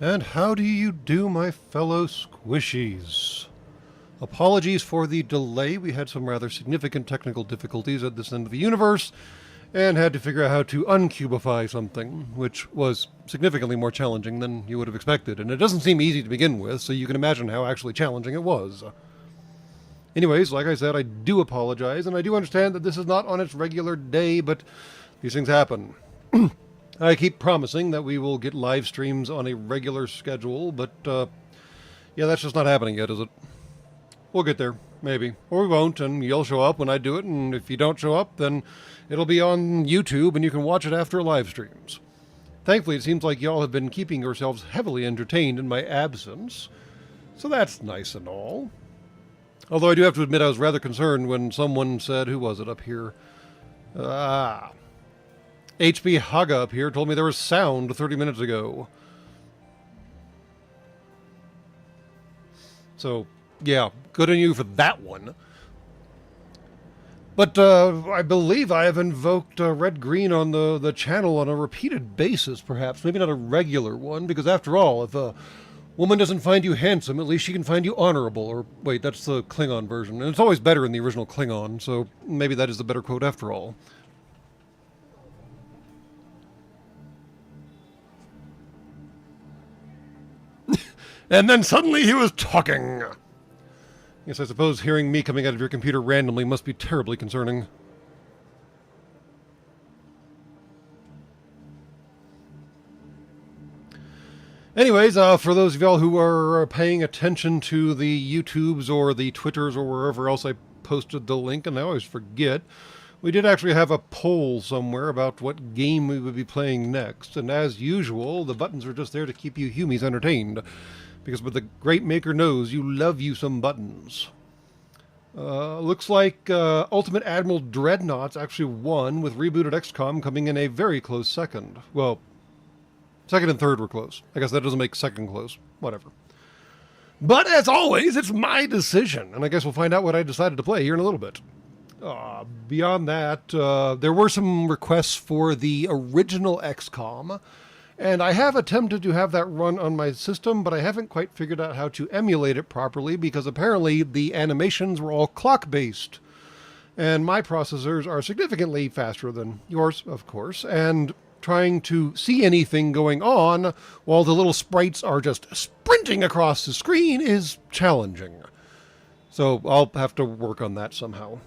And how do you do, my fellow squishies? Apologies for the delay. We had some rather significant technical difficulties at this end of the universe, and had to figure out how to uncubify something, which was significantly more challenging than you would have expected. And it doesn't seem easy to begin with, so you can imagine how actually challenging it was. Anyways, like I said, I do apologize, and I do understand that this is not on its regular day, but these things happen. I keep promising that we will get live streams on a regular schedule, but yeah, that's just not happening yet, is it? We'll get there, maybe. Or we won't, and you'll show up when I do it, and if you don't show up, then it'll be on YouTube, and you can watch it after live streams. Thankfully, it seems like y'all have been keeping yourselves heavily entertained in my absence, so that's nice and all. Although I do have to admit I was rather concerned when someone said, who was it up here? HB Haga up here told me there was sound 30 minutes ago. So, yeah, good on you for that one. But I believe I have invoked red-green on the channel on a repeated basis, perhaps. Maybe not a regular one, because after all, if a woman doesn't find you handsome, at least she can find you honorable. Or, wait, that's the Klingon version. And it's always better in the original Klingon, so maybe that is the better quote after all. And then suddenly he was talking. Yes, I suppose hearing me coming out of your computer randomly must be terribly concerning. Anyways, for those of y'all who are paying attention to the YouTubes or the Twitters or wherever else I posted the link, and I always forget, we did actually have a poll somewhere about what game we would be playing next, and as usual, the buttons are just there to keep you humies entertained. Because with the great maker knows, you love you some buttons. Looks like Ultimate Admiral Dreadnought's actually won, with rebooted XCOM coming in a very close second. Well, second and third were close. I guess that doesn't make second close. Whatever. But as always, it's my decision, and I guess we'll find out what I decided to play here in a little bit. Beyond that, there were some requests for the original XCOM, and I have attempted to have that run on my system, but I haven't quite figured out how to emulate it properly because apparently the animations were all clock-based. And my processors are significantly faster than yours, of course, and trying to see anything going on while the little sprites are just sprinting across the screen is challenging. So I'll have to work on that somehow.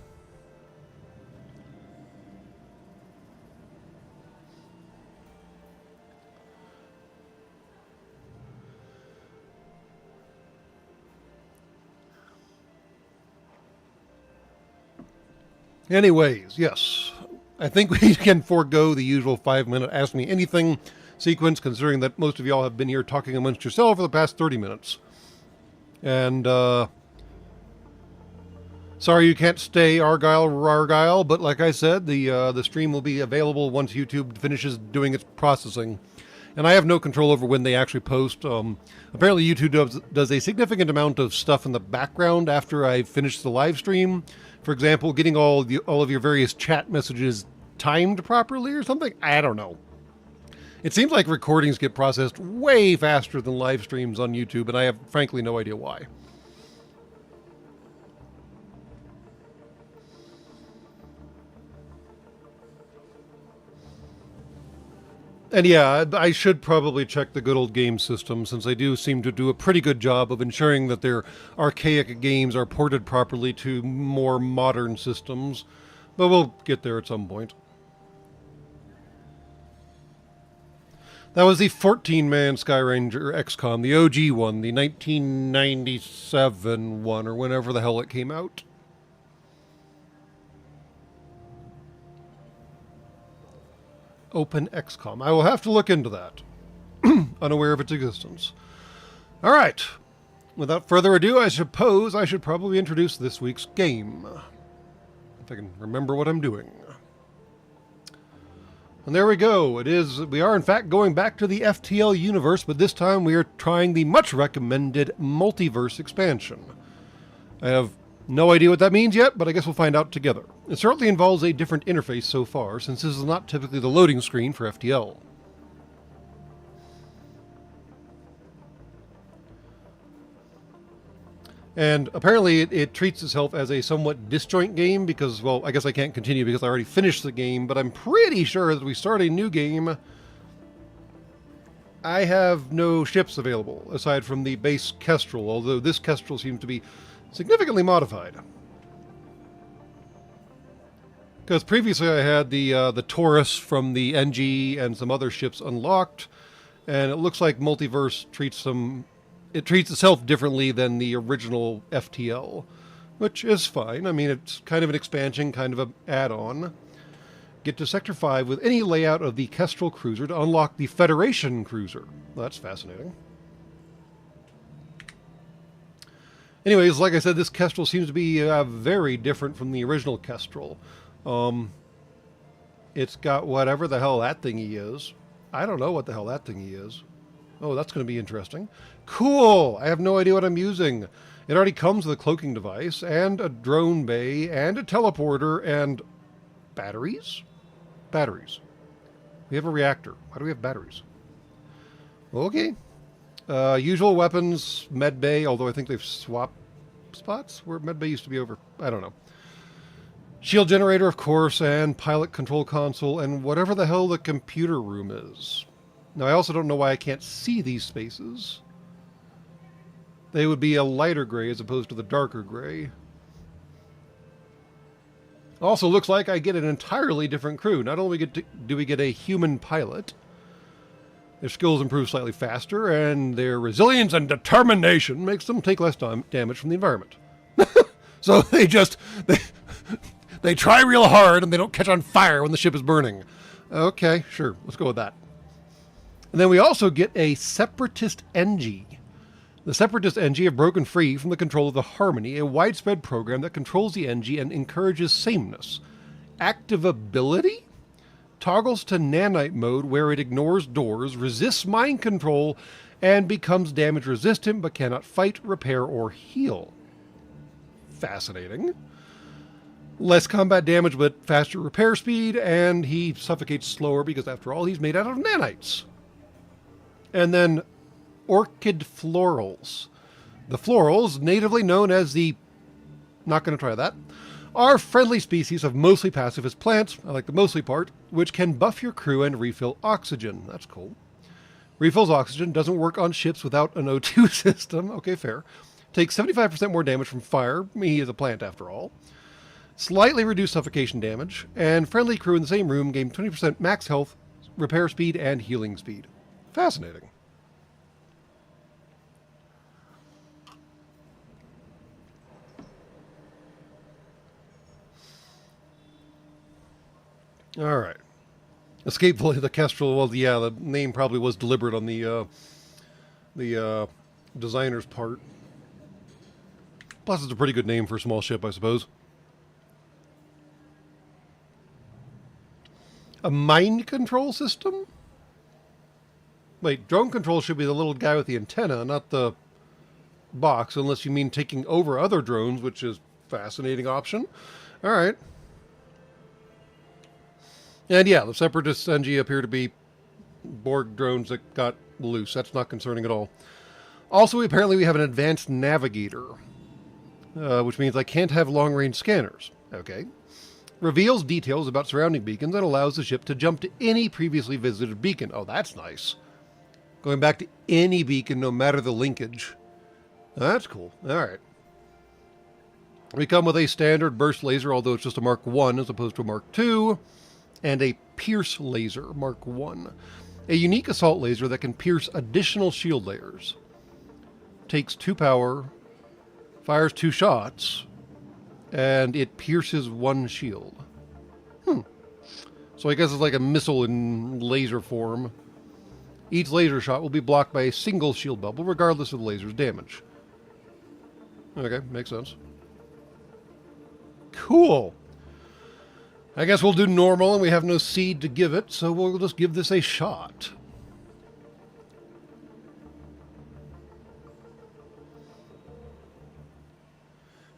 Anyways, yes, I think we can forego the usual 5-minute Ask Me Anything sequence, considering that most of y'all have been here talking amongst yourself for the past 30 minutes. And, sorry you can't stay, Argyle, but like I said, the stream will be available once YouTube finishes doing its processing. And I have no control over when they actually post. Apparently YouTube does a significant amount of stuff in the background after I finish the live stream. For example, getting all of your various chat messages timed properly or something? I don't know. It seems like recordings get processed way faster than live streams on YouTube, and I have frankly no idea why. And yeah, I should probably check the good old game system, since they do seem to do a pretty good job of ensuring that their archaic games are ported properly to more modern systems. But we'll get there at some point. That was the 14-man Skyranger XCOM, the OG one, the 1997 one, or whenever the hell it came out. Open XCOM. I will have to look into that. Unaware of its existence. Alright. Without further ado, I suppose I should probably introduce this week's game. If I can remember what I'm doing. And there we go. We are in fact going back to the FTL universe, but this time we are trying the much recommended multiverse expansion. I have no idea what that means yet, but I guess we'll find out together. It certainly involves a different interface so far, since this is not typically the loading screen for FTL. And apparently it treats itself as a somewhat disjoint game because, well, I guess I can't continue because I already finished the game, but I'm pretty sure that we start a new game. I have no ships available aside from the base Kestrel, although this Kestrel seems to be significantly modified. Because previously I had the Taurus from the NG and some other ships unlocked, and it looks like Multiverse treats itself differently than the original FTL, which is fine. I mean, it's kind of an expansion, kind of an add-on. Get to Sector 5 with any layout of the Kestrel cruiser to unlock the Federation cruiser. Well, that's fascinating. Anyways, like I said, this Kestrel seems to be very different from the original Kestrel. It's got whatever the hell that thingy is. I don't know what the hell that thingy is. Oh, that's going to be interesting. Cool! I have no idea what I'm using. It already comes with a cloaking device, and a drone bay, and a teleporter, and batteries? Batteries. We have a reactor. Why do we have batteries? Okay. Usual weapons, med bay, although I think they've swapped spots where med bay used to be over. I don't know. Shield generator, of course, and pilot control console, and whatever the hell the computer room is. Now, I also don't know why I can't see these spaces. They would be a lighter gray as opposed to the darker gray. Also looks like I get an entirely different crew. Not only do we get a human pilot, their skills improve slightly faster, and their resilience and determination makes them take less damage from the environment. So they try real hard and they don't catch on fire when the ship is burning. Okay, sure, let's go with that. And then we also get a Separatist NG. The Separatist NG have broken free from the control of the Harmony, a widespread program that controls the NG and encourages sameness. Active ability? Toggles to nanite mode where it ignores doors, resists mind control, and becomes damage resistant but cannot fight, repair, or heal. Fascinating. Less combat damage but faster repair speed, and he suffocates slower because after all he's made out of nanites. And then Orchid florals. The florals, natively known as the... not going to try that, are friendly species of mostly pacifist plants, I like the mostly part, which can buff your crew and refill oxygen. That's cool. Refills oxygen, doesn't work on ships without an O2 system. Okay, fair. Takes 75% more damage from fire. He is a plant after all. Slightly reduced suffocation damage, and friendly crew in the same room gain 20% max health, repair speed, and healing speed. Fascinating. All right. Escape the Kestrel. Well, yeah, the name probably was deliberate on the designer's part. Plus, it's a pretty good name for a small ship, I suppose. A mind control system? Wait, drone control should be the little guy with the antenna, not the box, unless you mean taking over other drones, which is a fascinating option. All right. And yeah, the Separatists NG appear to be Borg drones that got loose. That's not concerning at all. Also, apparently we have an advanced navigator, which means I can't have long-range scanners. Okay. Reveals details about surrounding beacons and allows the ship to jump to any previously visited beacon. Oh, that's nice. Going back to any beacon, no matter the linkage. That's cool. All right. We come with a standard burst laser, although it's just a Mark I as opposed to a Mark II, and a pierce laser, Mark I. A unique assault laser that can pierce additional shield layers. Takes 2 power, fires 2 shots, and it pierces 1 shield. So I guess it's like a missile in laser form. Each laser shot will be blocked by a single shield bubble, regardless of the laser's damage. Okay, makes sense. Cool. I guess we'll do normal, and we have no seed to give it, so we'll just give this a shot.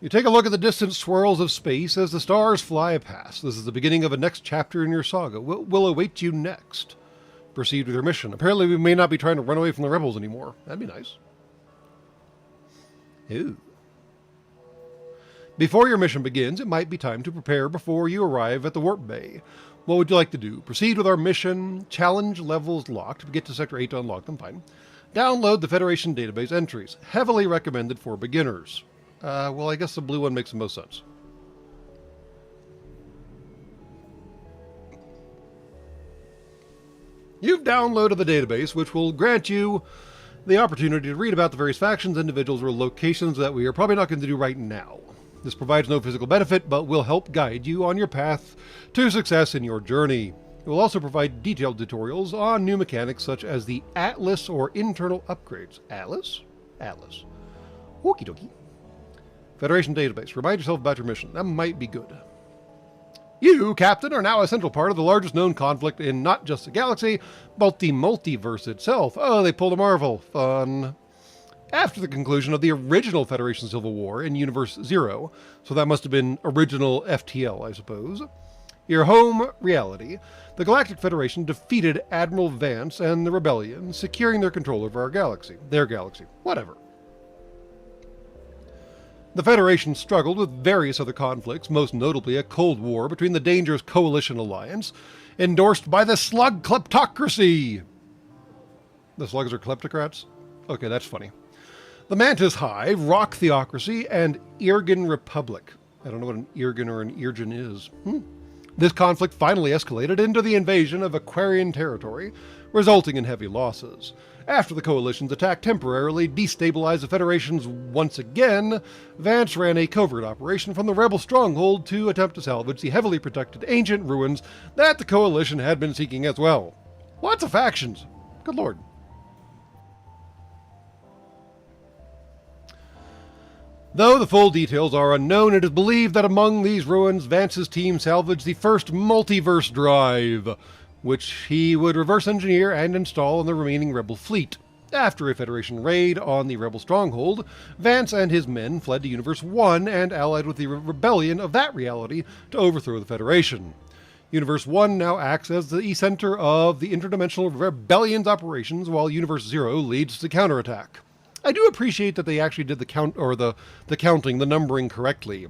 You take a look at the distant swirls of space as the stars fly past. This is the beginning of a next chapter in your saga. Will await you next. Proceed with your mission. Apparently we may not be trying to run away from the rebels anymore. That'd be nice. Ooh. Before your mission begins, it might be time to prepare before you arrive at the warp bay. What would you like to do? Proceed with our mission. Challenge levels locked. Get to Sector 8 to unlock them. Fine. Download the Federation database entries. Heavily recommended for beginners. Well, I guess the blue one makes the most sense. You've downloaded the database, which will grant you the opportunity to read about the various factions, individuals, or locations that we are probably not going to do right now. This provides no physical benefit, but will help guide you on your path to success in your journey. It will also provide detailed tutorials on new mechanics such as the Atlas or internal upgrades. Atlas? Atlas. Okie dokie. Federation database. Remind yourself about your mission. That might be good. You, Captain, are now a central part of the largest known conflict in not just the galaxy, but the multiverse itself. Oh, they pulled a Marvel. Fun. After the conclusion of the original Federation Civil War in Universe 0, so that must have been original FTL, I suppose, your home reality, the Galactic Federation defeated Admiral Vance and the Rebellion, securing their control over our galaxy. Their galaxy. Whatever. The Federation struggled with various other conflicts, most notably a Cold War between the dangerous Coalition Alliance, endorsed by the Slug Kleptocracy. The Slugs are kleptocrats? Okay, that's funny. The Mantis Hive, Rock Theocracy, and Irgan Republic. I don't know what an Irgan or an Irgan is. This conflict finally escalated into the invasion of Aquarian territory, resulting in heavy losses. After the Coalition's attack temporarily destabilized the Federations once again, Vance ran a covert operation from the Rebel stronghold to attempt to salvage the heavily protected ancient ruins that the Coalition had been seeking as well. Lots of factions. Good lord. Though the full details are unknown, it is believed that among these ruins, Vance's team salvaged the first multiverse drive, which he would reverse engineer and install on the remaining Rebel fleet. After a Federation raid on the Rebel stronghold, Vance and his men fled to Universe 1 and allied with the rebellion of that reality to overthrow the Federation. Universe 1 now acts as the center of the interdimensional rebellion's operations, while Universe 0 leads the counterattack. I do appreciate that they actually did the count or the counting, the numbering correctly.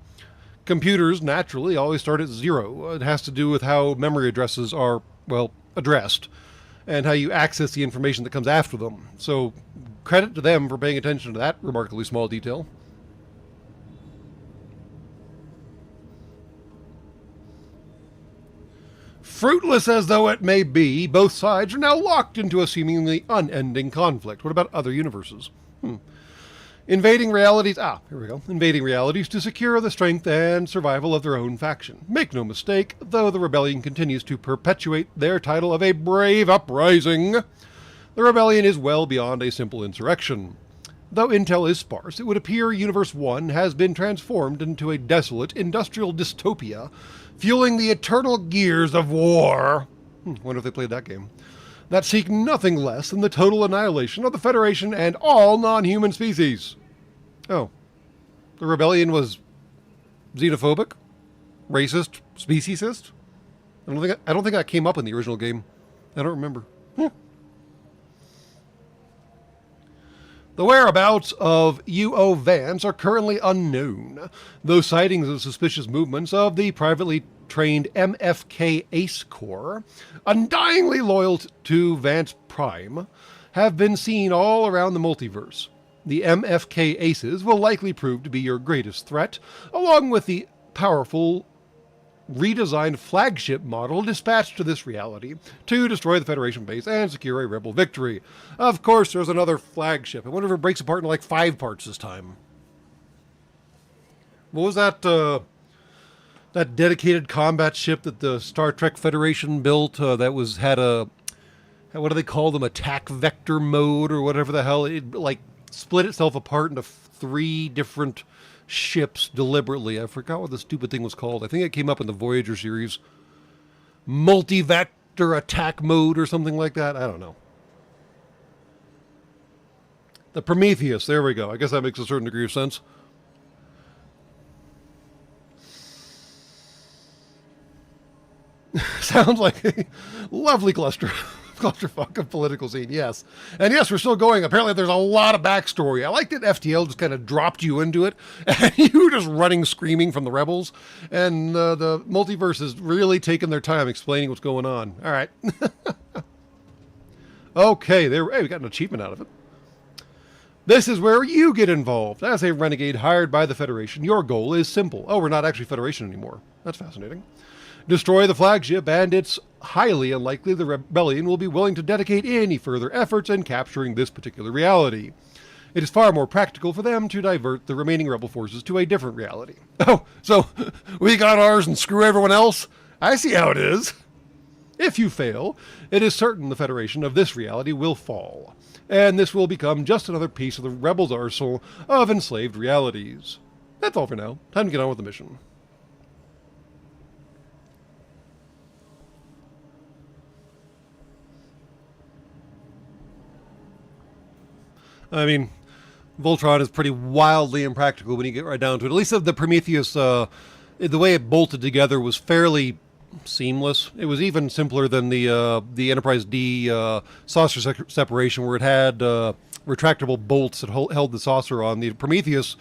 Computers, naturally, always start at 0. It has to do with how memory addresses are, well, addressed, and how you access the information that comes after them. So, credit to them for paying attention to that remarkably small detail. Fruitless as though it may be, both sides are now locked into a seemingly unending conflict. What about other universes? Invading realities. Here we go. Invading realities to secure the strength and survival of their own faction. Make no mistake, though the rebellion continues to perpetuate their title of a brave uprising, the rebellion is well beyond a simple insurrection. Though intel is sparse, it would appear Universe 1 has been transformed into a desolate industrial dystopia, fueling the eternal gears of war. Wonder if they played that game. That seek nothing less than the total annihilation of the Federation and all non-human species. Oh. The rebellion was xenophobic? Racist? Speciesist? I don't think that came up in the original game. I don't remember. The whereabouts of UO Vance are currently unknown, though sightings of suspicious movements of the privately trained MFK Ace Corps, undyingly loyal to Vance Prime, have been seen all around the multiverse. The MFK Aces will likely prove to be your greatest threat, along with the powerful redesigned flagship model dispatched to this reality to destroy the Federation base and secure a Rebel victory. Of course, there's another flagship. I wonder if it breaks apart into like 5 parts this time. What was that, that dedicated combat ship that the Star Trek Federation built that had a, what do they call them, attack vector mode or whatever the hell? It like split itself apart into 3 different ships deliberately. I forgot what the stupid thing was called. I think it came up in the Voyager series. Multi-vector attack mode or something like that. I don't know. The Prometheus. There we go. I guess that makes a certain degree of sense. Sounds like a lovely cluster Clusterfuck political scene, yes. And yes, we're still going. Apparently there's a lot of backstory. I like that FTL just kind of dropped you into it, and you were just running screaming from the rebels, and the multiverse is really taking their time explaining what's going on. All right. Okay, hey, we got an achievement out of it. This is where you get involved. As a renegade hired by the Federation, your goal is simple. Oh, we're not actually Federation anymore. That's fascinating. Destroy the flagship, and it's highly unlikely the rebellion will be willing to dedicate any further efforts in capturing this particular reality. It is far more practical for them to divert the remaining rebel forces to a different reality. Oh, so we got ours and screw everyone else? I see how it is. If you fail, it is certain the Federation of this reality will fall, and this will become just another piece of the rebels' arsenal of enslaved realities. That's all for now. Time to get on with the mission. I mean, Voltron is pretty wildly impractical when you get right down to it. At least the Prometheus, the way it bolted together was fairly seamless. It was even simpler than the Enterprise D saucer separation, where it had retractable bolts that held the saucer on. The Prometheus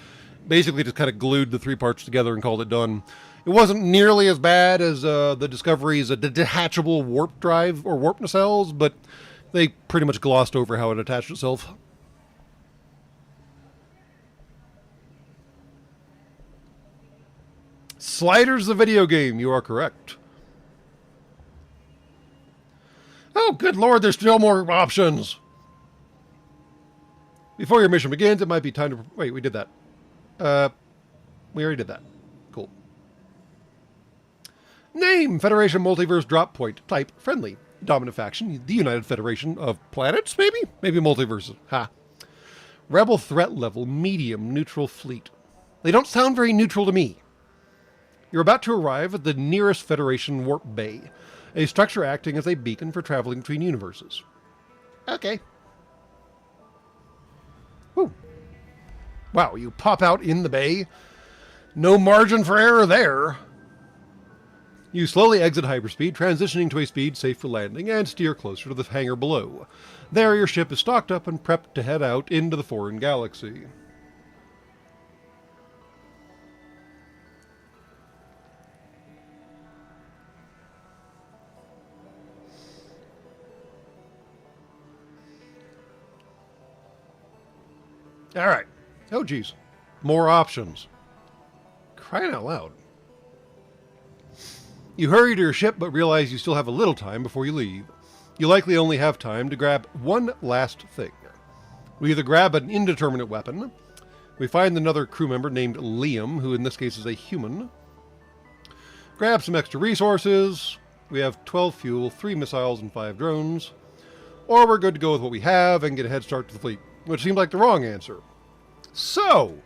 basically just kind of glued the three parts together and called it done. It wasn't nearly as bad as the Discovery's detachable warp drive or warp nacelles, but they pretty much glossed over how it attached itself. Sliders the video game, you are correct. Oh, good lord, there's still more options. Before your mission begins, it might be time to... Wait, we did that. We already did that. Cool. Name, Federation Multiverse Drop Point. Type, friendly. Dominant faction, the United Federation of Planets, maybe? Maybe multiverses. Ha. Rebel threat level, medium, neutral fleet. They don't sound very neutral to me. You're about to arrive at the nearest Federation warp bay, a structure acting as a beacon for traveling between universes. Okay. Whew. Wow, you pop out in the bay. No margin for error there. You slowly exit hyperspeed, transitioning to a speed safe for landing, and steer closer to the hangar below. There, your ship is stocked up and prepped to head out into the foreign galaxy. All right. Oh, geez. More options. Crying out loud. You hurry to your ship, but realize you still have a little time before you leave. You likely only have time to grab one last thing. We either grab an indeterminate weapon, we find another crew member named Liam, who in this case is a human, grab some extra resources, we have 12 fuel, 3 missiles, and 5 drones, or we're good to go with what we have and get a head start to the fleet. Which seemed like the wrong answer. So,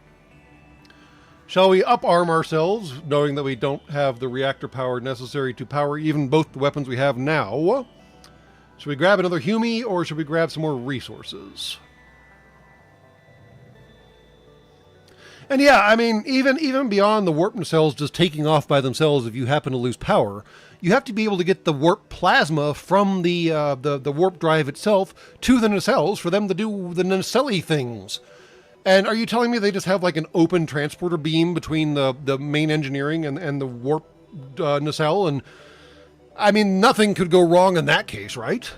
shall we up-arm ourselves, knowing that we don't have the reactor power necessary to power even both the weapons we have now? Should we grab another humie, or should we grab some more resources? And yeah, I mean, even beyond the warp nacelles just taking off by themselves if you happen to lose power, you have to be able to get the warp plasma from the warp drive itself to the nacelles for them to do the nacelle things. And are you telling me they just have like an open transporter beam between the main engineering and the warp nacelle? And I mean, nothing could go wrong in that case, right?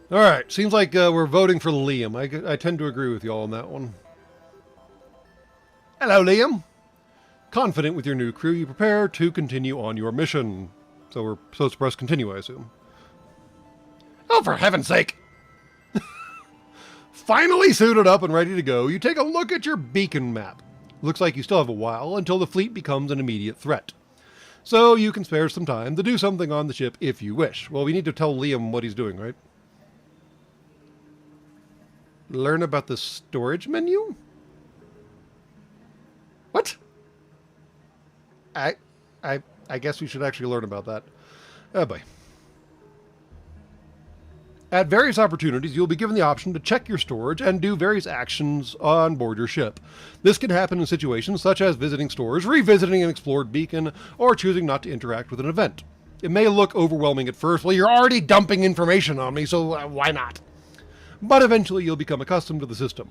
All right, seems like we're voting for Liam. I tend to agree with you all on that one. Hello, Liam. Confident with your new crew, you prepare to continue on your mission. So we're supposed to press continue, I assume. Oh, for heaven's sake! Finally suited up and ready to go, you take a look at your beacon map. Looks like you still have a while until the fleet becomes an immediate threat. So you can spare some time to do something on the ship if you wish. Well, we need to tell Liam what he's doing, right? Learn about the storage menu? What? I guess we should actually learn about that. Oh boy. At various opportunities, you'll be given the option to check your storage and do various actions on board your ship. This can happen in situations such as visiting stores, revisiting an explored beacon, or choosing not to interact with an event. It may look overwhelming at first. Well, you're already dumping information on me, so why not? But eventually you'll become accustomed to the system.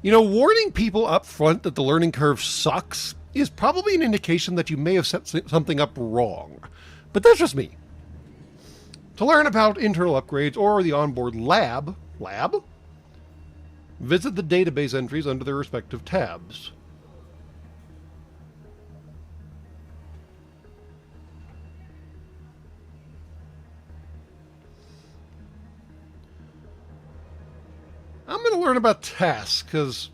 You know, warning people up front that the learning curve sucks is probably an indication that you may have set something up wrong. But that's just me. To learn about internal upgrades or the onboard lab, visit the database entries under their respective tabs. I'm going to learn about tasks, because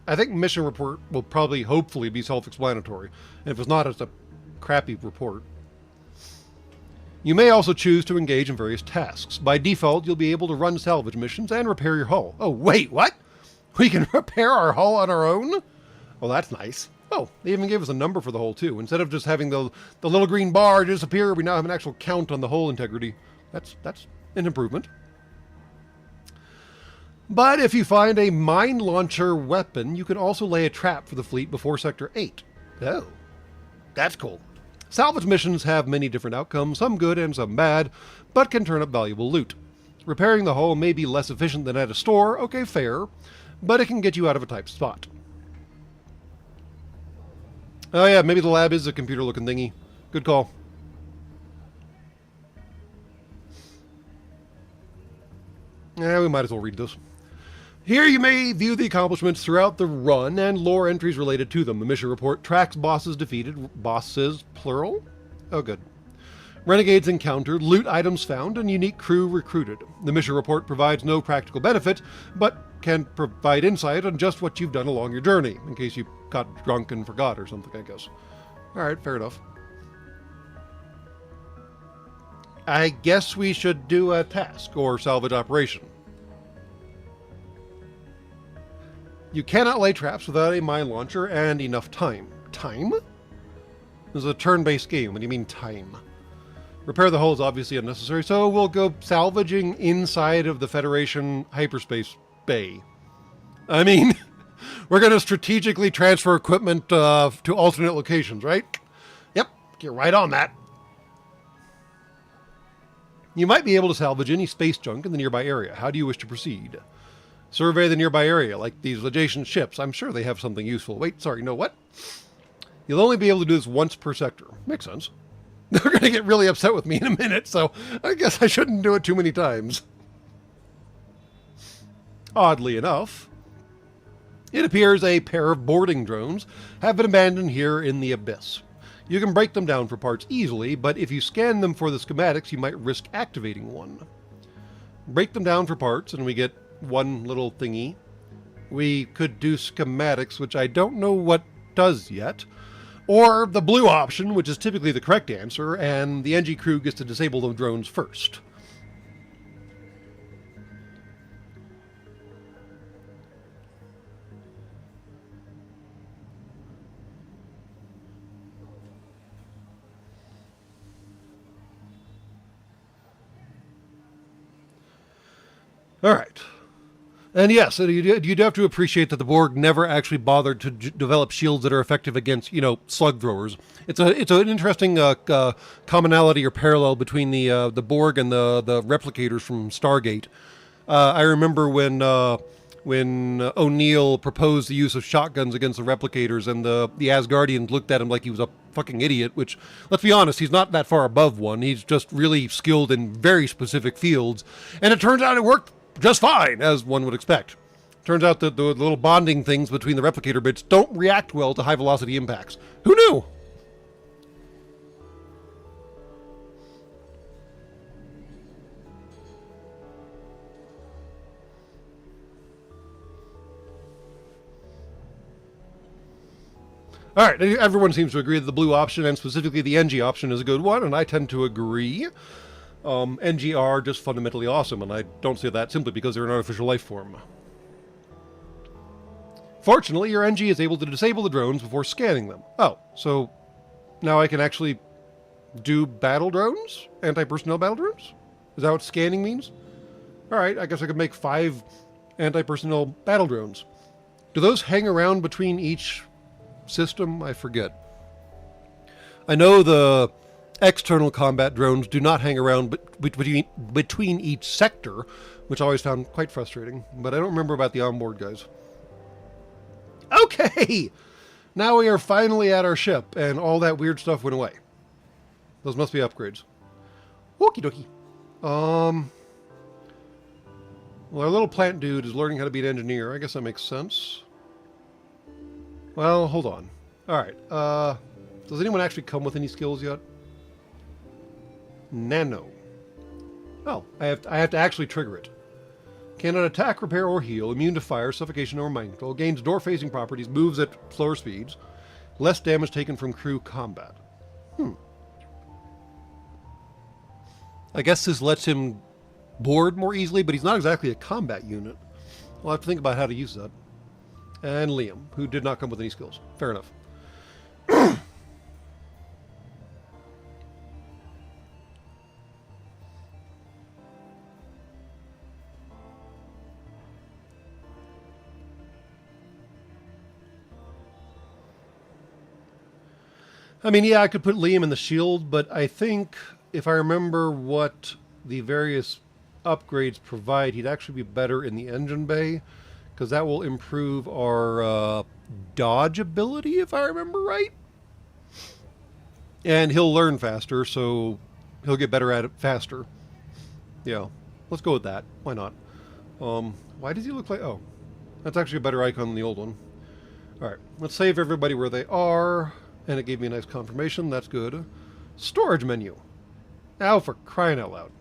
I think mission report will probably, hopefully, be self-explanatory. And if it's not, it's a crappy report. You may also choose to engage in various tasks. By default, you'll be able to run salvage missions and repair your hull. Oh, wait, what? We can repair our hull on our own? Well, that's nice. Oh, they even gave us a number for the hull, too. Instead of just having the little green bar disappear, we now have an actual count on the hull integrity. That's an improvement. But if you find a mine launcher weapon, you can also lay a trap for the fleet before Sector 8. Oh, that's cool. Salvage missions have many different outcomes, some good and some bad, but can turn up valuable loot. Repairing the hull may be less efficient than at a store, okay, fair, but it can get you out of a tight spot. Oh yeah, maybe the lab is a computer-looking thingy. Good call. Yeah, we might as well read this. Here you may view the accomplishments throughout the run and lore entries related to them. The mission report tracks bosses defeated, bosses plural? Oh good. Renegades encountered, loot items found, and unique crew recruited. The mission report provides no practical benefit, but can provide insight on just what you've done along your journey, in case you got drunk and forgot or something, I guess. Alright, fair enough. I guess we should do a task or salvage operation. You cannot lay traps without a mine launcher and enough time. Time? This is a turn-based game. What do you mean, time? Repair the hull is obviously unnecessary, so we'll go salvaging inside of the Federation hyperspace bay. I mean, we're going to strategically transfer equipment to alternate locations, right? Yep, get right on that. You might be able to salvage any space junk in the nearby area. How do you wish to proceed? Survey the nearby area, like these adjacent ships. I'm sure they have something useful. Wait, sorry, no, what? You'll only be able to do this once per sector. Makes sense. They're going to get really upset with me in a minute, so I guess I shouldn't do it too many times. Oddly enough, it appears a pair of boarding drones have been abandoned here in the abyss. You can break them down for parts easily, but if you scan them for the schematics, you might risk activating one. Break them down for parts, and we get one little thingy. We could do schematics, which I don't know what does yet, or the blue option, which is typically the correct answer, and the NG crew gets to disable the drones first. All right. And yes, you do have to appreciate that the Borg never actually bothered to develop shields that are effective against, slug throwers. It's an interesting commonality or parallel between the Borg and the replicators from Stargate. I remember when O'Neill proposed the use of shotguns against the replicators, and the Asgardians looked at him like he was a fucking idiot. Which, let's be honest, he's not that far above one. He's just really skilled in very specific fields, and it turns out it worked just fine, as one would expect. Turns out that the little bonding things between the replicator bits don't react well to high-velocity impacts. Who knew? All right, everyone seems to agree that the blue option, and specifically the NG option, is a good one, and I tend to agree. NG are just fundamentally awesome, and I don't say that simply because they're an artificial life form. Fortunately, your NG is able to disable the drones before scanning them. Oh, so now I can actually do battle drones? Anti-personnel battle drones? Is that what scanning means? Alright, I guess I could make 5 anti-personnel battle drones. Do those hang around between each system? I forget. I know the external combat drones do not hang around between each sector, which I always found quite frustrating, but I don't remember about the onboard guys. Okay! Now we are finally at our ship, and all that weird stuff went away. Those must be upgrades. Okie dokie. Well, our little plant dude is learning how to be an engineer. I guess that makes sense. Well, hold on. Alright, does anyone actually come with any skills yet? Nano. Oh, I have to actually trigger it. Cannot attack, repair, or heal. Immune to fire, suffocation, or mind control. Gains door-facing properties. Moves at slower speeds. Less damage taken from crew combat. I guess this lets him board more easily, but he's not exactly a combat unit. We'll have to think about how to use that. And Liam, who did not come with any skills. Fair enough. I mean, yeah, I could put Liam in the shield, but I think if I remember what the various upgrades provide, he'd actually be better in the engine bay, because that will improve our dodge ability, if I remember right. And he'll learn faster, so he'll get better at it faster. Yeah, let's go with that. Why not? Why does he look like... Oh, that's actually a better icon than the old one. Alright, let's save everybody where they are. And it gave me a nice confirmation. That's good. Storage menu. Now for crying out loud.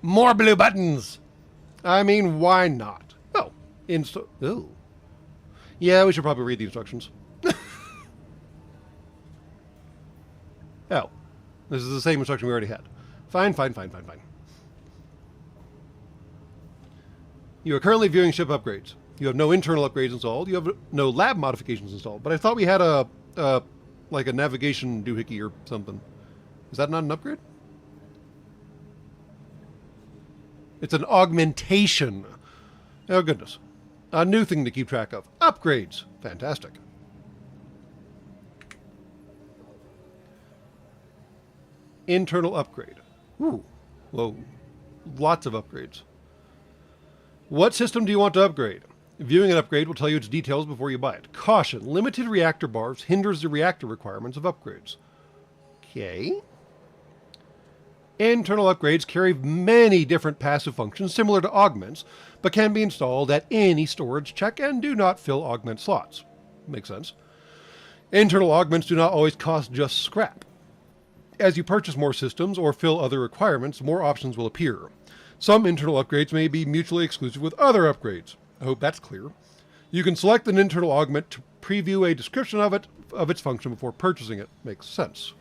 More blue buttons! I mean, why not? Oh, oh. Yeah, we should probably read the instructions. Oh. This is the same instruction we already had. Fine. You are currently viewing ship upgrades. You have no internal upgrades installed. You have no lab modifications installed. But I thought we had like a navigation doohickey or something. Is that not an upgrade? It's an augmentation. Oh, goodness. A new thing to keep track of. Upgrades. Fantastic. Internal upgrade. Ooh. Whoa. Lots of upgrades. What system do you want to upgrade? Viewing an upgrade will tell you its details before you buy it. Caution, limited reactor bars hinders the reactor requirements of upgrades. Okay. Internal upgrades carry many different passive functions similar to augments, but can be installed at any storage check and do not fill augment slots. Makes sense. Internal augments do not always cost just scrap. As you purchase more systems or fill other requirements, more options will appear. Some internal upgrades may be mutually exclusive with other upgrades. I hope that's clear. You can select an internal augment to preview a description of its function before purchasing it. Makes sense.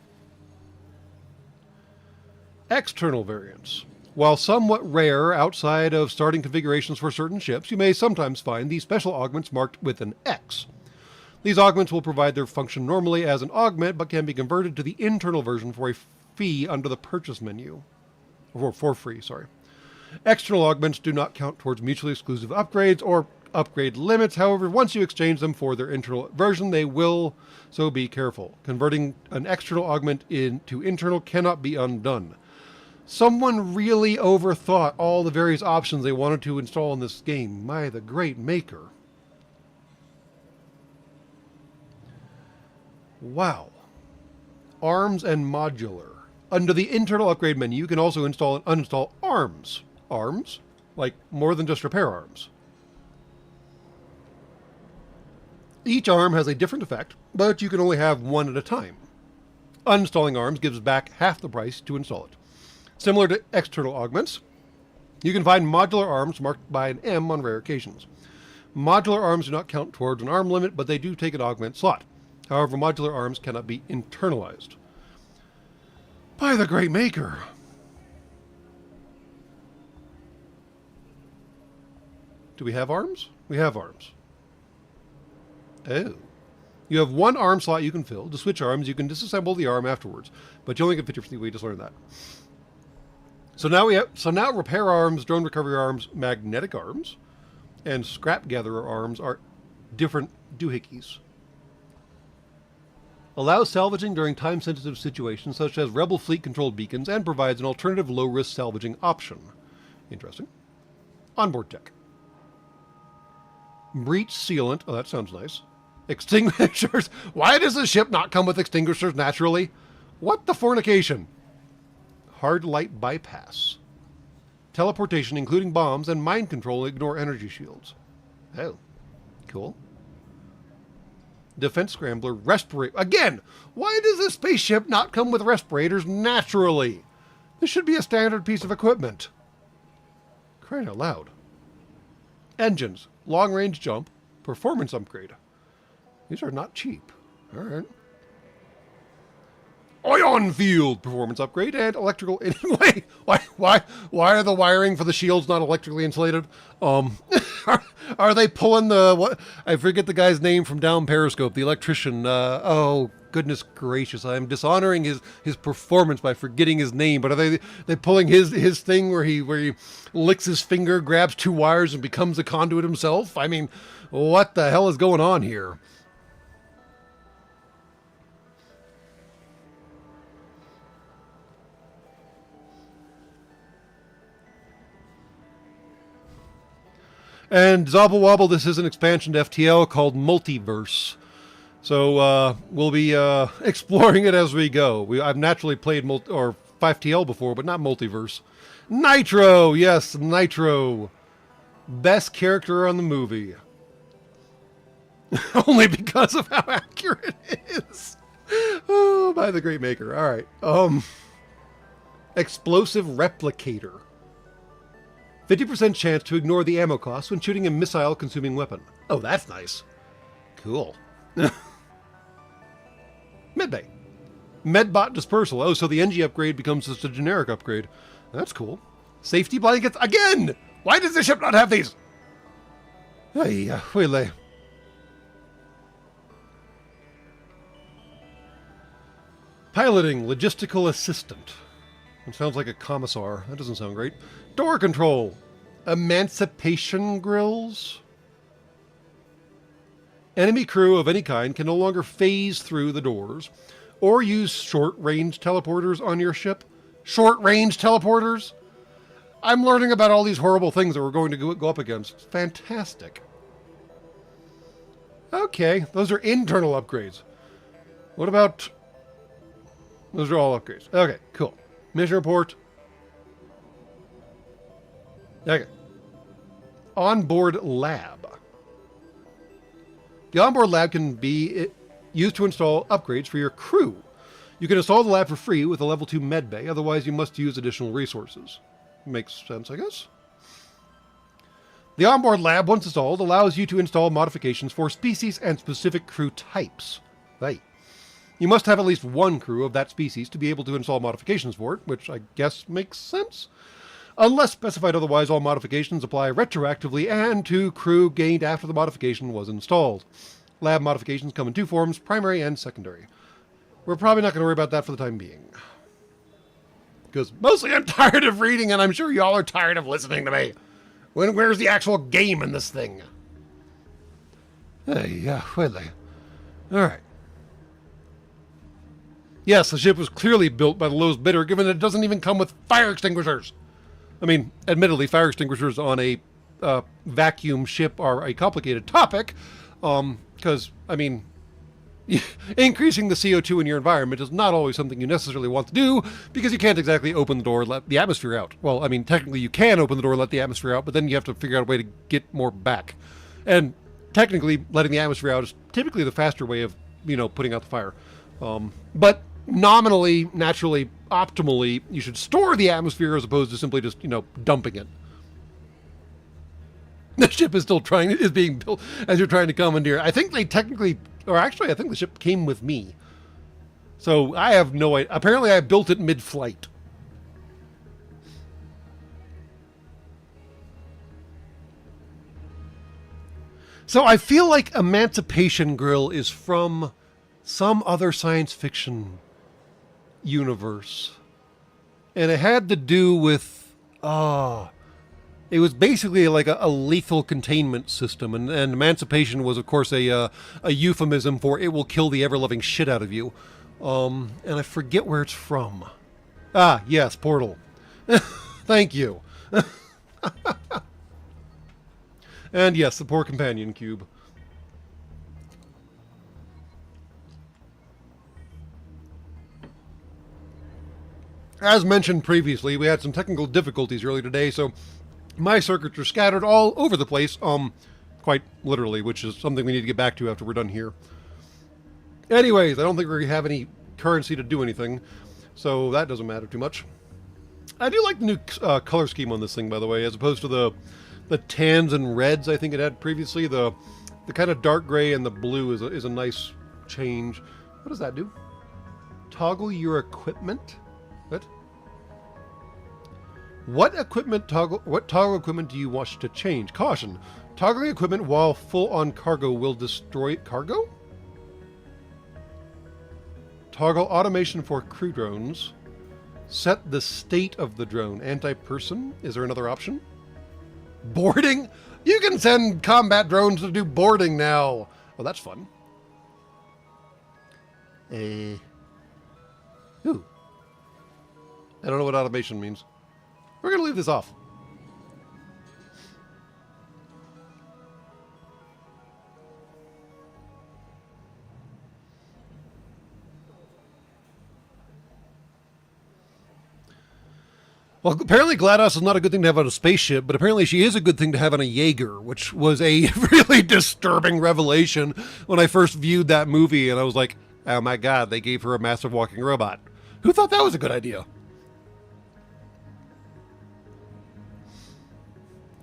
External variants. While somewhat rare outside of starting configurations for certain ships, you may sometimes find these special augments marked with an X. These augments will provide their function normally as an augment, but can be converted to the internal version for a fee under the purchase menu. Or for free, sorry. External augments do not count towards mutually exclusive upgrades or upgrade limits. However, once you exchange them for their internal version, they will, so be careful. Converting an external augment into internal cannot be undone. Someone really overthought all the various options they wanted to install in this game. My, the great maker. Wow. Arms and modular. Under the internal upgrade menu, you can also install and uninstall arms. Arms? Like more than just repair arms. Each arm has a different effect, but you can only have one at a time. Uninstalling arms gives back half the price to install it. Similar to external augments, you can find modular arms marked by an M on rare occasions. Modular arms do not count towards an arm limit, but they do take an augment slot. However, modular arms cannot be internalized. By the great maker! Do we have arms? We have arms. Oh. You have one arm slot you can fill. To switch arms, you can disassemble the arm afterwards, but you only get 50%. We just learned that. So now repair arms, drone recovery arms, magnetic arms, and scrap gatherer arms are different doohickeys. Allows salvaging during time-sensitive situations such as rebel fleet-controlled beacons and provides an alternative low-risk salvaging option. Interesting. Onboard tech. Breach sealant. Oh, that sounds nice. Extinguishers. Why does the ship not come with extinguishers naturally? What the fornication? Hard light bypass. Teleportation, including bombs, and mind control ignore energy shields. Oh, cool. Defense scrambler, respirator. Again, why does this spaceship not come with respirators naturally? This should be a standard piece of equipment. Crying out loud. Engines, long range jump, performance upgrade. These are not cheap. All right. Ion field performance upgrade and electrical. Wait, why are the wiring for the shields not electrically insulated? Are they pulling the what? I forget the guy's name from down Periscope. The electrician. Oh goodness gracious! I am dishonoring his performance by forgetting his name. But are they pulling his thing where he licks his finger, grabs two wires, and becomes a conduit himself? I mean, what the hell is going on here? And Zobble Wobble, this is an expansion to FTL called Multiverse. So we'll be exploring it as we go. I've naturally played 5TL before, but not Multiverse. Nitro! Yes, Nitro. Best character on the movie. Only because of how accurate it is. Oh, by the great maker. All right. Explosive Replicator. 50% chance to ignore the ammo cost when shooting a missile-consuming weapon. Oh, that's nice. Cool. Medbay. Medbot dispersal. Oh, so the NG upgrade becomes just a generic upgrade. That's cool. Safety blankets. Again! Why does the ship not have these? Hey, really. Piloting. Logistical assistant. It sounds like a commissar. That doesn't sound great. Door control. Emancipation grills. Enemy crew of any kind can no longer phase through the doors or use short-range teleporters on your ship. Short-range teleporters? I'm learning about all these horrible things that we're going to go up against. Fantastic. Okay, those are internal upgrades. What about... Those are all upgrades. Okay, cool. Mission report. Okay. Onboard lab. The onboard lab can be used to install upgrades for your crew. You can install the lab for free with a level 2 medbay, otherwise you must use additional resources. Makes sense, I guess. The onboard lab, once installed, allows you to install modifications for species and specific crew types. Right. You must have at least one crew of that species to be able to install modifications for it, which I guess makes sense. Unless specified otherwise, all modifications apply retroactively and to crew gained after the modification was installed. Lab modifications come in two forms, primary and secondary. We're probably not going to worry about that for the time being. Because mostly I'm tired of reading, and I'm sure y'all are tired of listening to me. Where's the actual game in this thing? Hey, yeah, really. Alright. Yes, the ship was clearly built by the lowest bidder, given that it doesn't even come with fire extinguishers. I mean, admittedly, fire extinguishers on a vacuum ship are a complicated topic, because, I mean, increasing the CO2 in your environment is not always something you necessarily want to do, because you can't exactly open the door and let the atmosphere out. Well, I mean, technically you can open the door and let the atmosphere out, but then you have to figure out a way to get more back. And technically, letting the atmosphere out is typically the faster way of, putting out the fire. But nominally, naturally, optimally, you should store the atmosphere as opposed to simply just, dumping it. The ship is still is being built as you're trying to commandeer. I think they technically, or actually, I think the ship came with me. So I have no idea. Apparently, I built it mid-flight. So I feel like Emancipation Grill is from some other science fiction universe. And it had to do with, it was basically like a lethal containment system, and emancipation was, of course, a euphemism for it will kill the ever-loving shit out of you. And I forget where it's from. Ah, yes, Portal. Thank you. And yes, the poor companion cube. As mentioned previously, we had some technical difficulties earlier today, so my circuits are scattered all over the place, quite literally, which is something we need to get back to after we're done here. Anyways, I don't think we have any currency to do anything, so that doesn't matter too much. I do like the new color scheme on this thing, by the way, as opposed to the tans and reds I think it had previously. The kind of dark gray and the blue is a nice change. What does that do? Toggle your equipment? What toggle equipment do you wish to change? Caution. Toggling equipment while full on cargo will destroy cargo? Toggle automation for crew drones. Set the state of the drone. Anti-person? Is there another option? Boarding? You can send combat drones to do boarding now. Well, that's fun. Ooh. I don't know what automation means. We're going to leave this off. Well, apparently GLaDOS is not a good thing to have on a spaceship, but apparently she is a good thing to have on a Jaeger, which was a really disturbing revelation when I first viewed that movie, and I was like, oh my god, they gave her a massive walking robot. Who thought that was a good idea?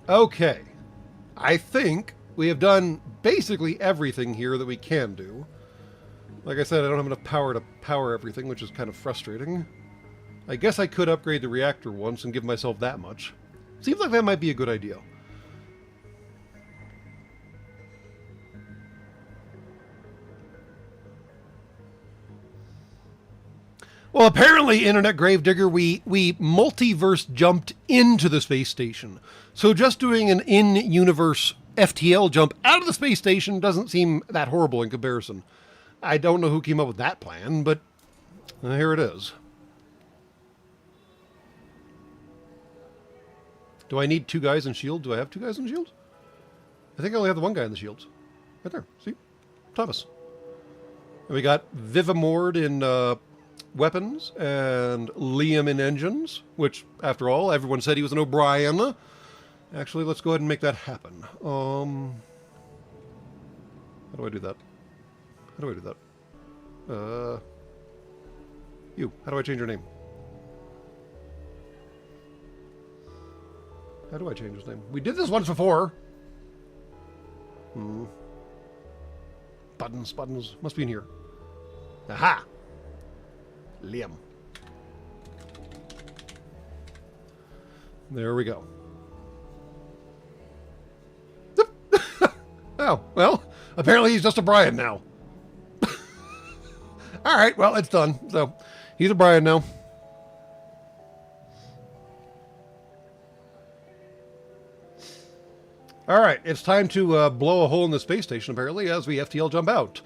Okay, I think we have done basically everything here that we can do. Like I said, I don't have enough power to power everything, which is kind of frustrating. I guess I could upgrade the reactor once and give myself that much. Seems like that might be a good idea. Well, apparently, Internet Gravedigger, we multiverse jumped into the space station. So just doing an in-universe FTL jump out of the space station doesn't seem that horrible in comparison. I don't know who came up with that plan, but here it is. Do I need two guys in shield? Do I have two guys in shield? I think I only have the one guy in the shields. Right there. See? Thomas. And we got Vivamord in weapons and Liam in engines, which, after all, everyone said he was an O'Brien. Actually, let's go ahead and make that happen. How do I do that? How do I do that? You. How do I change your name? How do I change his name? We did this once before. Buttons. Must be in here. Aha! Liam. There we go. Oh, well, apparently he's just a Brian now. Alright, well, it's done. So, he's a Brian now. Alright, it's time to blow a hole in the space station, apparently, as we FTL jump out.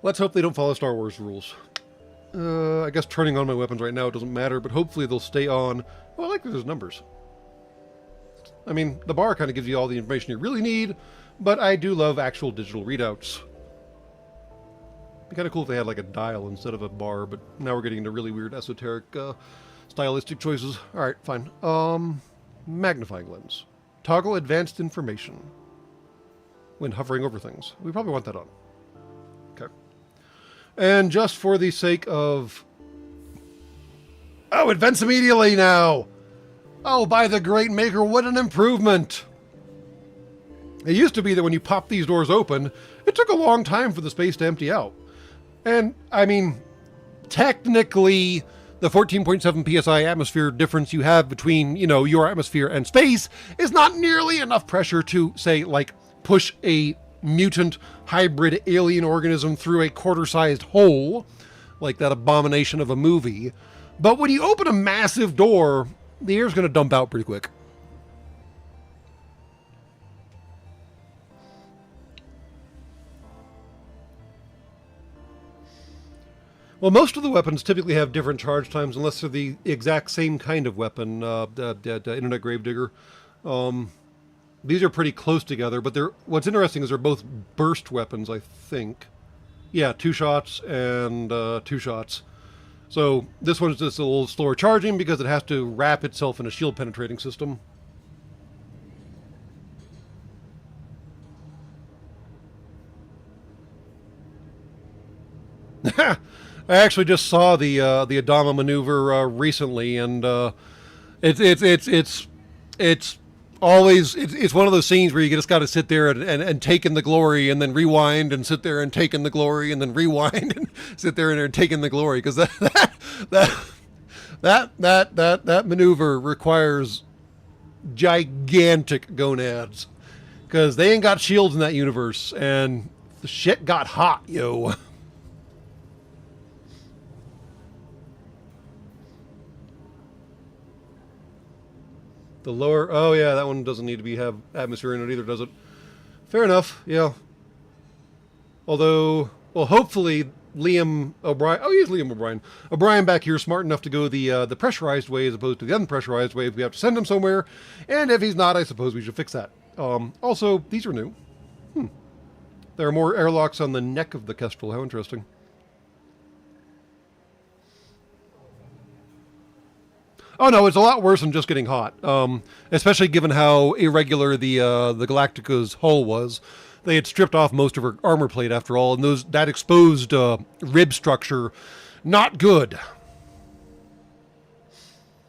Let's hope they don't follow Star Wars rules. I guess turning on my weapons right now doesn't matter, but hopefully they'll stay on. Well, I like that there's numbers. I mean, the bar kind of gives you all the information you really need, but I do love actual digital readouts. It'd be kind of cool if they had like a dial instead of a bar, but now we're getting into really weird esoteric stylistic choices. Alright, fine. Magnifying lens. Toggle advanced information when hovering over things. We probably want that on. Okay. And just for the sake of... Oh, it vents immediately now! Oh, by the great maker, what an improvement! It used to be that when you pop these doors open, it took a long time for the space to empty out. And, I mean, technically, the 14.7 psi atmosphere difference you have between, you know, your atmosphere and space is not nearly enough pressure to, say, like, push a mutant hybrid alien organism through a quarter-sized hole, like that abomination of a movie. But when you open a massive door, the air's going to dump out pretty quick. Well, most of the weapons typically have different charge times unless they're the exact same kind of weapon, Internet Gravedigger. These are pretty close together, but what's interesting is they're both burst weapons, I think. Yeah, 2 shots and 2 shots. So this one's just a little slower charging because it has to wrap itself in a shield penetrating system. I actually just saw the Adama maneuver recently, and it's always it's one of those scenes where you just got to sit there and take in the glory, and then rewind and sit there and take in the glory, and then rewind and sit there and take in the glory, because that maneuver requires gigantic gonads, because they ain't got shields in that universe, and the shit got hot, yo. The lower... Oh, yeah, that one doesn't need to have atmosphere in it either, does it? Fair enough, yeah. Although, well, hopefully Liam O'Brien... Oh, he's Liam O'Brien. O'Brien back here is smart enough to go the pressurized way as opposed to the unpressurized way if we have to send him somewhere. And if he's not, I suppose we should fix that. Also, these are new. There are more airlocks on the neck of the Kestrel. How interesting. Oh no, it's a lot worse than just getting hot. Especially given how irregular the Galactica's hull was. They had stripped off most of her armor plate after all, and that exposed rib structure, not good.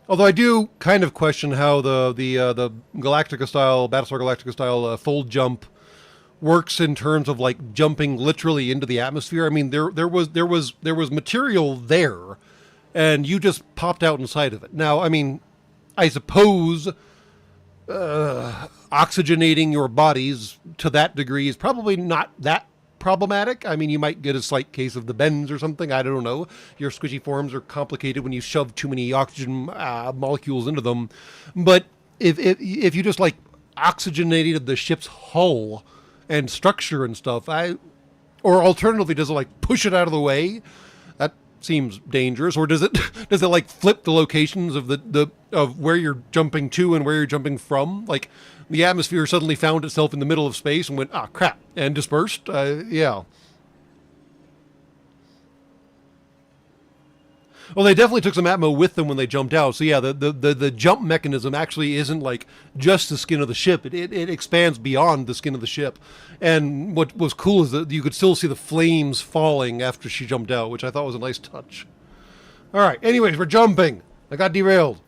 Although I do kind of question how the Galactica style, Battlestar Galactica style fold jump works in terms of like jumping literally into the atmosphere. I mean, there was material there, and you just popped out inside of it. Now, I mean, I suppose oxygenating your bodies to that degree is probably not that problematic. I mean, you might get a slight case of the bends or something. I don't know. Your squishy forms are complicated when you shove too many oxygen molecules into them. But if you just like oxygenated the ship's hull and structure and stuff, or alternatively, does it like push it out of the way? That seems dangerous. Or does it like flip the locations of of where you're jumping to and where you're jumping from? Like the atmosphere suddenly found itself in the middle of space and went, ah, crap, and dispersed? Yeah. Well, they definitely took some atmo with them when they jumped out. So yeah, the jump mechanism actually isn't like just the skin of the ship. It expands beyond the skin of the ship. And what was cool is that you could still see the flames falling after she jumped out, which I thought was a nice touch. All right. Anyways, we're jumping. I got derailed.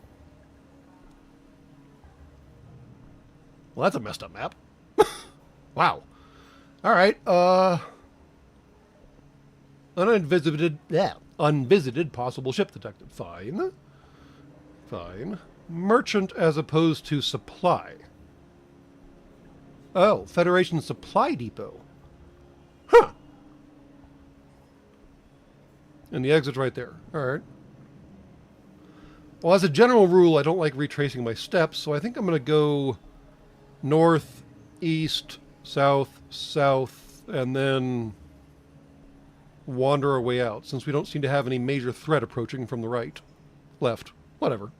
Well, that's a messed up map. Wow. All right. Unvisited possible ship detected. Fine. Fine. Merchant as opposed to supply. Oh, Federation Supply Depot. Huh. And the exit's right there. All right. Well, as a general rule, I don't like retracing my steps, so I think I'm going to go north, east, south, south, and then wander our way out, since we don't seem to have any major threat approaching from the right. Left. Whatever.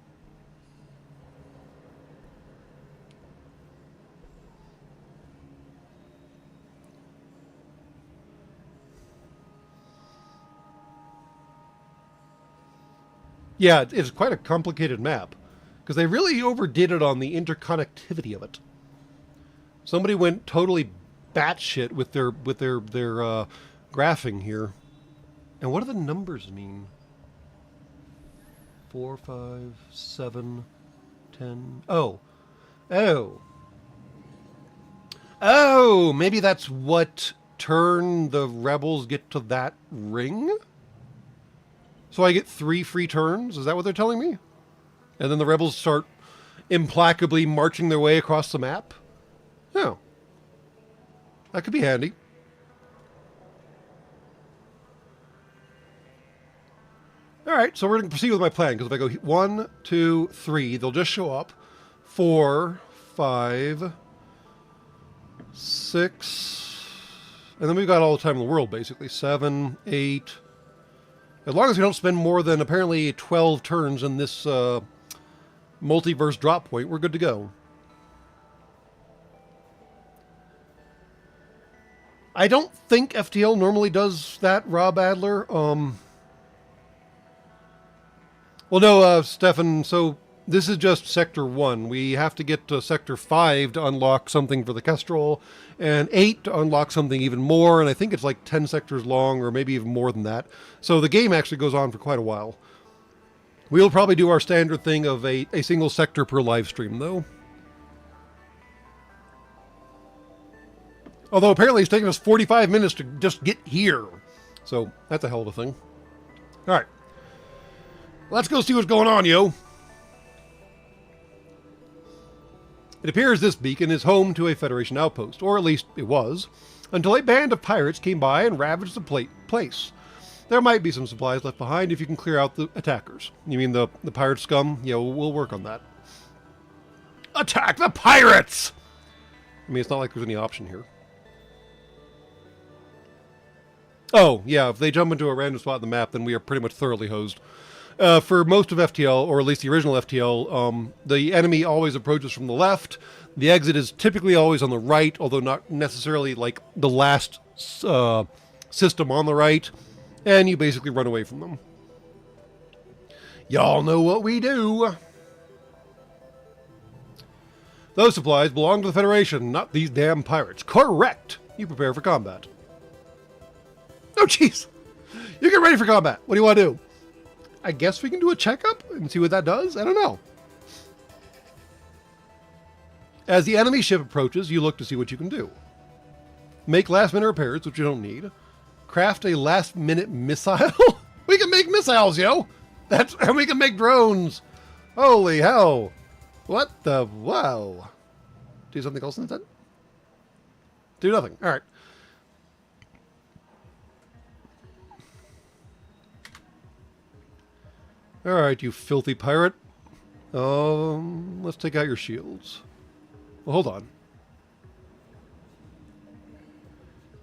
Yeah, it's quite a complicated map, because they really overdid it on the interconnectivity of it. Somebody went totally batshit with their graphing here. And what do the numbers mean? 4, 5, 7, 10. Oh. Oh. Oh, maybe that's what turn the rebels get to that ring? So I get 3 free turns? Is that what they're telling me? And then the rebels start implacably marching their way across the map? Oh. That could be handy. All right, so we're going to proceed with my plan, because if I go 1, 2, 3, they'll just show up. 4, 5, 6, and then we've got all the time in the world, basically. 7, 8. As long as we don't spend more than apparently 12 turns in this multiverse drop point, we're good to go. I don't think FTL normally does that, Rob Adler. Well, no, Stefan, so this is just Sector 1. We have to get to Sector 5 to unlock something for the Kestrel, and 8 to unlock something even more, and I think it's like 10 sectors long, or maybe even more than that. So the game actually goes on for quite a while. We'll probably do our standard thing of a single sector per live stream, though. Although apparently it's taking us 45 minutes to just get here. So that's a hell of a thing. All right. Let's go see what's going on, yo. It appears this beacon is home to a Federation outpost, or at least it was, until a band of pirates came by and ravaged the place. There might be some supplies left behind if you can clear out the attackers. You mean the pirate scum? Yeah, we'll work on that. Attack the pirates! I mean, it's not like there's any option here. Oh, yeah, if they jump into a random spot on the map, then we are pretty much thoroughly hosed. For most of FTL, or at least the original FTL, the enemy always approaches from the left. The exit is typically always on the right, although not necessarily like the last system on the right. And you basically run away from them. Y'all know what we do. Those supplies belong to the Federation, not these damn pirates. Correct! You prepare for combat. Oh, jeez! You get ready for combat. What do you want to do? I guess we can do a checkup and see what that does? I don't know. As the enemy ship approaches, you look to see what you can do. Make last-minute repairs, which you don't need. Craft a last-minute missile? We can make missiles, yo! And we can make drones! Holy hell! What the... Wow. Do something else instead? Do nothing. Alright. Alright, you filthy pirate. Let's take out your shields. Well, hold on.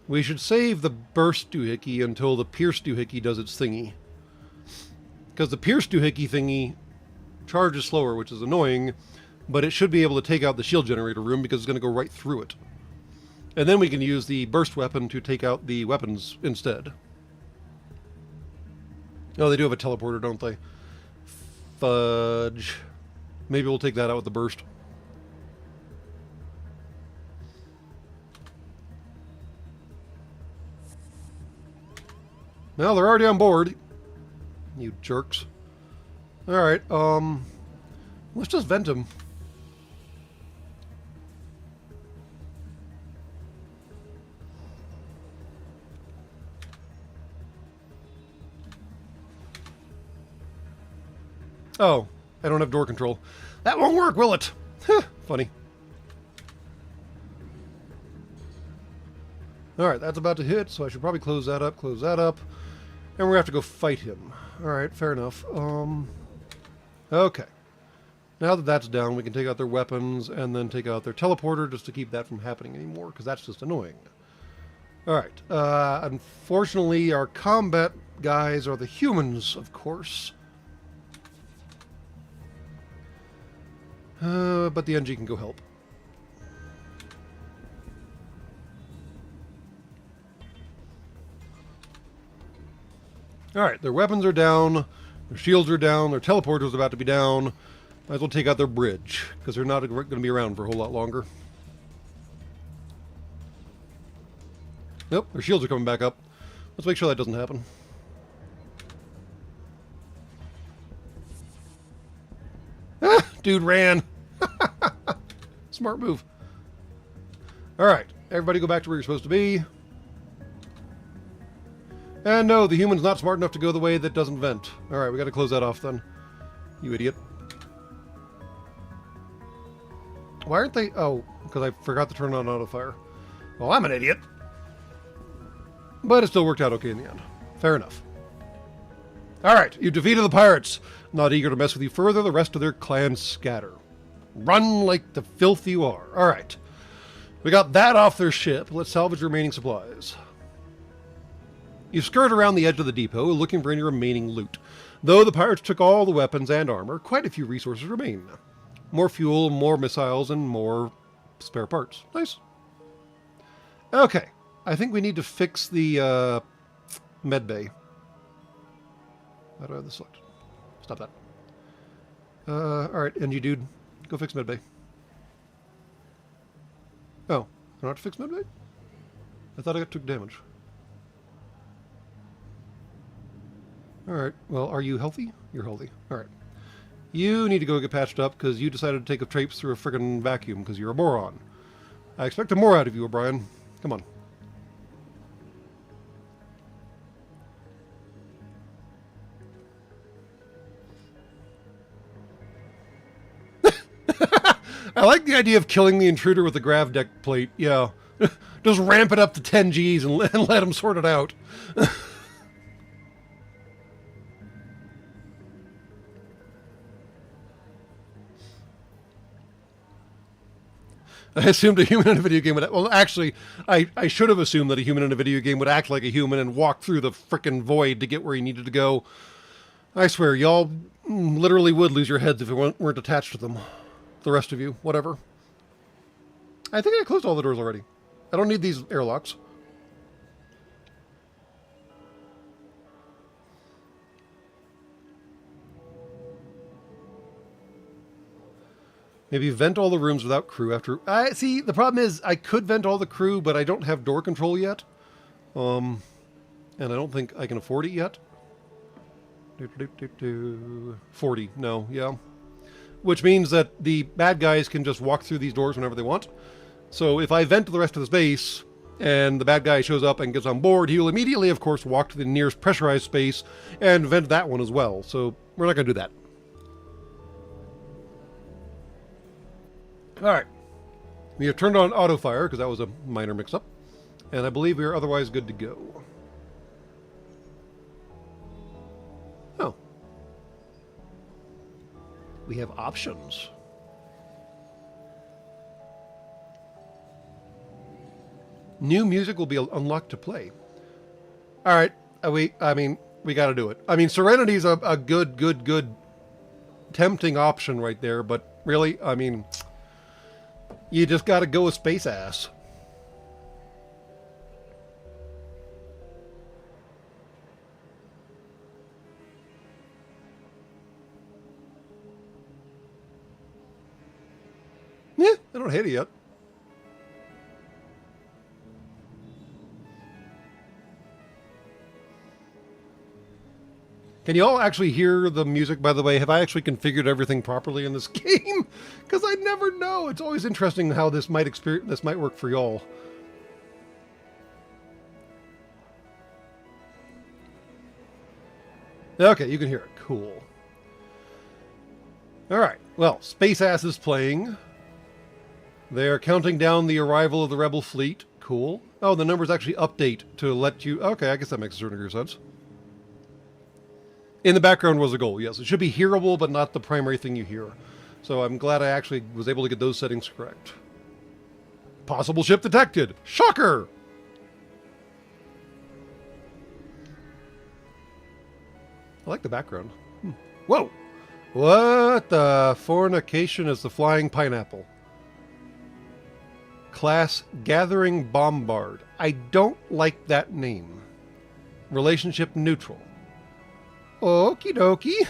We should save the burst doohickey until the pierce doohickey does its thingy. Because the pierce doohickey thingy charges slower, which is annoying, but it should be able to take out the shield generator room because it's going to go right through it. And then we can use the burst weapon to take out the weapons instead. Oh, they do have a teleporter, don't they? Fudge. Maybe we'll take that out with the burst. Well, they're already on board. You jerks. Alright, let's just vent him. Oh, I don't have door control. That won't work, will it? Funny. Alright, that's about to hit, so I should probably close that up, and we're gonna have to go fight him. Alright, fair enough. Okay. Now that that's down, we can take out their weapons, and then take out their teleporter, just to keep that from happening anymore, because that's just annoying. Alright, unfortunately, our combat guys are the humans, of course. But the NG can go help. Alright, their weapons are down, their shields are down, their teleporter's about to be down. Might as well take out their bridge, because they're not going to be around for a whole lot longer. Nope, their shields are coming back up. Let's make sure that doesn't happen. Ah, dude ran. Smart move. Alright, everybody go back to where you're supposed to be. And no, the human's not smart enough to go the way that doesn't vent. Alright, we gotta close that off then. You idiot. Why aren't they... Oh, because I forgot to turn on auto-fire. Well, I'm an idiot. But it still worked out okay in the end. Fair enough. Alright, you defeated the pirates. Not eager to mess with you further, the rest of their clan scatter. Run like the filth you are. Alright. We got that off their ship. Let's salvage remaining supplies. You skirt around the edge of the depot looking for any remaining loot. Though the pirates took all the weapons and armor, quite a few resources remain. More fuel, more missiles, and more spare parts. Nice. Okay. I think we need to fix the med bay. How do I have this selected? Stop that. Alright, and you dude, go fix med bay. Oh, I don't have to fix med bay? I thought I took damage. Alright, well, are you healthy? You're healthy. Alright. You need to go get patched up because you decided to take a traipse through a friggin' vacuum because you're a moron. I expected more out of you, O'Brien. Come on. I like the idea of killing the intruder with the grav deck plate. Yeah. Just ramp it up to 10 Gs and let him sort it out. I assumed a human in a video game would... Well, actually, I should have assumed that a human in a video game would act like a human and walk through the frickin' void to get where he needed to go. I swear, y'all literally would lose your heads if you weren't attached to them. The rest of you, whatever. I think I closed all the doors already. I don't need these airlocks. Maybe vent all the rooms without crew after... see, the problem is I could vent all the crew, but I don't have door control yet. And I don't think I can afford it yet. 40, no, yeah. Which means that the bad guys can just walk through these doors whenever they want. So if I vent the rest of the space, and the bad guy shows up and gets on board, he will immediately, of course, walk to the nearest pressurized space and vent that one as well. So we're not going to do that. Alright. We have turned on auto fire, because that was a minor mix-up. And I believe we are otherwise good to go. Oh. We have options. New music will be unlocked to play. Alright. I mean, we got to do it. I mean, Serenity's a good tempting option right there, but really, I mean... You just got to go with space ass. Yeah, I don't hate it yet. Can you all actually hear the music, by the way? Have I actually configured everything properly in this game? Because I never know. It's always interesting how this might work for y'all. Okay, you can hear it. Cool. Alright, well, Space Ass is playing. They're counting down the arrival of the Rebel fleet. Cool. Oh, the numbers actually update to let you... Okay, I guess that makes a certain degree of sense. In the background was a goal, yes. It should be hearable, but not the primary thing you hear. So I'm glad I actually was able to get those settings correct. Possible ship detected! Shocker! I like the background. Whoa! What the fornication is the flying pineapple? Class Gathering Bombard. I don't like that name. Relationship neutral. Okie dokie.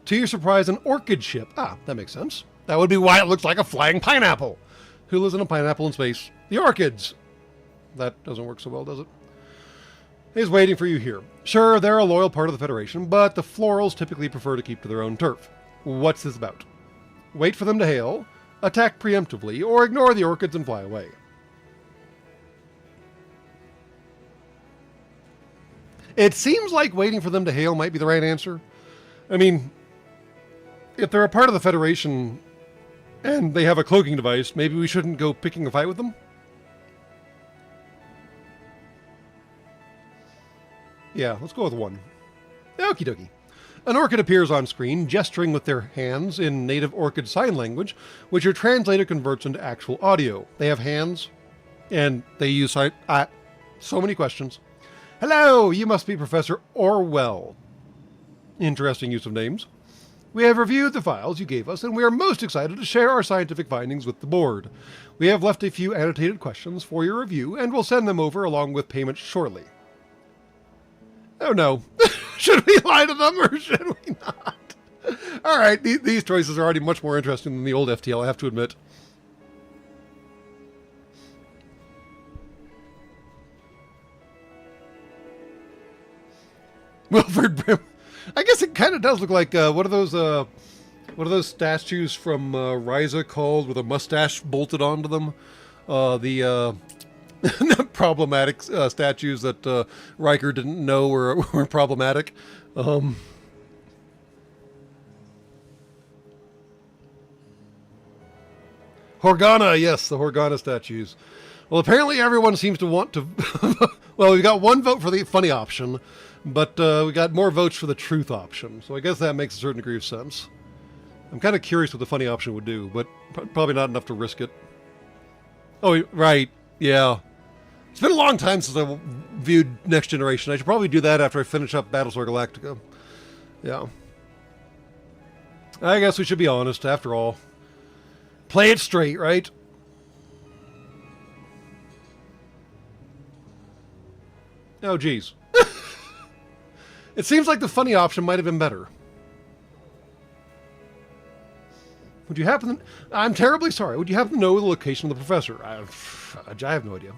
To your surprise, an Orchid ship. Ah, that makes sense. That would be why it looks like a flying pineapple. Who lives in a pineapple in space? The Orchids. That doesn't work so well, does it? He's waiting for you here. Sure, they're a loyal part of the Federation, but the Florals typically prefer to keep to their own turf. What's this about? Wait for them to hail, attack preemptively, or ignore the Orchids and fly away. It seems like waiting for them to hail might be the right answer. I mean, if they're a part of the Federation and they have a cloaking device, maybe we shouldn't go picking a fight with them? Yeah, let's go with 1. Okie dokie. An orchid appears on screen, gesturing with their hands in native orchid sign language, which your translator converts into actual audio. They have hands, and they use sign... so many questions. Hello, you must be Professor Orwell. Interesting use of names. We have reviewed the files you gave us, and we are most excited to share our scientific findings with the board. We have left a few annotated questions for your review, and will send them over along with payment shortly. Oh no. Should we lie to them or should we not? Alright, these choices are already much more interesting than the old FTL, I have to admit. Wilford Brim. I guess it kind of does look like, what are those statues from Ryza called with a mustache bolted onto them? The problematic statues that Riker didn't know were problematic. Horgana, yes, the Horgana statues. Well, apparently everyone seems to want to... Well, we got 1 vote for the funny option, but we got more votes for the truth option. So I guess that makes a certain degree of sense. I'm kind of curious what the funny option would do, but probably not enough to risk it. Oh, right. Yeah. It's been a long time since I viewed Next Generation. I should probably do that after I finish up Battlestar Galactica. Yeah. I guess we should be honest, after all. Play it straight, right? Oh, geez. It seems like the funny option might have been better. Would you happen to... I'm terribly sorry. Would you happen to know the location of the professor? I have no idea.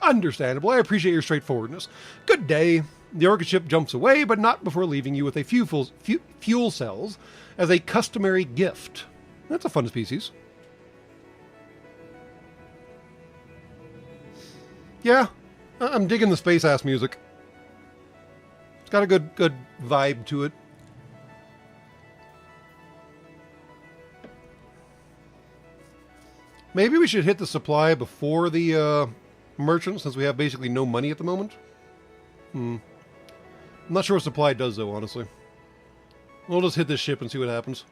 Understandable. I appreciate your straightforwardness. Good day. The Orchid ship jumps away, but not before leaving you with a few fuel cells as a customary gift. That's a fun species. Yeah, I'm digging the space-ass music. It's got a good vibe to it. Maybe we should hit the supply before the merchant, since we have basically no money at the moment. I'm not sure what supply does, though, honestly. We'll just hit this ship and see what happens.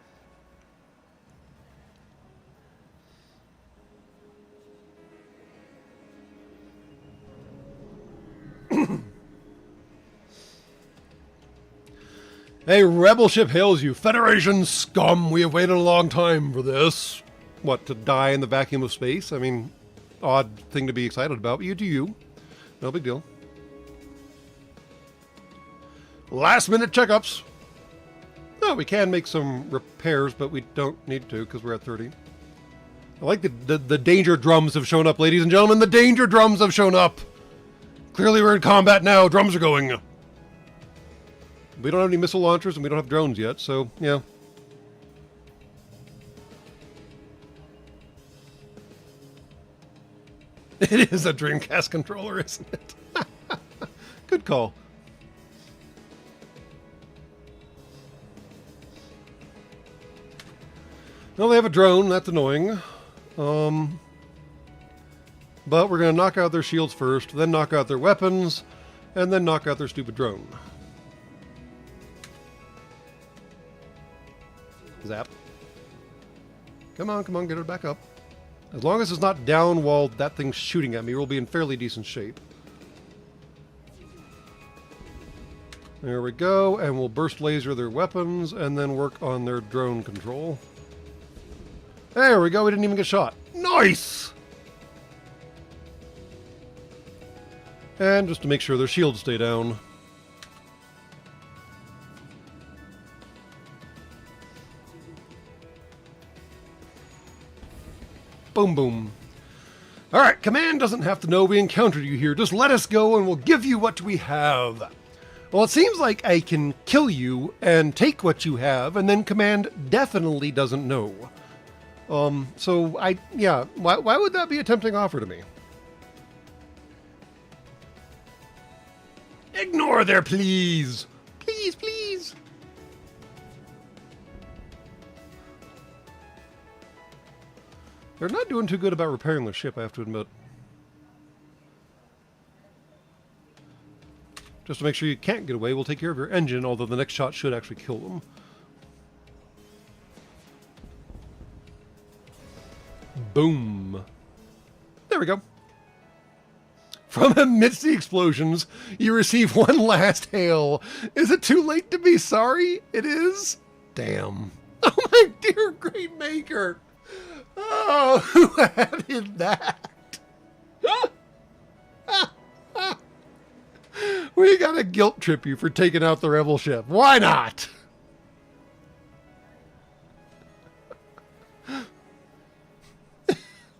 A rebel ship hails you. Federation scum, we have waited a long time for this. What, to die in the vacuum of space? I mean, odd thing to be excited about, but you do you. No big deal. Last minute checkups. No, we can make some repairs, but we don't need to because we're at 30. I like the danger drums have shown up, ladies and gentlemen. The danger drums have shown up. Clearly we're in combat now. Drums are going. We don't have any missile launchers and we don't have drones yet, so, yeah. It is a Dreamcast controller, isn't it? Good call. Well, they have a drone. That's annoying. But we're going to knock out their shields first, then knock out their weapons, and then knock out their stupid drone. Zap. Come on, get it back up. As long as it's not down while that thing's shooting at me, we'll be in fairly decent shape. There we go, and we'll burst laser their weapons, and then work on their drone control. There we go, we didn't even get shot. Nice! And just to make sure their shields stay down. Boom, boom. Alright, Command doesn't have to know we encountered you here. Just let us go and we'll give you what we have. Well, it seems like I can kill you and take what you have, and then Command definitely doesn't know. Yeah, why would that be a tempting offer to me? Ignore their please. Please, please. They're not doing too good about repairing the ship, I have to admit. Just to make sure you can't get away, we'll take care of your engine, although the next shot should actually kill them. Boom. There we go. From amidst the explosions, you receive one last hail. Is it too late to be sorry? It is? Damn. Oh my dear great maker. Oh, who added that? We gotta guilt trip you for taking out the rebel ship. Why not?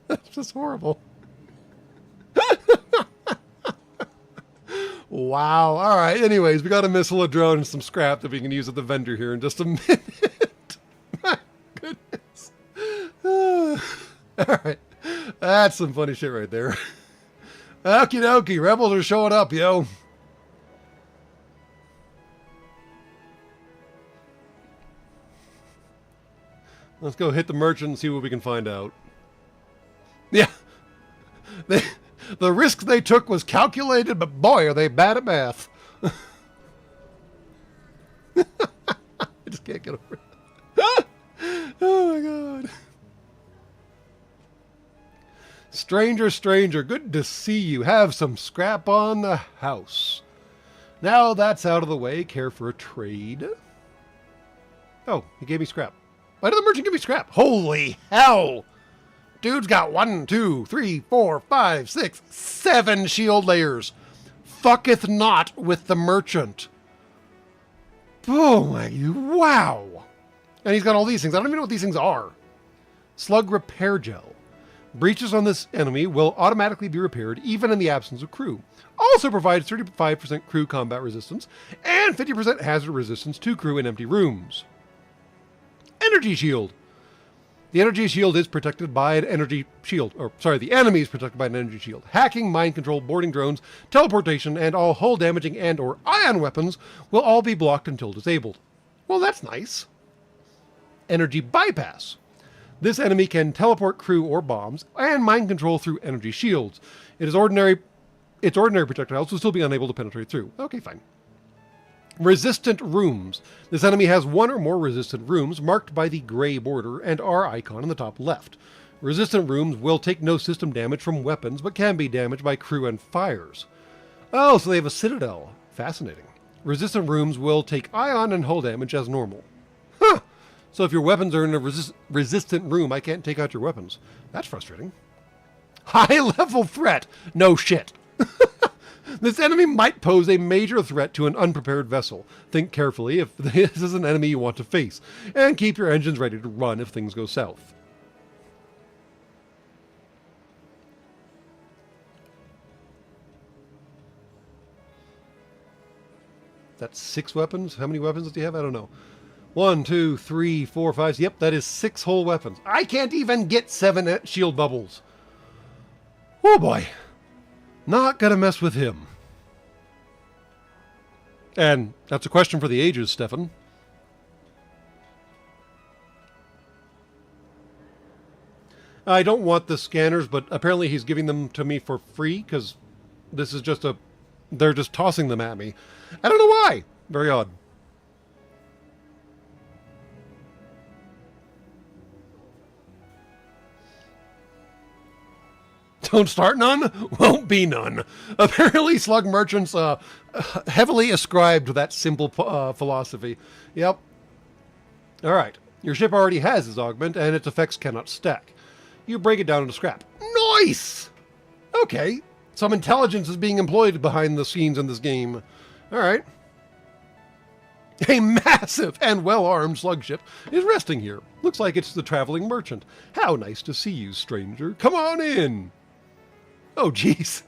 That's just horrible. Wow. All right. Anyways, we got a missile, a drone, and some scrap that we can use at the vendor here in just a minute. My goodness. All right. That's some funny shit right there. Okie dokie. Rebels are showing up, yo. Let's go hit the merchant and see what we can find out. Yeah. The risk they took was calculated, but boy, are they bad at math. I just can't get over it. Oh my god. Stranger, stranger, good to see you. Have some scrap on the house. Now that's out of the way, care for a trade? Oh, he gave me scrap. Why did the merchant give me scrap? Holy hell! Dude's got 1, 2, 3, 4, 5, 6, 7 shield layers. Fucketh not with the merchant. Oh my, wow. And he's got all these things. I don't even know what these things are. Slug repair gel. Breaches on this enemy will automatically be repaired even in the absence of crew. Also provides 35% crew combat resistance and 50% hazard resistance to crew in empty rooms. Energy shield. The energy shield is protected by an energy shield. The enemy is protected by an energy shield. Hacking, mind control, boarding drones, teleportation, and all hull damaging and or ion weapons will all be blocked until disabled. Well, that's nice. Energy bypass. This enemy can teleport crew or bombs and mind control through energy shields. Its ordinary projectiles will still be unable to penetrate through. Okay, fine. Resistant rooms. This enemy has one or more resistant rooms marked by the gray border and R icon in the top left. Resistant rooms will take no system damage from weapons, but can be damaged by crew and fires. Oh, so they have a citadel. Fascinating. Resistant rooms will take ion and hull damage as normal. Huh! So if your weapons are in a resistant room, I can't take out your weapons. That's frustrating. High level threat. No shit. This enemy might pose a major threat to an unprepared vessel. Think carefully if this is an enemy you want to face, and keep your engines ready to run if things go south. That's 6 weapons? How many weapons do you have? I don't know. 1, 2, 3, 4, 5. Yep, that is 6 whole weapons. I can't even get 7 shield bubbles. Oh boy. Not gonna mess with him. And that's a question for the ages, Stefan. I don't want the scanners, but apparently he's giving them to me for free, because this is just they're just tossing them at me. I don't know why. Very odd. Don't start none, won't be none. Apparently, slug merchants heavily ascribed to that simple philosophy. Yep. All right. Your ship already has this augment, and its effects cannot stack. You break it down into scrap. Nice! Okay. Some intelligence is being employed behind the scenes in this game. All right. A massive and well-armed slug ship is resting here. Looks like it's the traveling merchant. How nice to see you, stranger. Come on in. Oh, geez.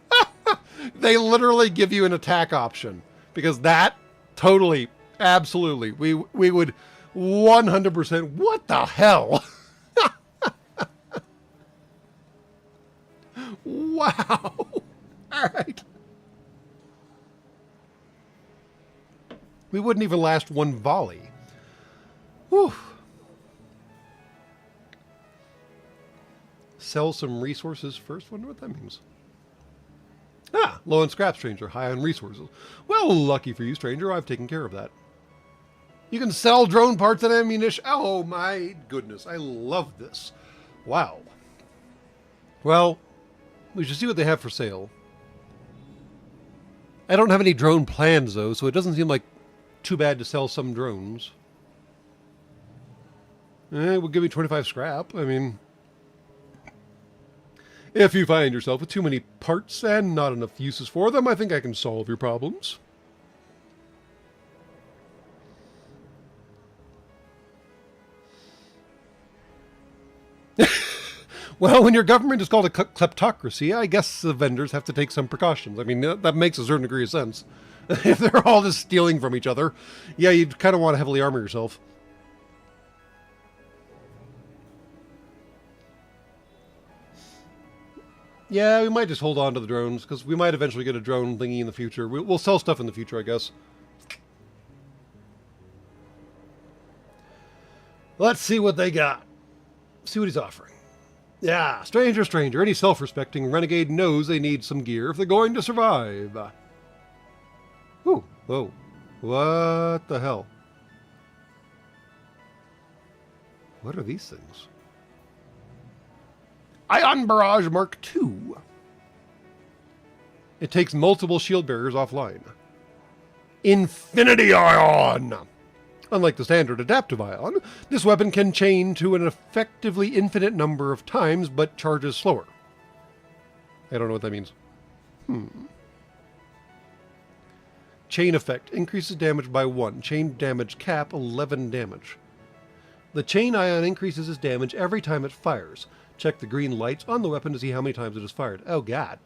They literally give you an attack option. Because that, totally, absolutely, we would 100%, what the hell? Wow. All right. We wouldn't even last one volley. Whew. Sell some resources first? Wonder what that means. Ah, Low on scrap, stranger. High on resources. Well, lucky for you, stranger. I've taken care of that. You can sell drone parts and ammunition. Oh, my goodness. I love this. Wow. Well, we should see what they have for sale. I don't have any drone plans, though, so it doesn't seem like too bad to sell some drones. We'll give me 25 scrap. I mean, if you find yourself with too many parts and not enough uses for them, I think I can solve your problems. Well, when your government is called a kleptocracy, I guess the vendors have to take some precautions. I mean, that makes a certain degree of sense. If they're all just stealing from each other, yeah, you'd kind of want to heavily armor yourself. Yeah, we might just hold on to the drones, because we might eventually get a drone thingy in the future. We'll sell stuff in the future, I guess. Let's see what they got. See what he's offering. Yeah, stranger, stranger. Any self-respecting renegade knows they need some gear if they're going to survive. Ooh, whoa. What the hell? What are these things? Ion Barrage Mark II. It takes multiple shield bearers offline. Infinity Ion! Unlike the standard adaptive ion, this weapon can chain to an effectively infinite number of times, but charges slower. I don't know what that means. Chain effect. Increases damage by 1. Chain damage cap, 11 damage. The chain ion increases its damage every time it fires. Check the green lights on the weapon to see how many times it is fired. Oh, God.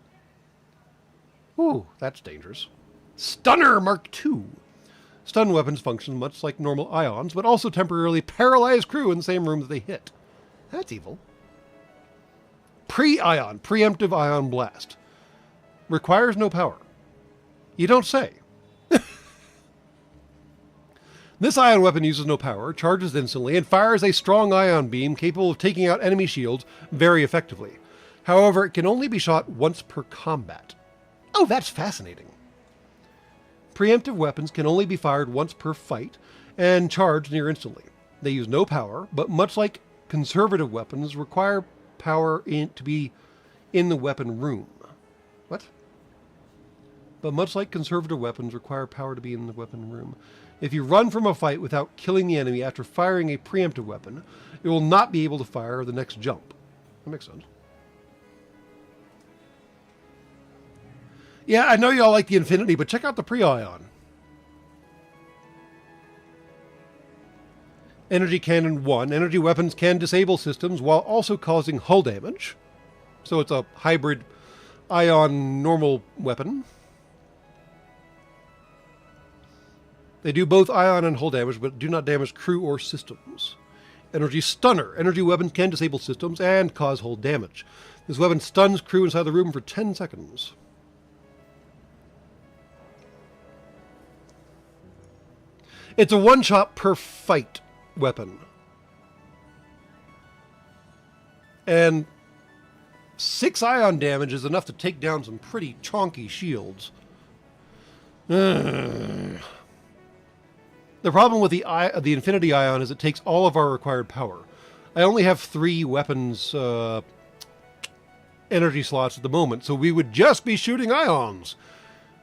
Ooh, that's dangerous. Stunner Mark II. Stun weapons function much like normal ions, but also temporarily paralyze crew in the same room that they hit. That's evil. Pre-ion, preemptive ion blast. Requires no power. You don't say. This ion weapon uses no power, charges instantly, and fires a strong ion beam capable of taking out enemy shields very effectively. However, it can only be shot once per combat. Oh, that's fascinating. Preemptive weapons can only be fired once per fight and charged near instantly. They use no power, but much like conservative weapons, require power to be in the weapon room. What? But much like conservative weapons, require power to be in the weapon room. If you run from a fight without killing the enemy after firing a preemptive weapon, it will not be able to fire the next jump. That makes sense. Yeah, I know y'all like the Infinity, but check out the Pre-Ion. Energy Cannon 1. Energy weapons can disable systems while also causing hull damage. So it's a hybrid ion normal weapon. They do both ion and hull damage, but do not damage crew or systems. Energy Stunner. Energy weapons can disable systems and cause hull damage. This weapon stuns crew inside the room for 10 seconds. It's a one-shot per fight weapon. And 6 ion damage is enough to take down some pretty chonky shields. The problem with the Infinity Ion is it takes all of our required power. I only have 3 weapons energy slots at the moment, so we would just be shooting ions.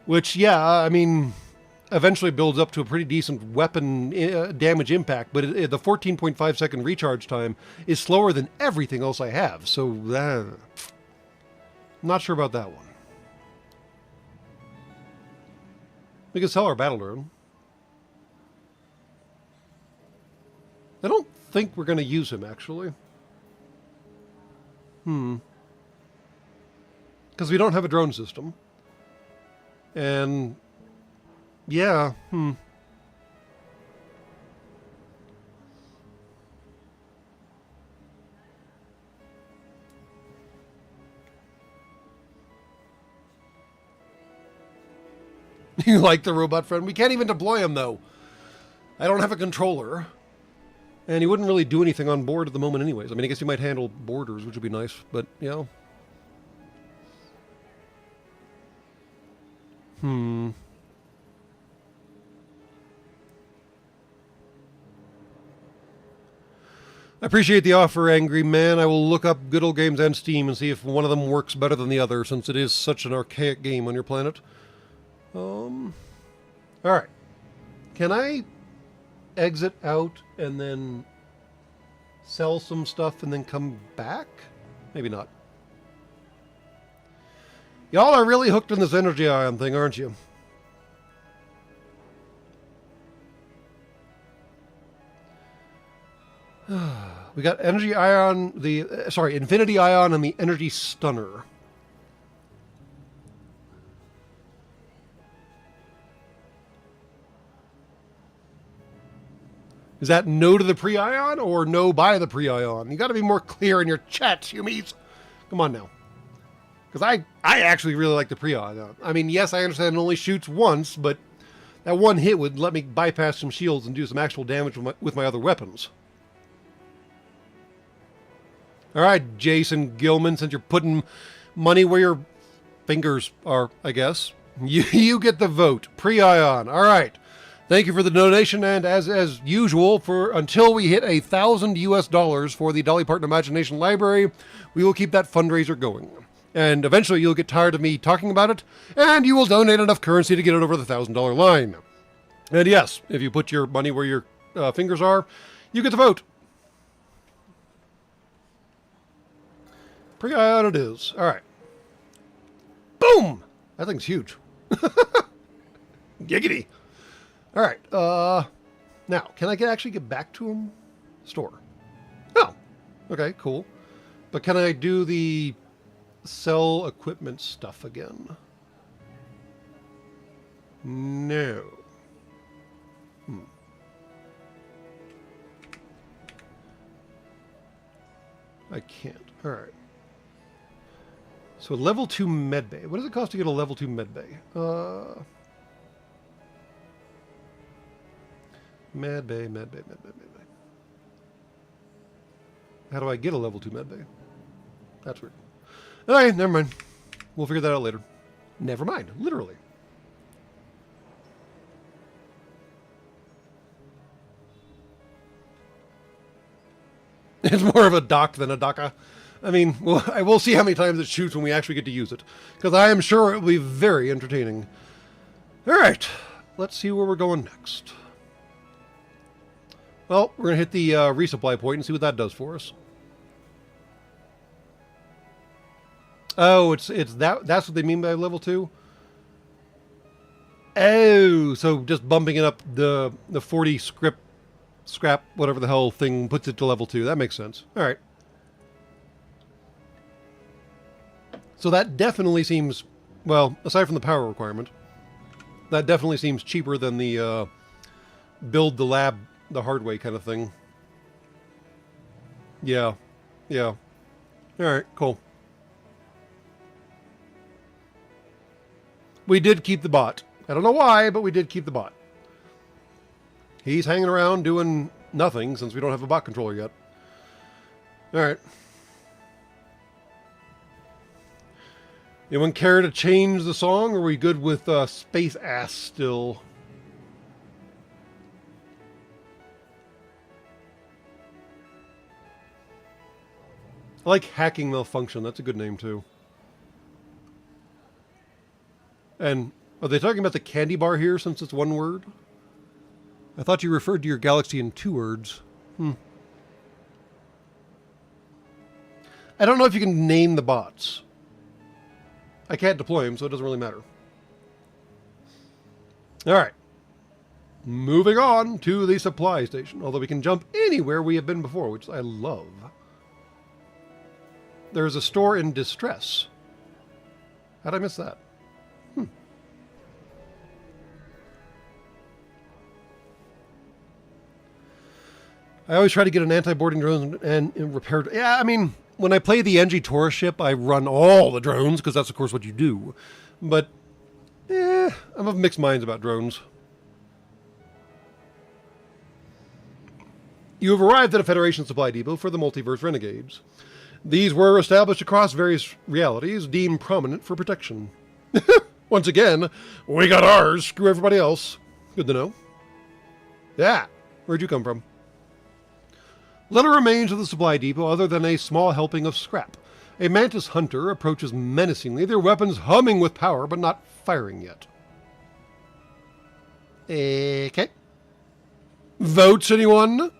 Which, yeah, I mean, eventually builds up to a pretty decent weapon damage impact, but the 14.5 second recharge time is slower than everything else I have, so not sure about that one. We can sell our battle drone. I don't think we're going to use him, actually. Because we don't have a drone system. And yeah, You like the robot friend? We can't even deploy him, though. I don't have a controller. And he wouldn't really do anything on board at the moment anyways. I mean, I guess he might handle borders, which would be nice, but, you know. I appreciate the offer, Angry Man. I will look up Good Old Games and Steam and see if one of them works better than the other, since it is such an archaic game on your planet. Alright. Can I exit out and then sell some stuff and then come back? Maybe not. Y'all are really hooked on this energy ion thing, aren't you? We got energy ion, infinity ion and the energy stunner. Is that no to the pre-ion or no by the pre-ion? You got to be more clear in your chats, humies. Come on now. Because I actually really like the pre-ion. I mean, yes, I understand it only shoots once, but that one hit would let me bypass some shields and do some actual damage with my other weapons. All right, Jason Gilman, since you're putting money where your fingers are, I guess, you get the vote. Pre-ion. All right. Thank you for the donation, and as usual, until we hit $1,000 for the Dolly Parton Imagination Library, we will keep that fundraiser going. And eventually you'll get tired of me talking about it, and you will donate enough currency to get it over the $1,000 line. And yes, if you put your money where your fingers are, you get to vote. Pre-ion it is. All right. Boom! That thing's huge. Giggity. All right. Now, can I actually get back to him? Store. Oh. Okay, cool. But can I do the sell equipment stuff again? No. I can't. All right. So level 2 medbay. What does it cost to get a level 2 medbay? Medbay. How do I get a level 2 medbay? That's weird. Okay, never mind. We'll figure that out later. Never mind, literally. It's more of a dock than a docka. I mean, well, I will see how many times it shoots when we actually get to use it, because I am sure it will be very entertaining. All right, let's see where we're going next. Well, we're going to hit the resupply point and see what that does for us. Oh, it's that's what they mean by level 2? Oh, so just bumping it up the 40 scrap, whatever the hell thing, puts it to level 2. That makes sense. All right. So that definitely seems, well, aside from the power requirement, that definitely seems cheaper than the build the lab the hard way kind of thing. Yeah. All right, cool. We did keep the bot. I don't know why, but we did keep the bot. He's hanging around doing nothing since we don't have a bot controller yet. All right. Anyone care to change the song, or are we good with Space Ass still? I like Hacking Malfunction. That's a good name, too. And are they talking about the candy bar here since it's one word? I thought you referred to your galaxy in 2 words. I don't know if you can name the bots. I can't deploy them, so it doesn't really matter. All right. Moving on to the supply station. Although we can jump anywhere we have been before, which I love. There's a store in distress. How'd I miss that? I always try to get an anti-boarding drone and repaired. Yeah, I mean, when I play the NG tourist ship, I run all the drones, because that's, of course, what you do. But, I'm of mixed minds about drones. You have arrived at a Federation supply depot for the Multiverse Renegades. These were established across various realities, deemed prominent for protection. Once again, we got ours. Screw everybody else. Good to know. Yeah. Where'd you come from? Little remains of the supply depot other than a small helping of scrap. A mantis hunter approaches menacingly, their weapons humming with power, but not firing yet. Okay. Votes, anyone?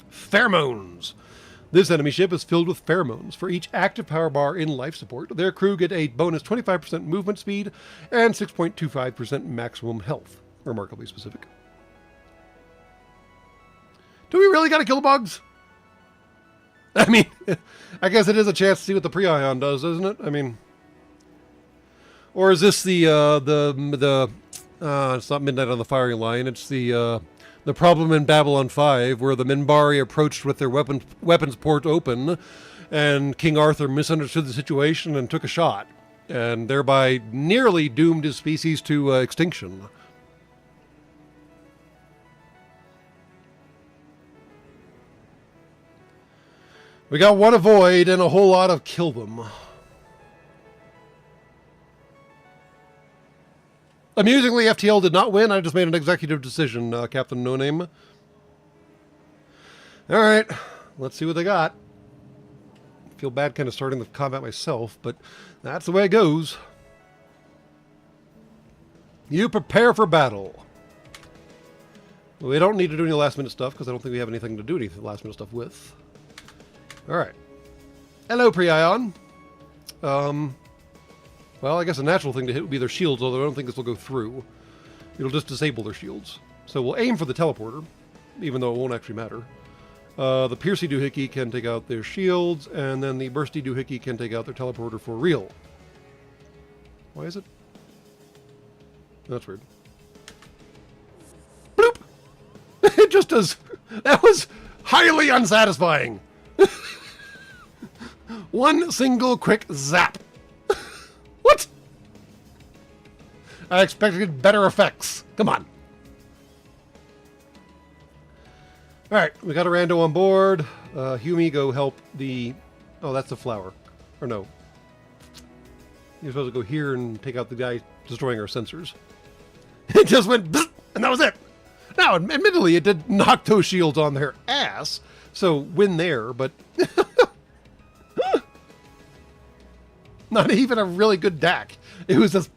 Pheromones. This enemy ship is filled with pheromones. For each active power bar in life support, their crew get a bonus 25% movement speed and 6.25% maximum health. Remarkably specific. Do we really gotta kill the bugs? I mean, I guess it is a chance to see what the pre-ion does, isn't it? I mean, or is this it's not Midnight on the Firing Line, it's the problem in Babylon 5, where the Minbari approached with their weapons port open, and King Arthur misunderstood the situation and took a shot, and thereby nearly doomed his species to extinction. We got one avoid and a whole lot of kill them. Amusingly, FTL did not win. I just made an executive decision, Captain No Name. Alright, let's see what they got. Feel bad kind of starting the combat myself, but that's the way it goes. You prepare for battle. Well, we don't need to do any last minute stuff, because I don't think we have anything to do any last minute stuff with. Alright. Hello, Pre-Ion. Well, I guess a natural thing to hit would be their shields, although I don't think this will go through. It'll just disable their shields. So we'll aim for the teleporter, even though it won't actually matter. The Piercy Doohickey can take out their shields, and then the Bursty Doohickey can take out their teleporter for real. Why is it? That's weird. Bloop! It just does... That was highly unsatisfying. One single quick zap. What? I expected better effects. Come on. Alright, we got a rando on board. Humie, go help the... Oh, that's the flower. Or no. You're supposed to go here and take out the guy destroying our sensors. It just went... Bzz, and that was it. Now, admittedly, it did knock those shields on their ass. So, win there, but... Not even a really good DAC. It was just...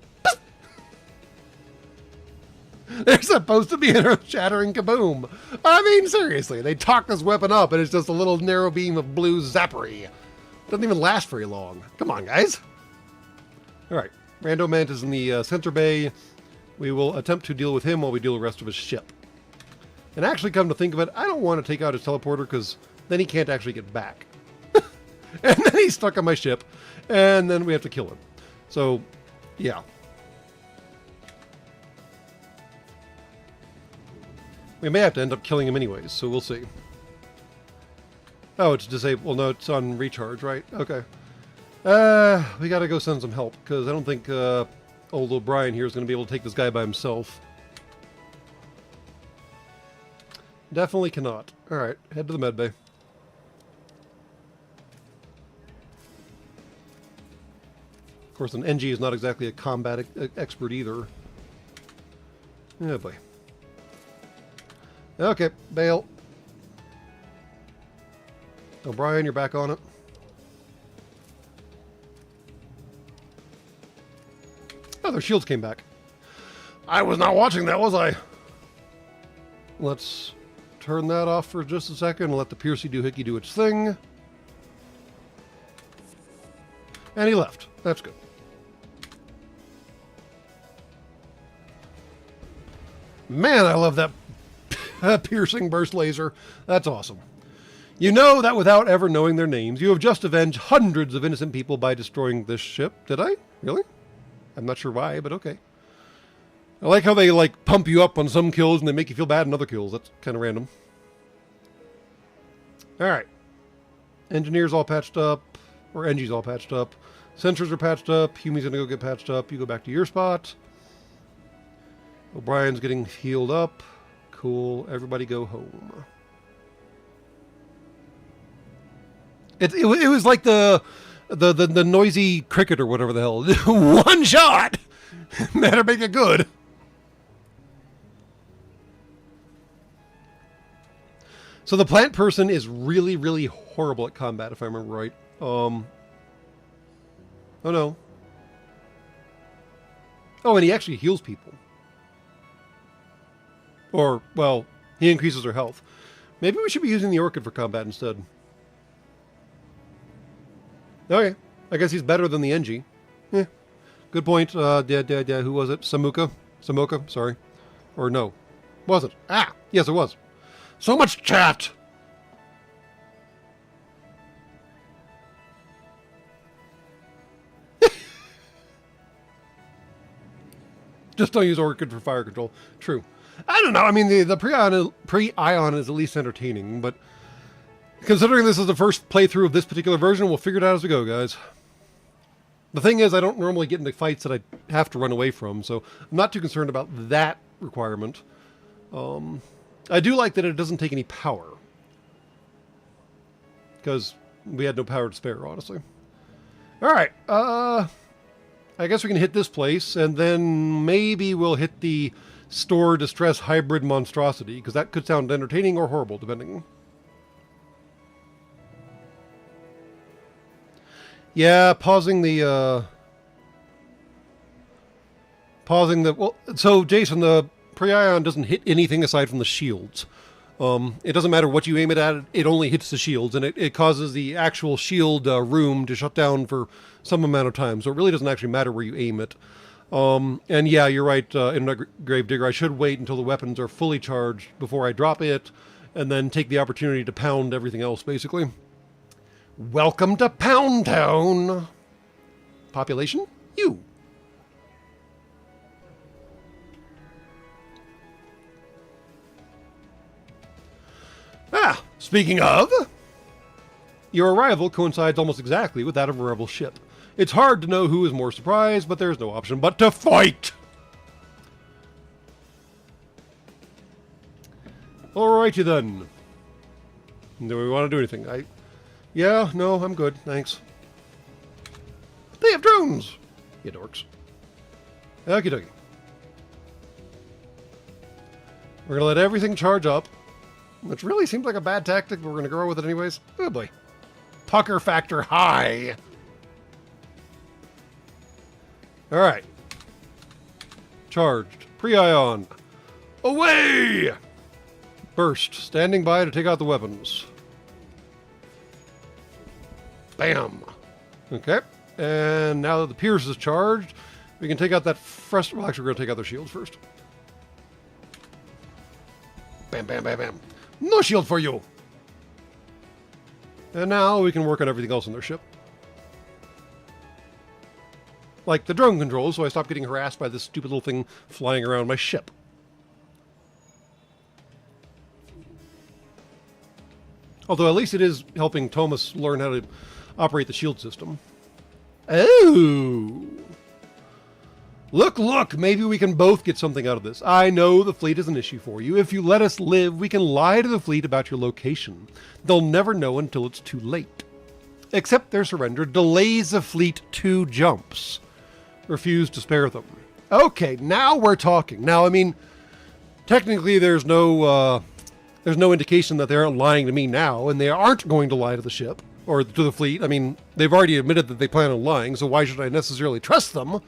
They're supposed to be an earth-shattering kaboom. I mean, seriously, they talk this weapon up and it's just a little narrow beam of blue zappery. Doesn't even last very long. Come on, guys. Alright, Rando Mantis in the center bay. We will attempt to deal with him while we deal with the rest of his ship. And actually, come to think of it, I don't want to take out his teleporter because then he can't actually get back. And then he's stuck on my ship, and then we have to kill him. So, yeah. We may have to end up killing him anyways, so we'll see. Oh, it's disabled. Well, no, it's on recharge, right? Okay. We gotta go send some help, because I don't think old O'Brien here is going to be able to take this guy by himself. Definitely cannot. Alright, head to the medbay. Of course, an NG is not exactly a combat expert either. Oh boy. Okay, bail. O'Brien, you're back on it. Oh, their shields came back. I was not watching that, was I? Let's turn that off for just a second and let the Piercy Doohickey do its thing. And he left. That's good. Man, I love that piercing burst laser. That's awesome. You know that without ever knowing their names, you have just avenged hundreds of innocent people by destroying this ship. Did I? Really? I'm not sure why, but okay. I like how they, like, pump you up on some kills and they make you feel bad on other kills. That's kind of random. Alright. Engineers all patched up. Or NG's all patched up. Sensors are patched up. Humie's gonna go get patched up. You go back to your spot. O'Brien's getting healed up. Cool. Everybody go home. It was like the The noisy cricket or whatever the hell. One shot! Better make it good. So the plant person is really, really horrible at combat, if I remember right. Oh no. Oh, and he actually heals people. Or, well, he increases their health. Maybe we should be using the Orchid for combat instead. Okay. I guess he's better than the NG. Yeah. Good point. Who was it? Samoka, sorry. Or no. Was it? Ah! Yes, it was. So much chat! Just don't use Orchid for fire control. True. I don't know. I mean, the pre-ion is at least entertaining, but considering this is the first playthrough of this particular version, we'll figure it out as we go, guys. The thing is, I don't normally get into fights that I have to run away from, so I'm not too concerned about that requirement. I do like that it doesn't take any power, because we had no power to spare, honestly. All right. I guess we can hit this place, and then maybe we'll hit the Store Distress Hybrid Monstrosity, because that could sound entertaining or horrible, depending. Yeah, pausing the... Well, so, Jason, the pre-ion doesn't hit anything aside from the shields. It doesn't matter what you aim it at, it only hits the shields, and it causes the actual shield room to shut down for some amount of time, so it really doesn't actually matter where you aim it. And yeah, you're right, in Gravedigger, I should wait until the weapons are fully charged before I drop it, and then take the opportunity to pound everything else, basically. Welcome to Pound Town! Population? You! Ah, speaking of, your arrival coincides almost exactly with that of a rebel ship. It's hard to know who is more surprised, but there's no option but to fight! Alrighty then. Do we want to do anything? Yeah, no, I'm good, thanks. They have drones! You dorks. Okie dokie. We're gonna let everything charge up. Which really seems like a bad tactic, but we're going to go with it anyways. Oh boy. Pucker factor high. Alright. Charged. Pre-ion. Away! Burst. Standing by to take out the weapons. Bam. Okay. And now that the Pierce is charged, we can take out that fresh... Well, actually, we're going to take out their shields first. Bam, bam, bam, bam. No shield for you! And now we can work on everything else in their ship. Like the drone controls, so I stop getting harassed by this stupid little thing flying around my ship. Although at least it is helping Thomas learn how to operate the shield system. Oh! Look, maybe we can both get something out of this. I know the fleet is an issue for you. If you let us live, we can lie to the fleet about your location. They'll never know until it's too late. Accept their surrender delays the fleet 2 jumps. Refuse to spare them. Okay, now we're talking. Now, I mean, technically there's no indication that they aren't lying to me now, and they aren't going to lie to the ship, or to the fleet. I mean, they've already admitted that they plan on lying, so why should I necessarily trust them?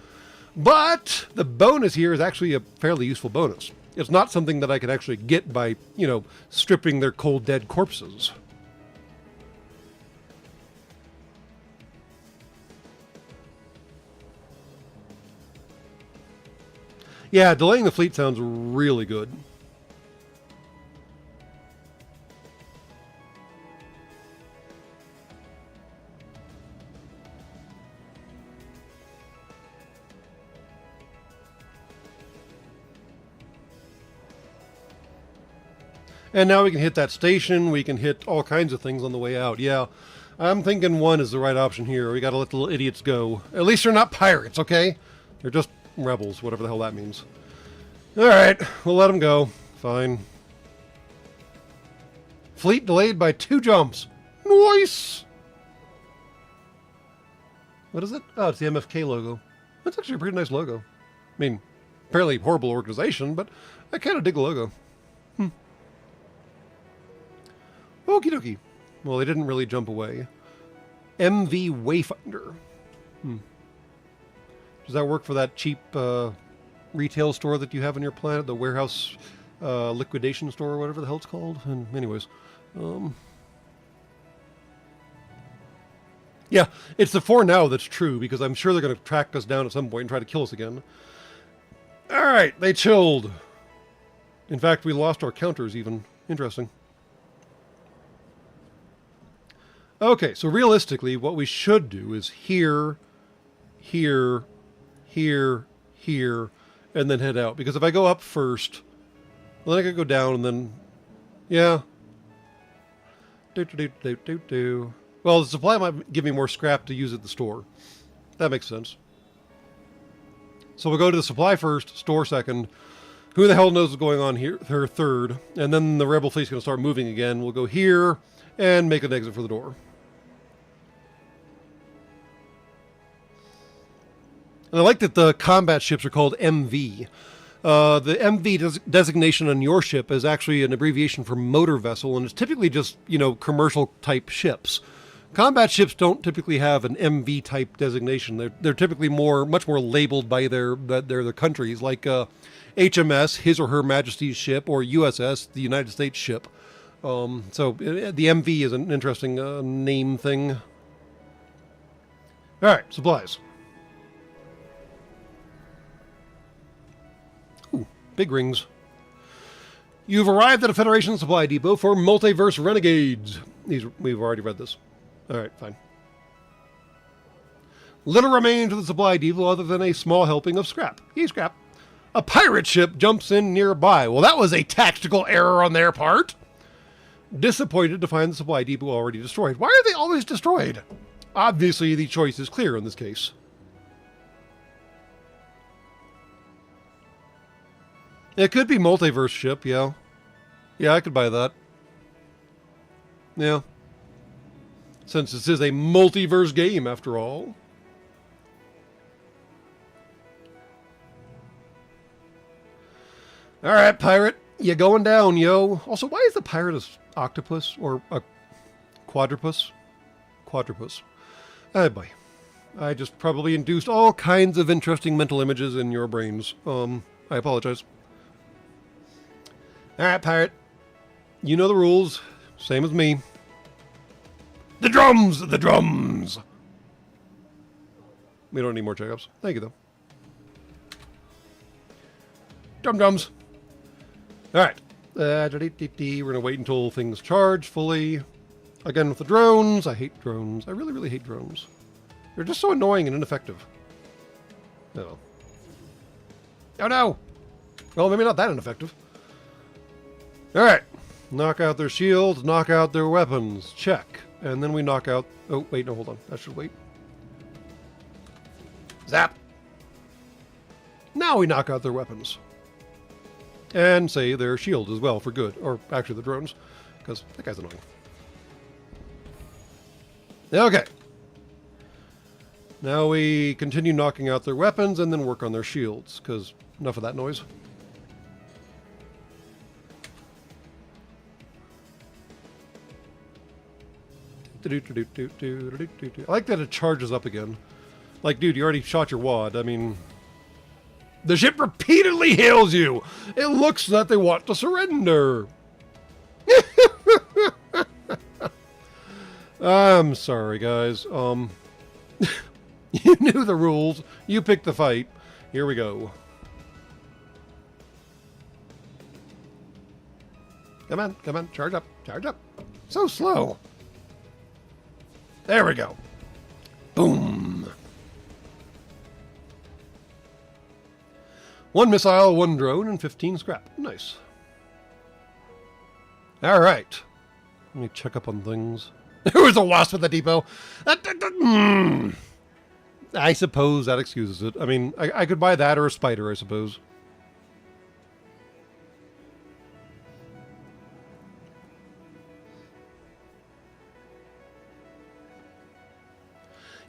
But the bonus here is actually a fairly useful bonus. It's not something that I can actually get by, you know, stripping their cold dead corpses. Yeah, delaying the fleet sounds really good. And now we can hit that station, we can hit all kinds of things on the way out. Yeah, I'm thinking 1 is the right option here. We gotta let the little idiots go. At least they're not pirates, okay? They're just rebels, whatever the hell that means. Alright, we'll let them go. Fine. Fleet delayed by 2 jumps. Nice! What is it? Oh, it's the MFK logo. That's actually a pretty nice logo. I mean, fairly horrible organization, but I kind of dig the logo. Okie dokie. Well, they didn't really jump away. MV Wayfinder. Does that work for that cheap retail store that you have on your planet? The warehouse liquidation store or whatever the hell it's called? And anyways. Yeah, it's the for now that's true, because I'm sure they're going to track us down at some point and try to kill us again. Alright, they chilled. In fact, we lost our counters even. Interesting. Okay, so realistically, what we should do is here, here, here, here, and then head out. Because if I go up first, then I could go down and then... Yeah. Well, the supply might give me more scrap to use at the store. That makes sense. So we'll go to the supply first, store second. Who the hell knows what's going on here? Third. And then the rebel fleet's going to start moving again. We'll go here and make an exit for the door. And I like that the combat ships are called MV. The MV designation on your ship is actually an abbreviation for motor vessel, and it's typically just, you know, commercial type ships. Combat ships don't typically have an MV type designation. They're typically much more labeled by their countries, like HMS, His or Her Majesty's ship, or USS, the United States ship. So the MV is an interesting name thing. All right, supplies. Ooh, big rings. You've arrived at a Federation supply depot for Multiverse Renegades. We've already read this. All right, fine. Little remains of the supply depot other than a small helping of scrap. Scrap. A pirate ship jumps in nearby. Well, that was a tactical error on their part. Disappointed to find the supply depot already destroyed. Why are they always destroyed? Obviously, the choice is clear in this case. It could be multiverse ship, yeah. Yeah, I could buy that. Yeah. Since this is a multiverse game, after all. Alright, pirate. You going down, yo. Also, why is the pirate an octopus? Or a quadrupus? Quadrupus. Oh boy. I just probably induced all kinds of interesting mental images in your brains. I apologize. Alright, pirate. You know the rules. Same as me. The drums! The drums! We don't need more checkups. Thank you, though. Drums. Alright. We're going to wait until things charge fully. Again with the drones. I hate drones. I really, really hate drones. They're just so annoying and ineffective. Oh. Oh no! Well, maybe not that ineffective. Alright. Knock out their shields. Knock out their weapons. Check. And then we knock out... Oh, wait, no, hold on. That should wait. Zap! Now we knock out their weapons. And say their shield as well for good. Or actually the drones. Because that guy's annoying. Okay. Now we continue knocking out their weapons and then work on their shields. Because enough of that noise. I like that it charges up again. Like, dude, you already shot your wad. I mean... The ship repeatedly hails you! It looks that they want to surrender! I'm sorry, guys. You knew the rules. You picked the fight. Here we go. Come on, charge up, So slow. There we go. Boom. 1 missile, 1 drone, and 15 scrap. Nice. All right. Let me check up on things. There was a wasp at the depot. I suppose that excuses it. I mean, I could buy that or a spider, I suppose.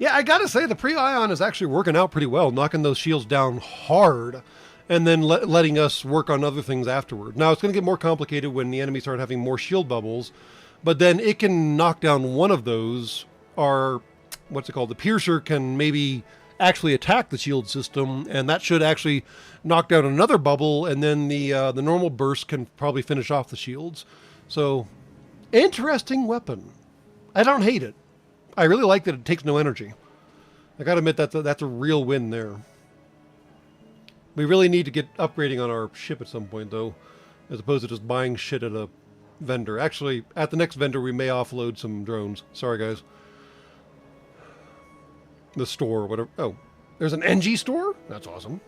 Yeah, I gotta say, the pre-ion is actually working out pretty well, knocking those shields down hard, and then letting us work on other things afterward. Now, it's going to get more complicated when the enemies start having more shield bubbles, but then it can knock down one of those, or what's it called? The piercer can maybe actually attack the shield system, and that should actually knock down another bubble, and then the normal burst can probably finish off the shields. So, interesting weapon. I don't hate it. I really like that it takes no energy. I gotta admit that's a real win there. We really need to get upgrading on our ship at some point, though, as opposed to just buying shit at a vendor. Actually, at the next vendor, we may offload some drones. Sorry, guys. The store, whatever. Oh, there's an NG store? That's awesome.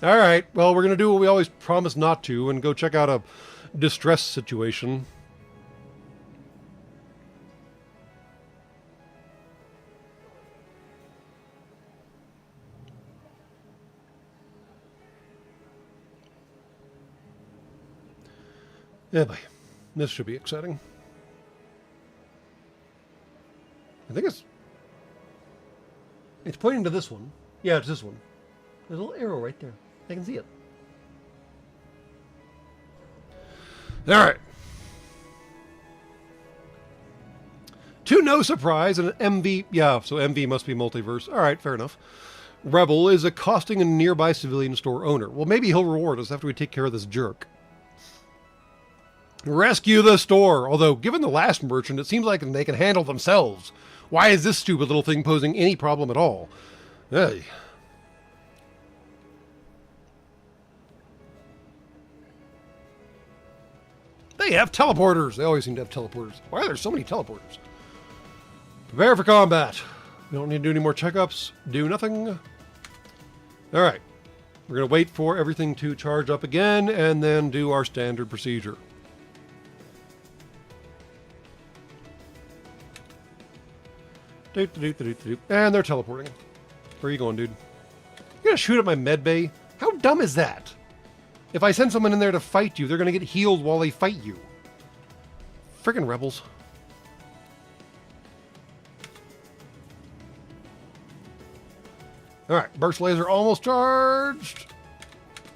All right. Well, we're going to do what we always promise not to and go check out a distress situation. Yeah, boy. This should be exciting. I think it's pointing to this one. Yeah, it's this one. There's a little arrow right there. I can see it. All right. To no surprise, an MV... Yeah, so MV must be multiverse. All right, fair enough. Rebel is accosting a nearby civilian store owner. Well, maybe he'll reward us after we take care of this jerk. Rescue the store. Although, given the last merchant, it seems like they can handle themselves. Why is this stupid little thing posing any problem at all? Hey. They have teleporters. They always seem to have teleporters. Why are there so many teleporters? Prepare for combat. We don't need to do any more checkups. Do nothing. All right. We're going to wait for everything to charge up again and then do our standard procedure. And they're teleporting. Where are you going, dude? You're going to shoot at my med bay? How dumb is that? If I send someone in there to fight you, they're going to get healed while they fight you. Friggin' rebels. Alright, burst laser almost charged.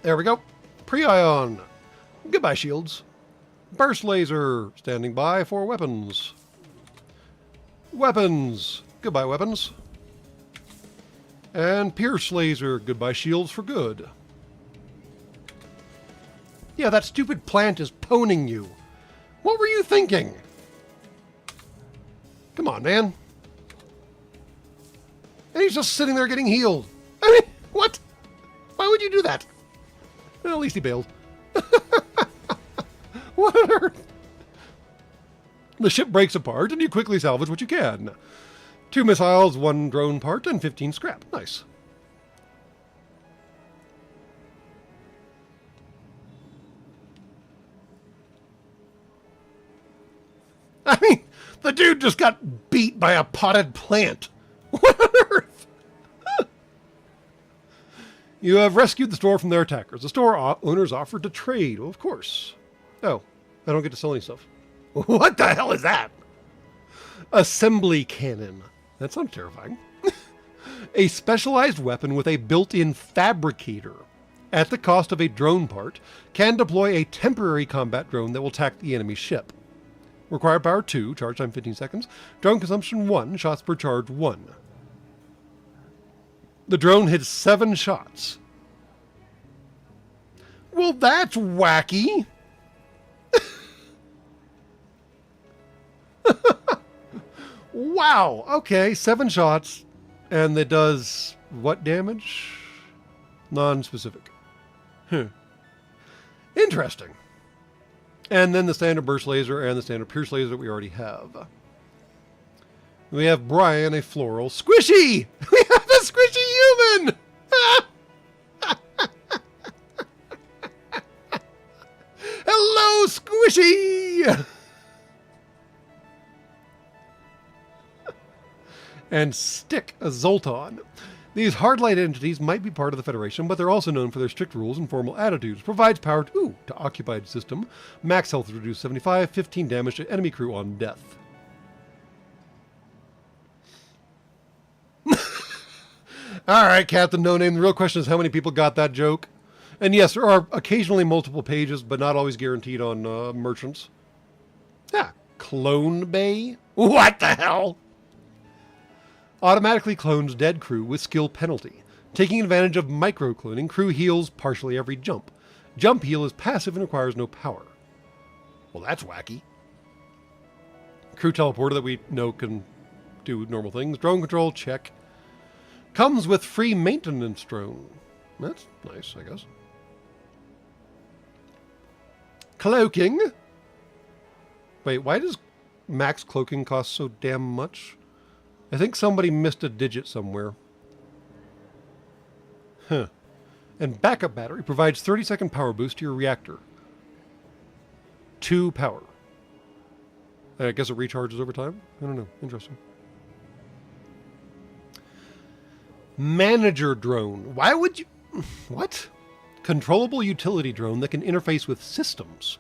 There we go. Pre-ion. Goodbye, shields. Burst laser. Standing by for weapons. Weapons. Goodbye, weapons. And pierce laser. Goodbye, shields for good. Yeah, that stupid plant is poning you. What were you thinking? Come on, man. And he's just sitting there getting healed. I mean, what? Why would you do that? Well, at least he bailed. What on earth? The ship breaks apart, and you quickly salvage what you can. 2 missiles, 1 drone part, and 15 scrap. Nice. I mean, the dude just got beat by a potted plant. What on earth? You have rescued the store from their attackers. The store owners offered to trade. Well, of course. Oh, I don't get to sell any stuff. What the hell is that? Assembly cannon. That sounds terrifying. A specialized weapon with a built-in fabricator. At the cost of a drone part, can deploy a temporary combat drone that will attack the enemy ship. Required power 2, charge time 15 seconds. Drone consumption 1, shots per charge 1. The drone hits 7 shots. Well, that's wacky. Wow. Okay, 7 shots. And it does what damage? Non-specific. Interesting. And then the standard burst laser and the standard pierce laser that we already have. We have Brian, a floral. Squishy! We have a squishy human! Hello, Squishy! And Stick, a Zoltan. These hard-light entities might be part of the Federation, but they're also known for their strict rules and formal attitudes. Provides power to occupied system. Max health reduced 75, 15 damage to enemy crew on death. All right, Captain No Name. The real question is how many people got that joke? And yes, there are occasionally multiple pages, but not always guaranteed on merchants. Yeah, Clone Bay? What the hell? Automatically clones dead crew with skill penalty. Taking advantage of micro-cloning, crew heals partially every jump. Jump heal is passive and requires no power. Well, that's wacky. Crew teleporter that we know can do normal things. Drone control, check. Comes with free maintenance drone. That's nice, I guess. Cloaking. Wait, why does max cloaking cost so damn much? I think somebody missed a digit somewhere. Huh. And backup battery provides 30-second power boost to your reactor. 2 power. I guess it recharges over time? I don't know. Interesting. Manager drone. Why would you... What? Controllable utility drone that can interface with systems.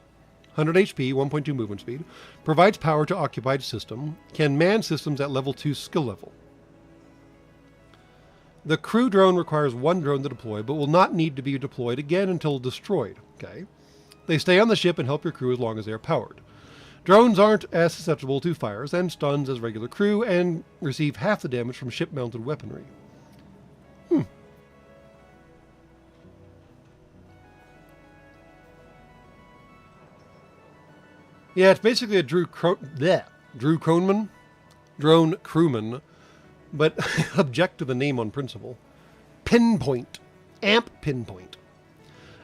100 HP, 1.2 movement speed. Provides power to occupied system. Can man systems at level 2 skill level. The crew drone requires 1 drone to deploy, but will not need to be deployed again until destroyed. Okay. They stay on the ship and help your crew as long as they are powered. Drones aren't as susceptible to fires and stuns as regular crew and receive half the damage from ship-mounted weaponry. Yeah, it's basically a drone crewman, but object to the name on principle. Pinpoint. Amp pinpoint.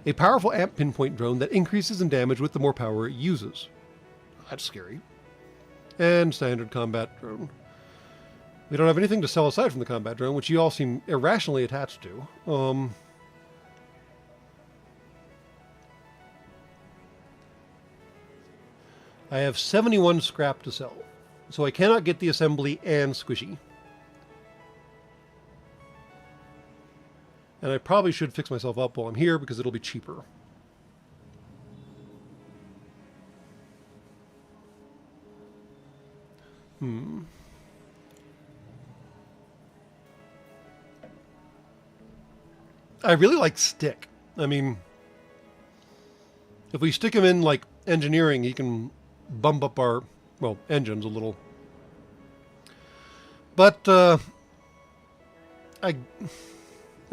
A powerful amp pinpoint drone that increases in damage with the more power it uses. That's scary. And standard combat drone. We don't have anything to sell aside from the combat drone, which you all seem irrationally attached to. I have 71 scrap to sell, so I cannot get the assembly and squishy. And I probably should fix myself up while I'm here because it'll be cheaper. I really like Stick. I mean, if we stick him in, like, engineering, he can bump up our, well, engines a little. But,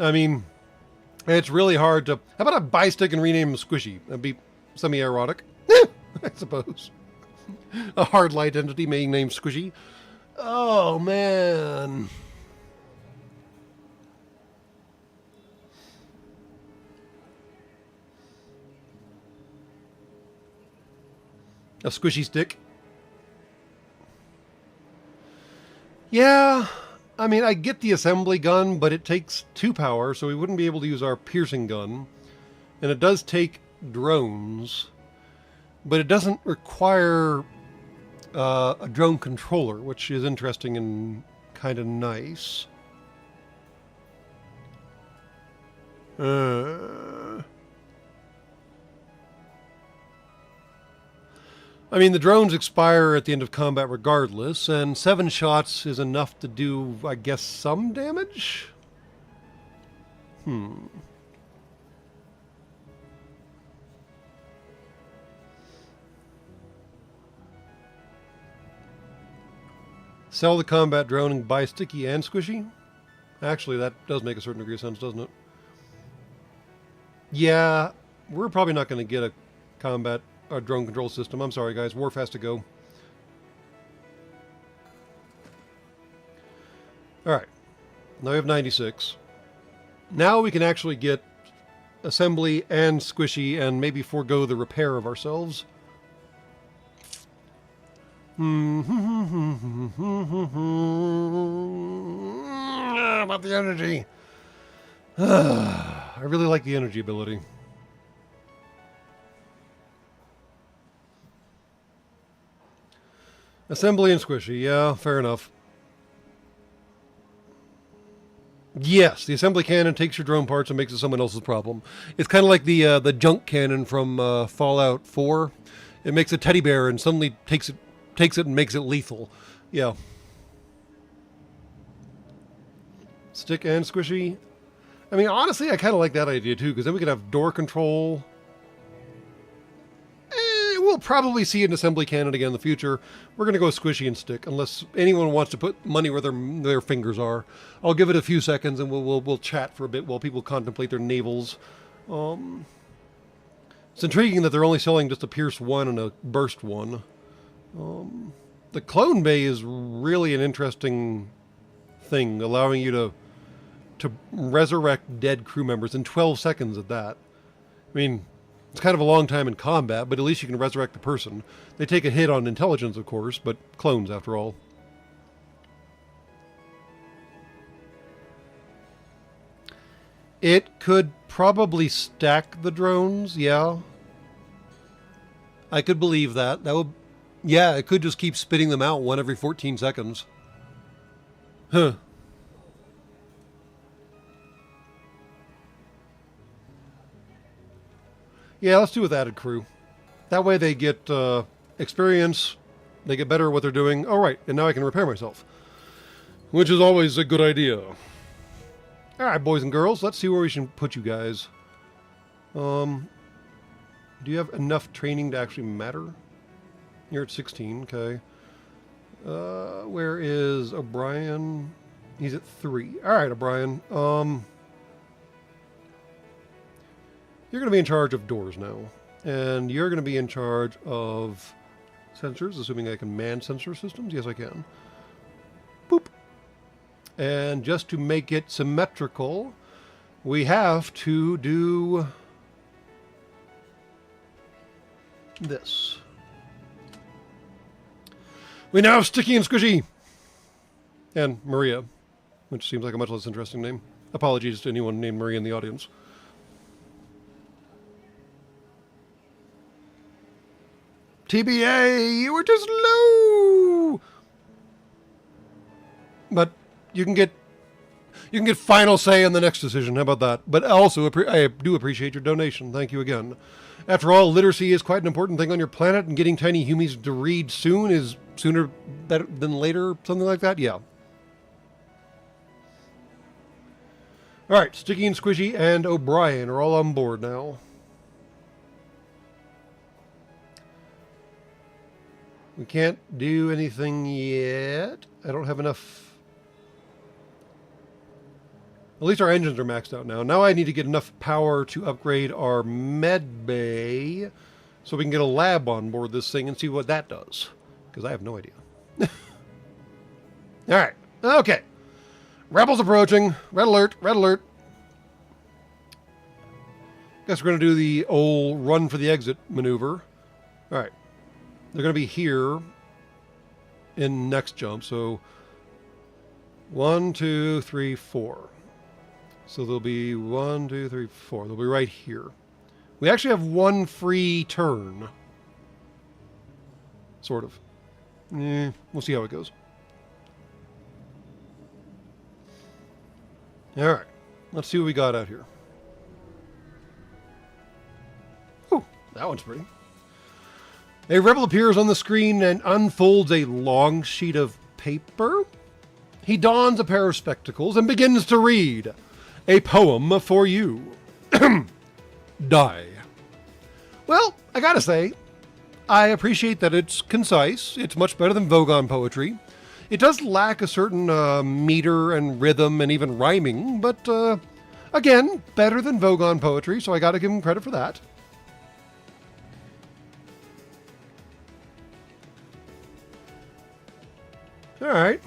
I mean, it's really hard to... How about I buy Stick and rename him Squishy? That'd be semi-erotic, I suppose. A hard light entity being named Squishy. Oh, man. A squishy stick. Yeah, I mean, I get the assembly gun, but it takes 2 power, so we wouldn't be able to use our piercing gun. And it does take drones, but it doesn't require a drone controller, which is interesting and kind of nice. I mean, the drones expire at the end of combat regardless, and 7 shots is enough to do, I guess, some damage? Sell the combat drone and buy Sticky and Squishy? Actually, that does make a certain degree of sense, doesn't it? Yeah, we're probably not going to get a drone control system. I'm sorry, guys. Wharf has to go. Alright. Now we have 96. Now we can actually get assembly and squishy and maybe forego the repair of ourselves. About the energy. I really like the energy ability. Assembly and squishy, yeah, fair enough. Yes, the assembly cannon takes your drone parts and makes it someone else's problem. It's kind of like the junk cannon from Fallout 4. It makes a teddy bear and suddenly takes it and makes it lethal. Yeah. Stick and squishy. I mean, honestly, I kind of like that idea too, because then we can have door control. We'll probably see an assembly cannon again in the future. We're going to go squishy and stick, unless anyone wants to put money where their fingers are. I'll give it a few seconds, and we'll chat for a bit while people contemplate their navels. It's intriguing that they're only selling just a Pierce 1 and a Burst 1. The Clone Bay is really an interesting thing, allowing you to resurrect dead crew members in 12 seconds at that. I mean, it's kind of a long time in combat, but at least you can resurrect the person. They take a hit on intelligence, of course, but clones after all. It could probably stack the drones, yeah. I could believe that. That would, yeah, it could just keep spitting them out one every 14 seconds. Huh. Yeah, let's do with added crew. That way they get experience, they get better at what they're doing. All right, and now I can repair myself, which is always a good idea. All right, boys and girls, let's see where we should put you guys. Do you have enough training to actually matter? You're at 16, okay. Where is O'Brien? He's at 3. All right, O'Brien. You're going to be in charge of doors now. And you're going to be in charge of sensors, assuming I can man sensor systems. Yes, I can. Boop. And just to make it symmetrical, we have to do this. We now have Sticky and Squishy. And Maria, which seems like a much less interesting name. Apologies to anyone named Maria in the audience. TBA, you were too slow. But you can get final say in the next decision. How about that? But also, I do appreciate your donation. Thank you again. After all, literacy is quite an important thing on your planet, and getting tiny humies to read soon is sooner better than later. Something like that. Yeah. All right, Sticky and Squishy and O'Brien are all on board now. We can't do anything yet. I don't have enough. At least our engines are maxed out now. Now I need to get enough power to upgrade our med bay so we can get a lab on board this thing and see what that does. Because I have no idea. Alright. Okay. Rebels approaching. Red alert. Red alert. Guess we're going to do the old run for the exit maneuver. Alright. They're going to be here in next jump. So 1, 2, 3, 4. So there'll be 1, 2, 3, 4. They'll be right here. We actually have one free turn. Sort of. We'll see how it goes. All right. Let's see what we got out here. Ooh, that one's pretty. A rebel appears on the screen and unfolds a long sheet of paper. He dons a pair of spectacles and begins to read. A poem for you. Die. Well, I gotta say, I appreciate that it's concise. It's much better than Vogon poetry. It does lack a certain meter and rhythm and even rhyming, but again, better than Vogon poetry, so I gotta give him credit for that. All right.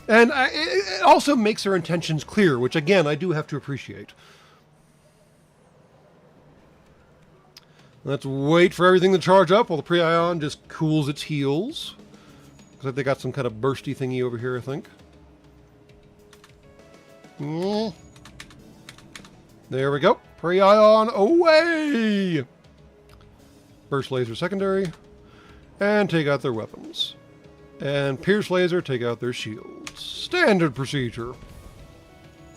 And it also makes their intentions clear, which, again, I do have to appreciate. Let's wait for everything to charge up while the pre-ion just cools its heels. Looks like they got some kind of bursty thingy over here, I think. There we go. Pre-ion away! Burst laser secondary. And take out their weapons. And Pierce Laser, take out their shields. Standard procedure.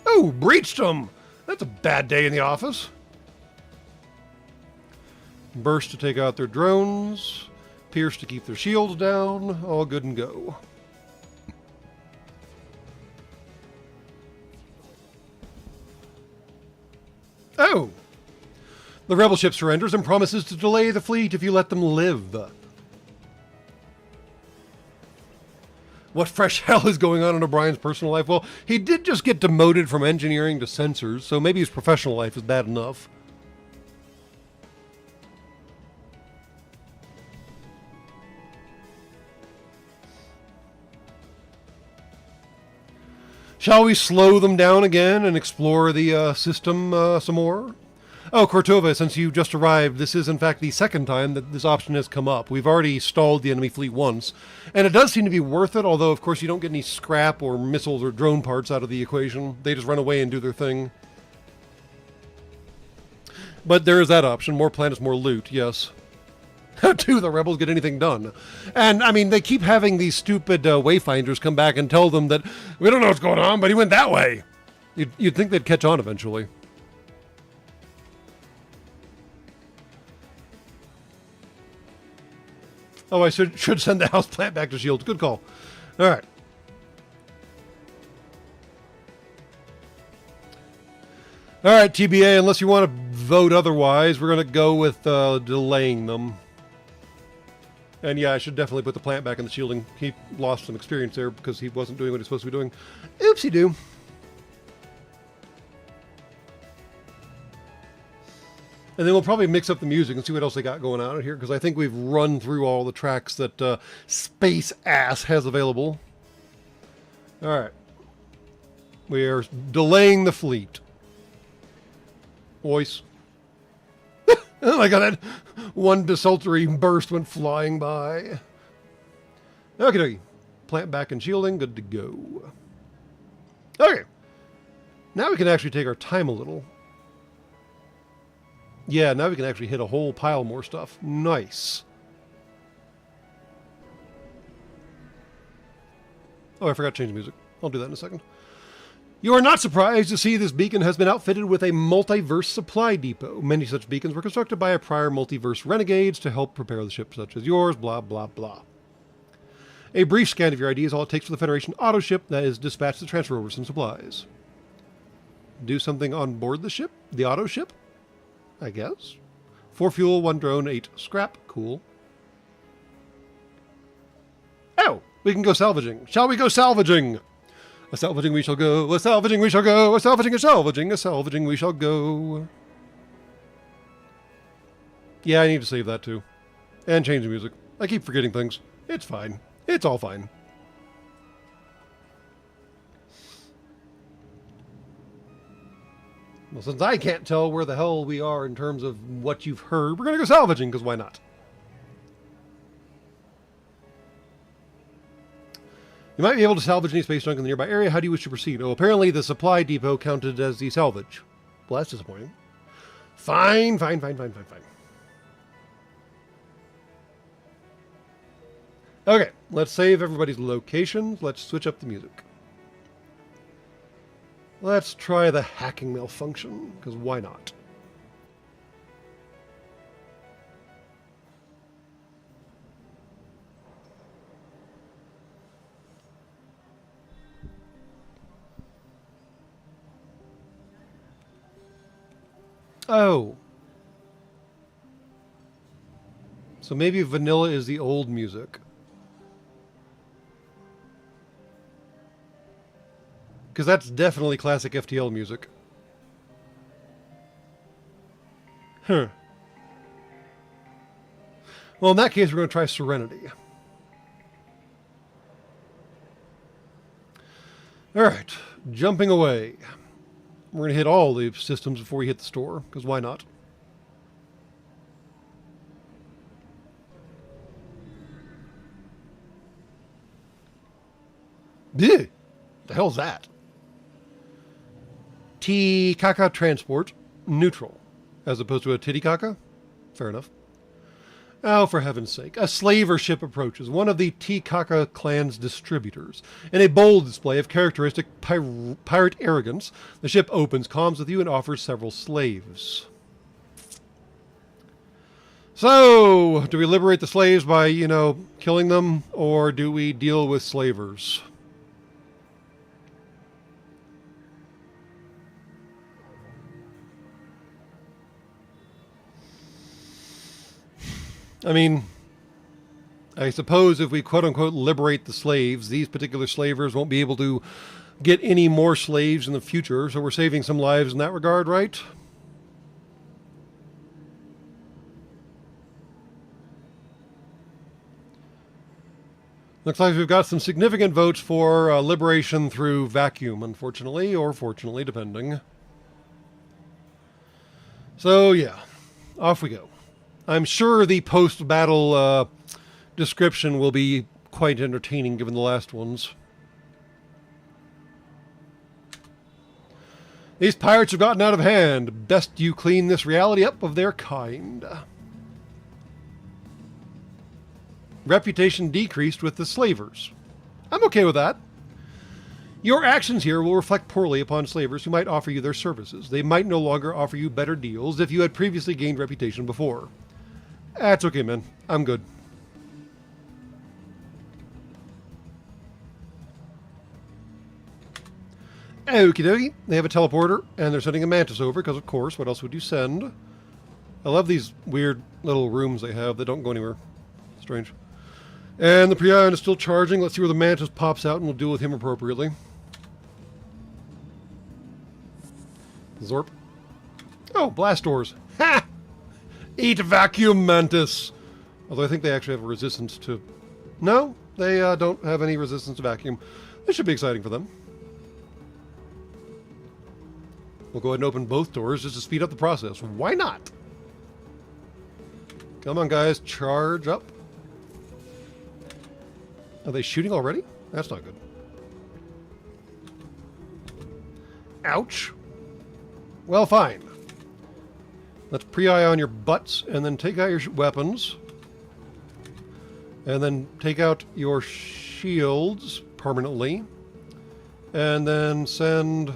Oh, breached them! That's a bad day in the office. Burst to take out their drones. Pierce to keep their shields down. All good and go. Oh! The rebel ship surrenders and promises to delay the fleet if you let them live. What fresh hell is going on in O'Brien's personal life? Well, he did just get demoted from engineering to sensors, so maybe his professional life is bad enough. Shall we slow them down again and explore the system some more? Oh, Kortova, since you just arrived, this is in fact the second time that this option has come up. We've already stalled the enemy fleet once, and it does seem to be worth it, although of course you don't get any scrap or missiles or drone parts out of the equation. They just run away and do their thing. But there is that option. More planets, more loot, yes. How do the rebels get anything done? And, I mean, they keep having these stupid wayfinders come back and tell them that, we don't know what's going on, but he went that way. You'd think they'd catch on eventually. Oh, I should send the house plant back to Shields. Good call. All right. All right, TBA, unless you want to vote otherwise, we're going to go with delaying them. And yeah, I should definitely put the plant back in the shielding. He lost some experience there because he wasn't doing what he's supposed to be doing. Oopsie-doo. And then we'll probably mix up the music and see what else they got going on here, because I think we've run through all the tracks that Space Ass has available. All right. We are delaying the fleet. Voice. Oh my god, that one desultory burst went flying by. Okie dokie. Plant back and shielding, good to go. Okay. Now we can actually take our time a little. Yeah, now we can actually hit a whole pile more stuff. Nice. Oh, I forgot to change the music. I'll do that in a second. You are not surprised to see this beacon has been outfitted with a multiverse supply depot. Many such beacons were constructed by prior multiverse renegades to help prepare the ships such as yours, blah, blah, blah. A brief scan of your ID is all it takes for the Federation auto ship that is dispatched to transfer over some supplies. Do something on board the ship? The auto ship? I guess. 4 fuel, 1 drone, 8 scrap. Cool. Oh, we can go salvaging. Shall we go salvaging? A salvaging we shall go, a salvaging we shall go, a salvaging, a salvaging, a salvaging we shall go. Yeah, I need to save that too. And change the music. I keep forgetting things. It's fine. It's all fine. Well, since I can't tell where the hell we are in terms of what you've heard, we're going to go salvaging, because why not? You might be able to salvage any space junk in the nearby area. How do you wish to proceed? Oh, apparently the supply depot counted as the salvage. Well, that's disappointing. Fine. Okay, let's save everybody's locations. Let's switch up the music. Let's try the hacking malfunction, because why not? Oh. So maybe vanilla is the old music. Because that's definitely classic FTL music. Huh. Well, in that case, we're going to try Serenity. Alright, jumping away. We're going to hit all the systems before we hit the store, because why not? Bleh! The hell's that? T-Kaka Transport, neutral, as opposed to a Titicaca? Fair enough. Oh, for heaven's sake. A slaver ship approaches, one of the T-Kaka clan's distributors. In a bold display of characteristic pirate arrogance, the ship opens, comms with you, and offers several slaves. So, do we liberate the slaves by, killing them, or do we deal with slavers? I mean, I suppose if we quote-unquote liberate the slaves, these particular slavers won't be able to get any more slaves in the future, so we're saving some lives in that regard, right? Looks like we've got some significant votes for liberation through vacuum, unfortunately, or fortunately, depending. So, yeah, off we go. I'm sure the post-battle description will be quite entertaining given the last ones. These pirates have gotten out of hand. Best you clean this reality up of their kind. Reputation decreased with the slavers. I'm okay with that. Your actions here will reflect poorly upon slavers who might offer you their services. They might no longer offer you better deals if you had previously gained reputation before. That's okay, man. I'm good. Okie dokie. They have a teleporter, and they're sending a mantis over, because of course, what else would you send? I love these weird little rooms they have that don't go anywhere. Strange. And the Prion is still charging. Let's see where the mantis pops out, and we'll deal with him appropriately. Zorp. Oh, blast doors. Ha! Eat vacuum mantis! Although I think they actually have a resistance to... No, they don't have any resistance to vacuum. This should be exciting for them. We'll go ahead and open both doors just to speed up the process. Why not? Come on, guys. Charge up. Are they shooting already? That's not good. Ouch. Well, fine. Let's pre-eye on your butts and then take out your weapons. And then take out your shields permanently. And then send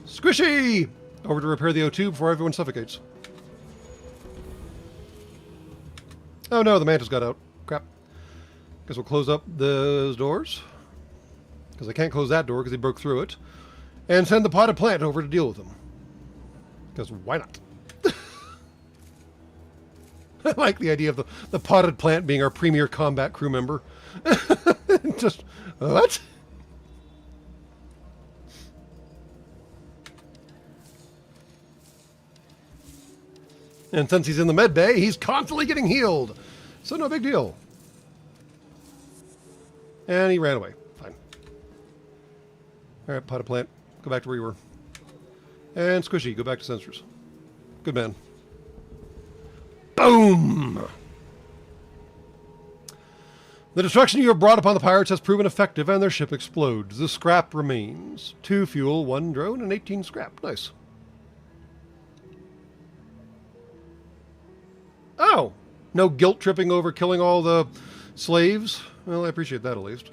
Squishy over to repair the O2 before everyone suffocates. Oh no, the mantis got out. Crap. Guess we'll close up those doors. Because I can't close that door because he broke through it. And send the potted plant over to deal with them. Because why not? I like the idea of the potted plant being our premier combat crew member. Just, what? And since he's in the med bay, he's constantly getting healed. So no big deal. And he ran away. Fine. Alright, potted plant. Go back to where you were. And Squishy, go back to sensors. Good man. Boom! The destruction you have brought upon the pirates has proven effective, and their ship explodes. The scrap remains. 2 fuel, 1 drone, and 18 scrap. Nice. Oh! No guilt tripping over killing all the slaves? Well, I appreciate that at least.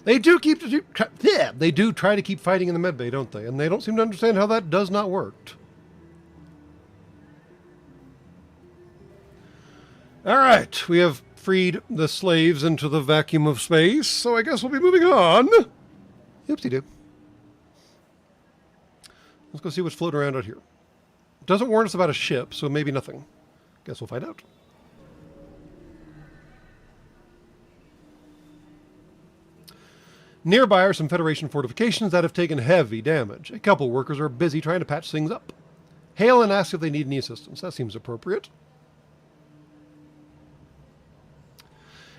They do they do try to keep fighting in the medbay, don't they? And they don't seem to understand how that does not work. Alright, we have freed the slaves into the vacuum of space, so I guess we'll be moving on. Oopsie-doo. Let's go see what's floating around out here. It doesn't warn us about a ship, so maybe nothing. Guess we'll find out. Nearby are some Federation fortifications that have taken heavy damage. A couple workers are busy trying to patch things up. Hail and ask if they need any assistance. That seems appropriate.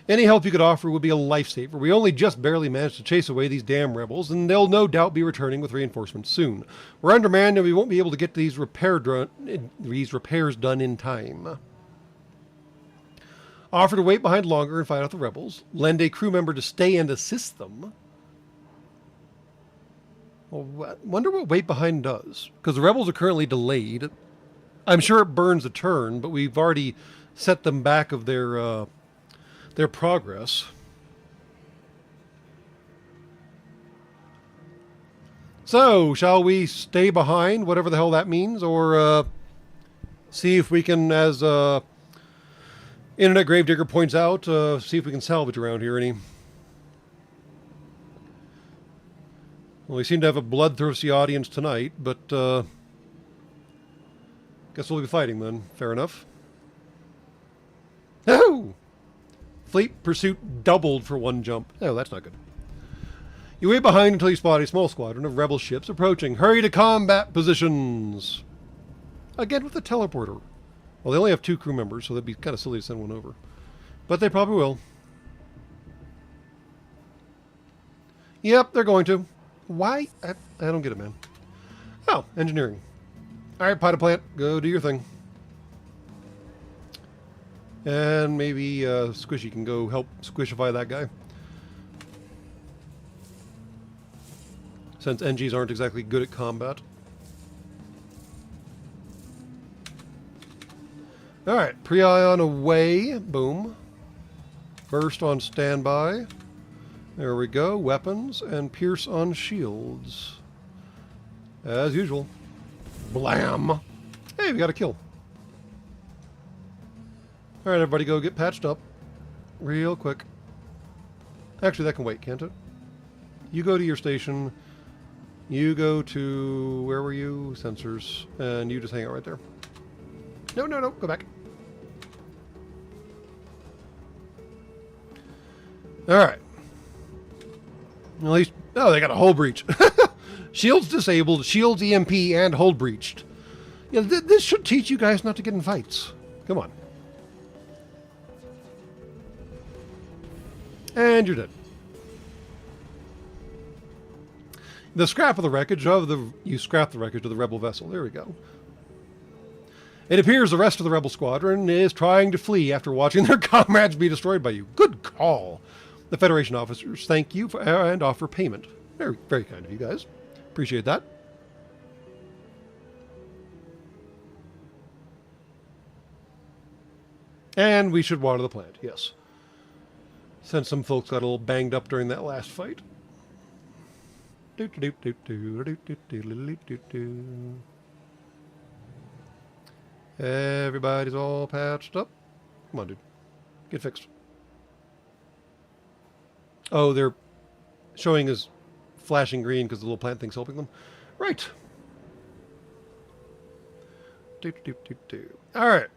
Any help you could offer would be a lifesaver. We only just barely managed to chase away these damn rebels, and they'll no doubt be returning with reinforcements soon. We're undermanned, and we won't be able to get these repairs done in time. Offer to wait behind longer and fight out the rebels. Lend a crew member to stay and assist them. Well, wonder what wait behind does. Because the rebels are currently delayed. I'm sure it burns a turn, but we've already set them back of their progress. So, shall we stay behind, whatever the hell that means, or see if we can, as Internet Gravedigger points out, see if we can salvage around here any. Well, we seem to have a bloodthirsty audience tonight, but guess we'll be fighting then. Fair enough. Oh! Fleet pursuit doubled for one jump. Oh, that's not good. You wait behind until you spot a small squadron of rebel ships approaching. Hurry to combat positions! Again with the teleporter. Well, they only have 2 crew members, so that'd be kind of silly to send one over. But they probably will. Yep, they're going to. Why? I don't get it, man. Oh, engineering. Alright, pilot plant, go do your thing. And maybe Squishy can go help squishify that guy. Since NGs aren't exactly good at combat. Alright, pre-ion away. Boom. Burst on standby. There we go. Weapons and pierce on shields. As usual. Blam! Hey, we got a kill. Alright, everybody go get patched up. Real quick. Actually, that can wait, can't it? You go to your station. You go to... where were you? Sensors. And you just hang out right there. No, no, no. Go back. Alright. At least... oh, they got a hull breach. Shields disabled, shields EMP, and hull breached. Yeah, this should teach you guys not to get in fights. Come on. And you're dead. The scrap of the wreckage of the... you scrap the wreckage of the rebel vessel. There we go. It appears the rest of the rebel squadron is trying to flee after watching their comrades be destroyed by you. Good call. The Federation officers thank you for, and offer payment. Very, very kind of you guys. Appreciate that. And we should water the plant, yes. Since some folks got a little banged up during that last fight. Everybody's all patched up. Come on, dude. Get fixed. Oh, they're showing as flashing green because the little plant thing's helping them. Right. All right.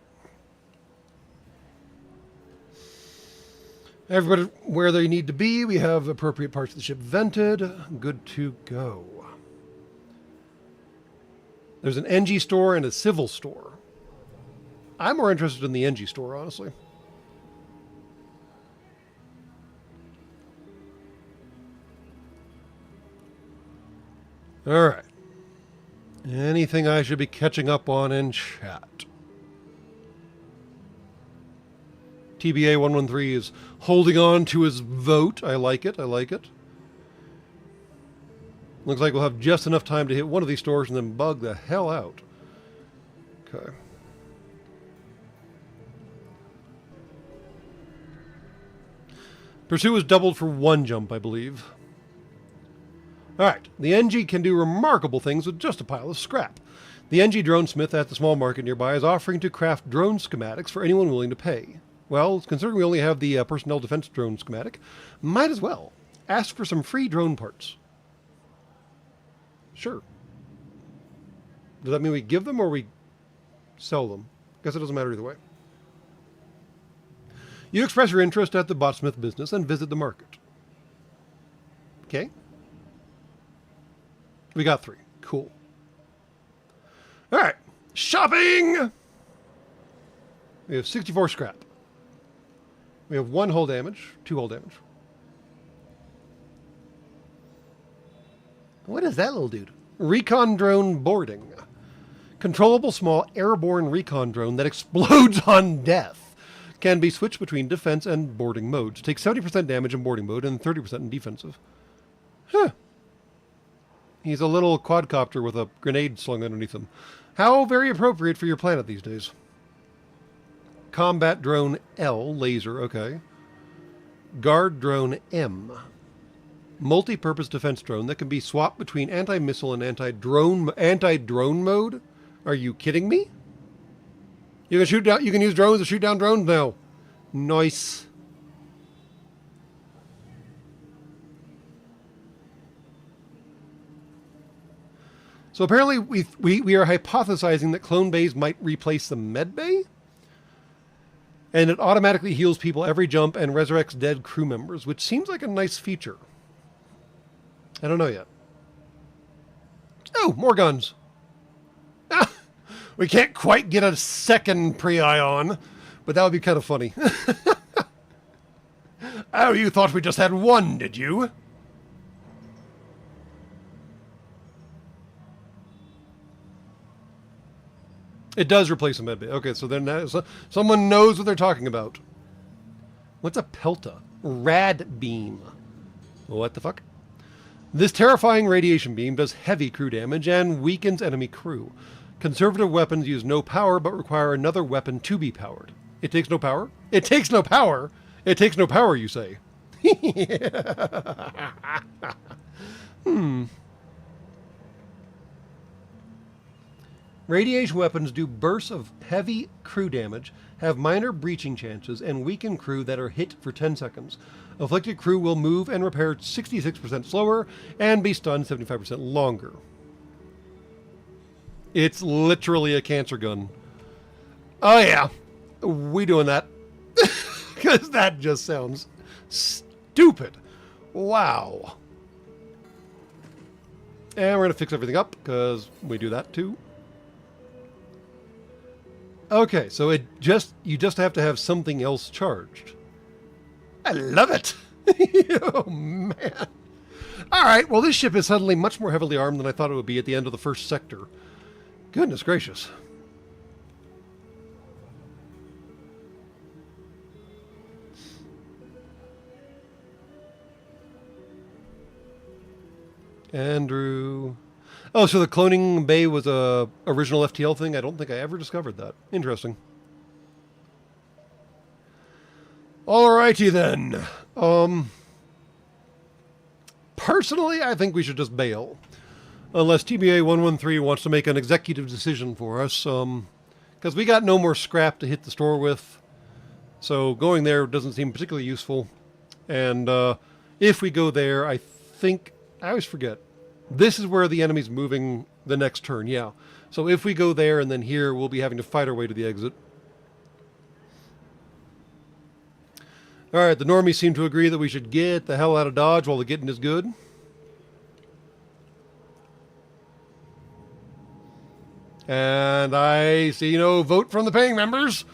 Everybody where they need to be. We have appropriate parts of the ship vented. Good to go. There's an NG store and a civil store. I'm more interested in the NG store, honestly. All right. Anything I should be catching up on in chat? TBA 113 is holding on to his vote. I like it. I like it. Looks like we'll have just enough time to hit one of these stores and then bug the hell out. Okay. Pursuit was doubled for one jump, I believe. Alright, the NG can do remarkable things with just a pile of scrap. The NG drone smith at the small market nearby is offering to craft drone schematics for anyone willing to pay. Well, considering we only have the personnel defense drone schematic, might as well. Ask for some free drone parts. Sure. Does that mean we give them or we sell them? Guess it doesn't matter either way. You express your interest at the botsmith business and visit the market. Okay. We got 3. Cool. All right. Shopping! We have 64 scrap. We have 1 hull damage, 2 hull damage. What is that little dude? Recon drone boarding. Controllable small airborne recon drone that explodes on death. Can be switched between defense and boarding modes. Takes 70% damage in boarding mode and 30% in defensive. Huh. He's a little quadcopter with a grenade slung underneath him. How very appropriate for your planet these days. Combat drone L, laser, okay. Guard drone M. Multi-purpose defense drone that can be swapped between anti-missile and anti-drone mode? Are you kidding me? You can shoot down, you can use drones to shoot down drones now. Nice. So apparently we are hypothesizing that clone bays might replace the med bay. And it automatically heals people every jump and resurrects dead crew members, which seems like a nice feature. I don't know yet. Oh, more guns. Ah, we can't quite get a second pre-ion, but that would be kind of funny. Oh, you thought we just had one, did you? It does replace a medbay. Okay, so then someone knows what they're talking about. What's a pelta? Rad beam. What the fuck? This terrifying radiation beam does heavy crew damage and weakens enemy crew. Conservative weapons use no power but require another weapon to be powered. It takes no power? It takes no power? It takes no power, you say? Radiation weapons do bursts of heavy crew damage, have minor breaching chances, and weaken crew that are hit for 10 seconds. Afflicted crew will move and repair 66% slower and be stunned 75% longer. It's literally a cancer gun. Oh yeah, we doing that. Because that just sounds stupid. Wow. And we're going to fix everything up, because we do that too. Okay, so you just have to have something else charged. I love it! Oh, man. Alright, well this ship is suddenly much more heavily armed than I thought it would be at the end of the first sector. Goodness gracious. Andrew... Oh, so the cloning bay was a original FTL thing? I don't think I ever discovered that. Interesting. Alrighty then. Personally, I think we should just bail. Unless TBA 113 wants to make an executive decision for us. Because we got no more scrap to hit the store with. So going there doesn't seem particularly useful. And if we go there, I think... I always forget. This is where the enemy's moving the next turn, yeah. So if we go there and then here, we'll be having to fight our way to the exit. Alright, the normies seem to agree that we should get the hell out of Dodge while the getting is good. And I see no vote from the paying members.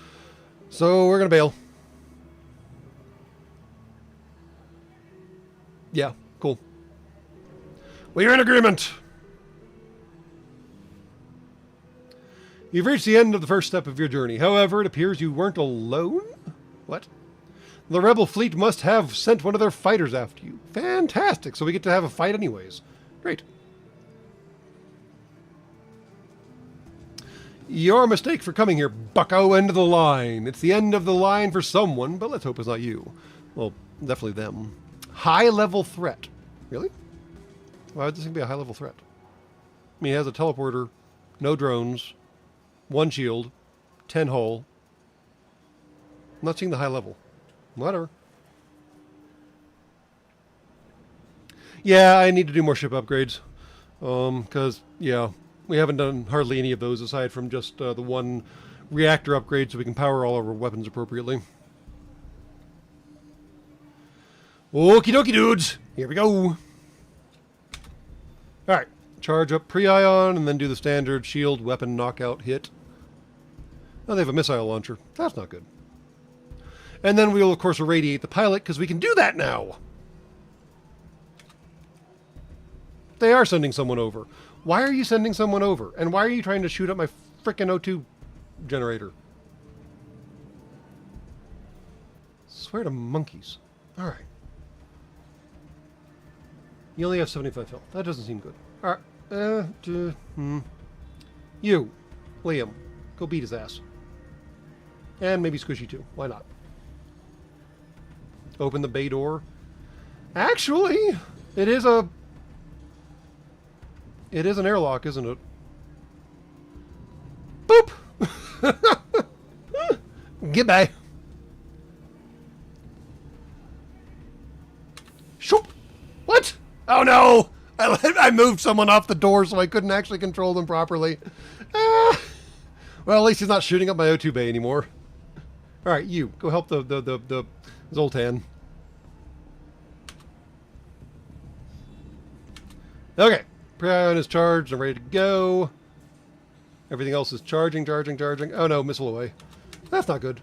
So we're going to bail. Yeah, cool. We're in agreement. You've reached the end of the first step of your journey. However, it appears you weren't alone? What? The rebel fleet must have sent one of their fighters after you. Fantastic. So we get to have a fight anyways. Great. Your mistake for coming here, bucko. End of the line. It's the end of the line for someone, but let's hope it's not you. Well, definitely them. High-level threat. Really? Why would this thing be a high-level threat? I mean, it has a teleporter, no drones, 1 shield, 10 hull. I'm not seeing the high level. Whatever. Yeah, I need to do more ship upgrades. Because, yeah, we haven't done hardly any of those aside from just the one reactor upgrade so we can power all of our weapons appropriately. Okie dokie, dudes. Here we go. Alright, charge up pre-ion and then do the standard shield weapon knockout hit. Oh, they have a missile launcher. That's not good. And then we'll, of course, irradiate the pilot because we can do that now. They are sending someone over. Why are you sending someone over? And why are you trying to shoot up my frickin' O2 generator? Swear to monkeys. Alright. You only have 75 health. That doesn't seem good. Alright. You, Liam, go beat his ass. And maybe Squishy too. Why not? Open the bay door. Actually, it is an airlock, isn't it? Boop! Goodbye. Shoop! What? Oh no! I moved someone off the door so I couldn't actually control them properly. Well, at least he's not shooting up my O2 bay anymore. Alright, you. Go help the Zoltan. Okay. Pre-ion is charged and ready to go. Everything else is charging. Oh no, missile away. That's not good.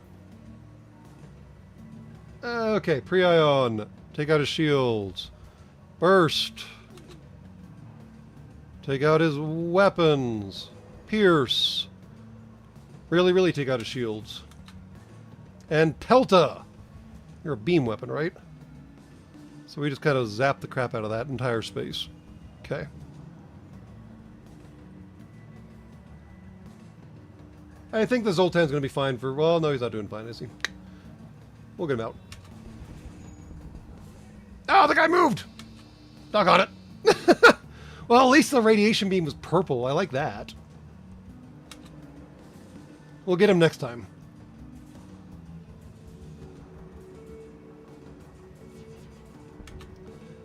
Okay, pre-ion. Take out his shields. Burst. Take out his weapons. Pierce. Really take out his shields. And Pelta! You're a beam weapon, right? So we just kind of zap the crap out of that entire space. Okay. I think the Zoltan's going to be fine for... Well, no, he's not doing fine, is he? We'll get him out. Oh, the guy moved! Doggone it. Well, at least the radiation beam was purple. I like that. We'll get him next time.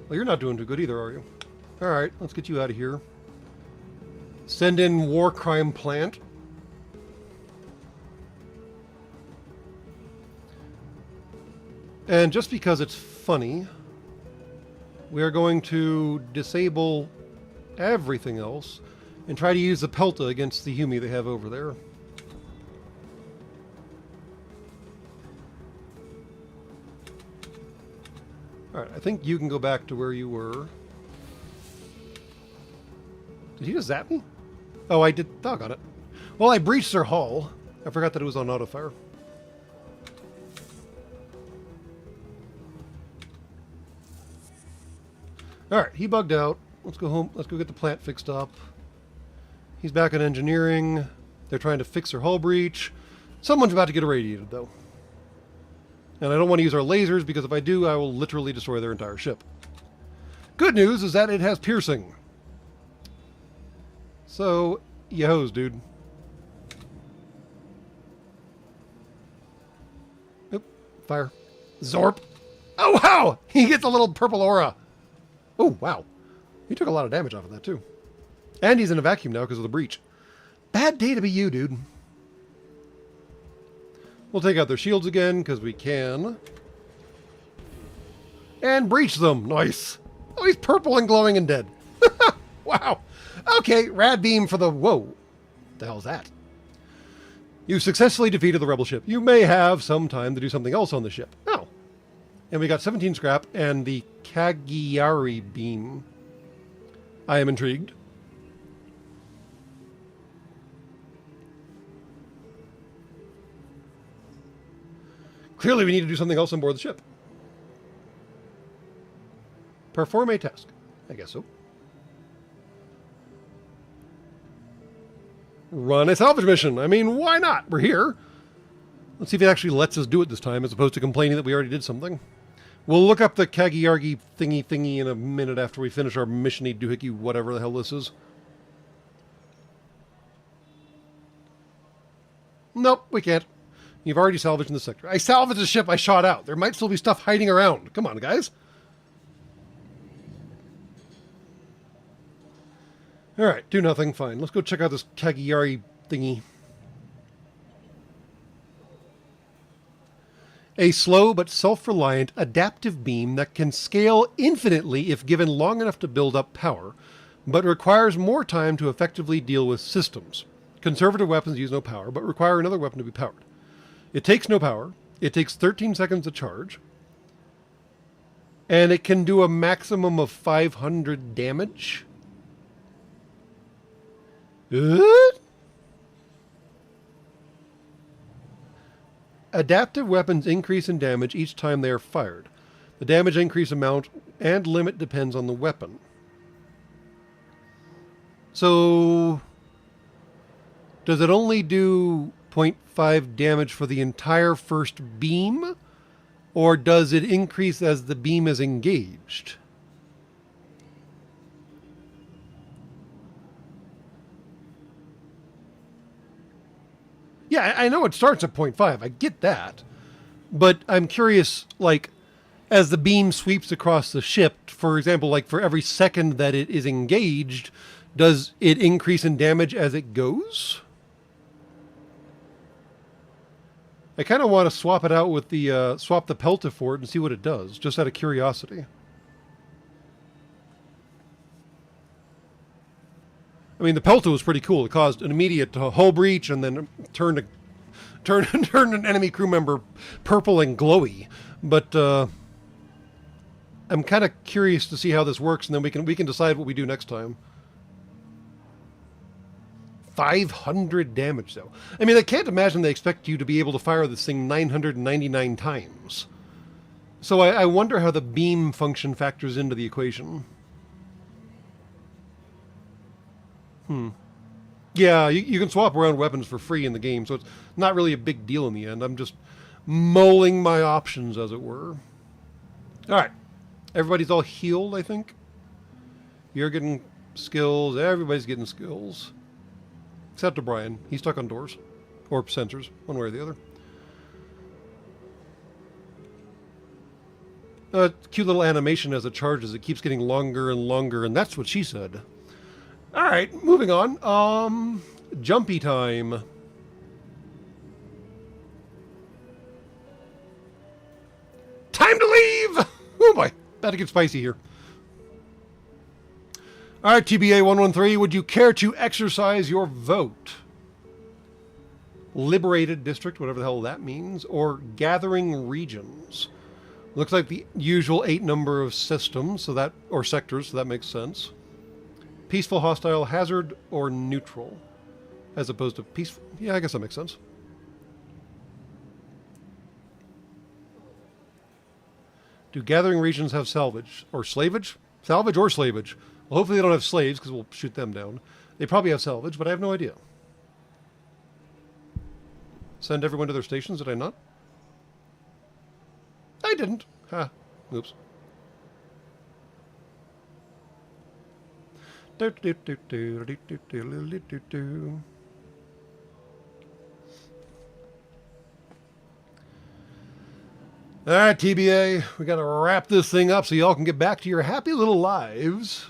Well, you're not doing too good either, are you? Alright, let's get you out of here. Send in war crime plant. And just because it's funny, we are going to disable everything else and try to use the Pelta against the humie they have over there. Alright, I think you can go back to where you were. Did he just zap me? Oh, I did. Doggone it. Well, I breached their hull. I forgot that it was on autofire. Alright, he bugged out. Let's go home. Let's go get the plant fixed up. He's back in engineering. They're trying to fix their hull breach. Someone's about to get irradiated, though. And I don't want to use our lasers, because if I do, I will literally destroy their entire ship. Good news is that it has piercing. So, yo-hos, dude. Oop, fire. Zorp. Oh, wow! He gets a little purple aura. Oh, wow. He took a lot of damage off of that, too. And he's in a vacuum now because of the breach. Bad day to be you, dude. We'll take out their shields again, because we can. And breach them. Nice. Oh, he's purple and glowing and dead. Wow. Okay, rad beam for the... Whoa. What the hell is that? You've successfully defeated the rebel ship. You may have some time to do something else on the ship. Oh. And we got 17 scrap and the Cagliari beam. I am intrigued. Clearly we need to do something else on board the ship. Perform a task. I guess so. Run a salvage mission. I mean, why not? We're here. Let's see if it actually lets us do it this time, as opposed to complaining that we already did something. We'll look up the Cagliari thingy in a minute after we finish our mission-y doohickey whatever the hell this is. Nope, we can't. You've already salvaged in the sector. I salvaged the ship I shot out. There might still be stuff hiding around. Come on, guys. Alright, do nothing. Fine. Let's go check out this Cagliari thingy. A slow but self-reliant adaptive beam that can scale infinitely if given long enough to build up power, but requires more time to effectively deal with systems. Conservative weapons use no power, but require another weapon to be powered. It takes no power. It takes 13 seconds to charge. And it can do a maximum of 500 damage. Adaptive weapons increase in damage each time they are fired. The damage increase amount and limit depends on the weapon. So, does it only do 0.5 damage for the entire first beam? Or does it increase as the beam is engaged? Yeah, I know it starts at 0.5. I get that. But I'm curious, like, as the beam sweeps across the ship, for example, like for every second that it is engaged, does it increase in damage as it goes? I kind of want to swap it out with the, swap the pelta for it and see what it does, just out of curiosity. I mean, the pelta was pretty cool. It caused an immediate hull breach and then turned an enemy crew member purple and glowy. But I'm kind of curious to see how this works, and then we can decide what we do next time. 500 damage, though. I mean, I can't imagine they expect you to be able to fire this thing 999 times. So I wonder how the beam function factors into the equation. Yeah, you can swap around weapons for free in the game, so it's not really a big deal in the end. I'm just mulling my options, as it were. Alright. Everybody's all healed, I think. You're getting skills. Everybody's getting skills. Except O'Brien. He's stuck on doors. Or sensors, one way or the other. Cute little animation as it charges. It keeps getting longer and longer, and that's what she said. Alright, moving on. Jumpy time. Time to leave! Oh boy, about to get spicy here. Alright, TBA 113, would you care to exercise your vote? Liberated district, whatever the hell that means, or gathering regions. Looks like the usual 8 number of systems, or sectors, so that makes sense. Peaceful, hostile, hazard, or neutral, as opposed to peaceful. Yeah, I guess that makes sense. Do gathering regions have salvage or slavage? Salvage or slavage? Well, hopefully they don't have slaves, because we'll shoot them down. They probably have salvage, but I have no idea. Send everyone to their stations, did I not? I didn't. Ha. Oops. Alright, TBA, we gotta wrap this thing up so y'all can get back to your happy little lives.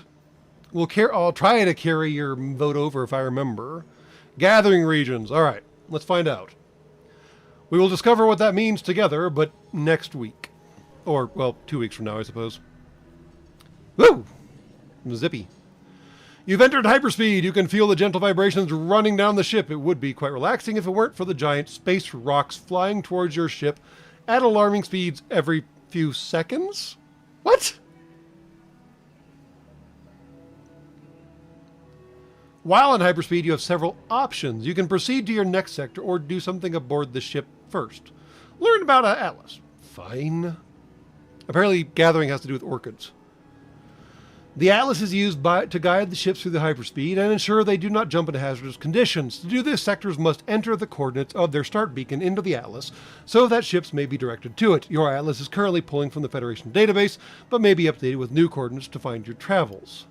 I'll try to carry your vote over if I remember. Gathering regions. Alright, let's find out. We will discover what that means together, but next week. Or, well, 2 weeks from now, I suppose. Woo! Zippy. You've entered hyperspeed. You can feel the gentle vibrations running down the ship. It would be quite relaxing if it weren't for the giant space rocks flying towards your ship at alarming speeds every few seconds? What? While in hyperspeed, you have several options. You can proceed to your next sector or do something aboard the ship first. Learn about Atlas. Fine. Apparently, gathering has to do with orchids. The Atlas is used to guide the ships through the hyperspeed and ensure they do not jump into hazardous conditions. To do this, sectors must enter the coordinates of their start beacon into the Atlas so that ships may be directed to it. Your Atlas is currently pulling from the Federation database, but may be updated with new coordinates to find your travels.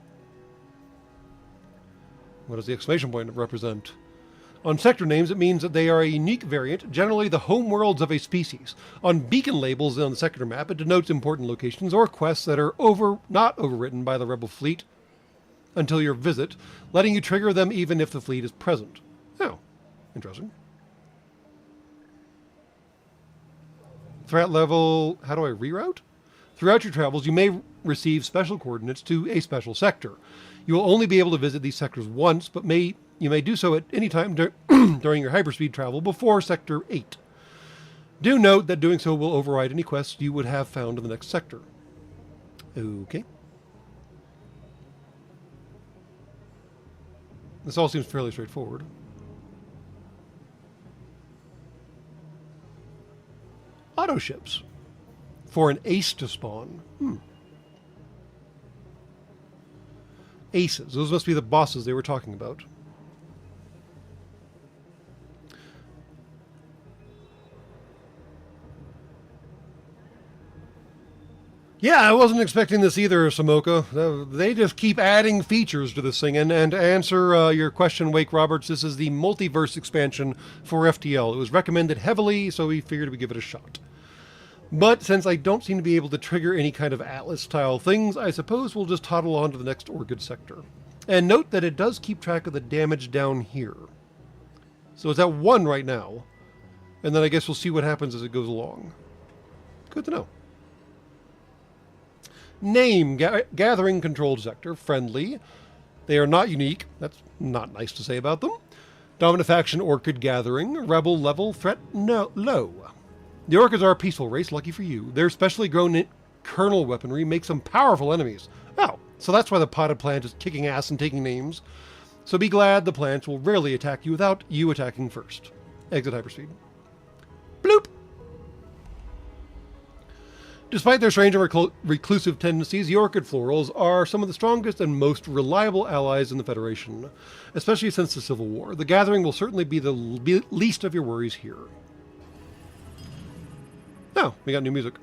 What does the exclamation point represent? On sector names, it means that they are a unique variant, generally the home worlds of a species. On beacon labels on the sector map, it denotes important locations or quests that are not overwritten by the rebel fleet until your visit, letting you trigger them even if the fleet is present. Oh, interesting. Threat level, how do I reroute? Throughout your travels, you may receive special coordinates to a special sector. You will only be able to visit these sectors once, but you may do so at any time during your hyperspeed travel before Sector 8. Do note that doing so will override any quests you would have found in the next sector. Okay. This all seems fairly straightforward. Auto ships. For an ace to spawn. Aces. Those must be the bosses they were talking about. Yeah, I wasn't expecting this either, Samoka. They just keep adding features to this thing. And to answer your question, Wake Roberts, this is the multiverse expansion for FTL. It was recommended heavily, so we figured we'd give it a shot. But since I don't seem to be able to trigger any kind of Atlas-style things, I suppose we'll just toddle on to the next Orchid sector. And note that it does keep track of the damage down here. So it's at 1 right now. And then I guess we'll see what happens as it goes along. Good to know. Name, Gathering Controlled Sector, friendly. They are not unique. That's not nice to say about them. Dominant faction, Orchid Gathering. Rebel level, threat low. The Orchids are a peaceful race, lucky for you. Their specially grown kernel weaponry makes them powerful enemies. Oh, so that's why the potted plant is kicking ass and taking names. So be glad the plants will rarely attack you without you attacking first. Exit hyperspeed. Bloop! Despite their strange and reclusive tendencies, the Orchid Florals are some of the strongest and most reliable allies in the Federation, especially since the Civil War. The Gathering will certainly be the least of your worries here. Oh, we got new music.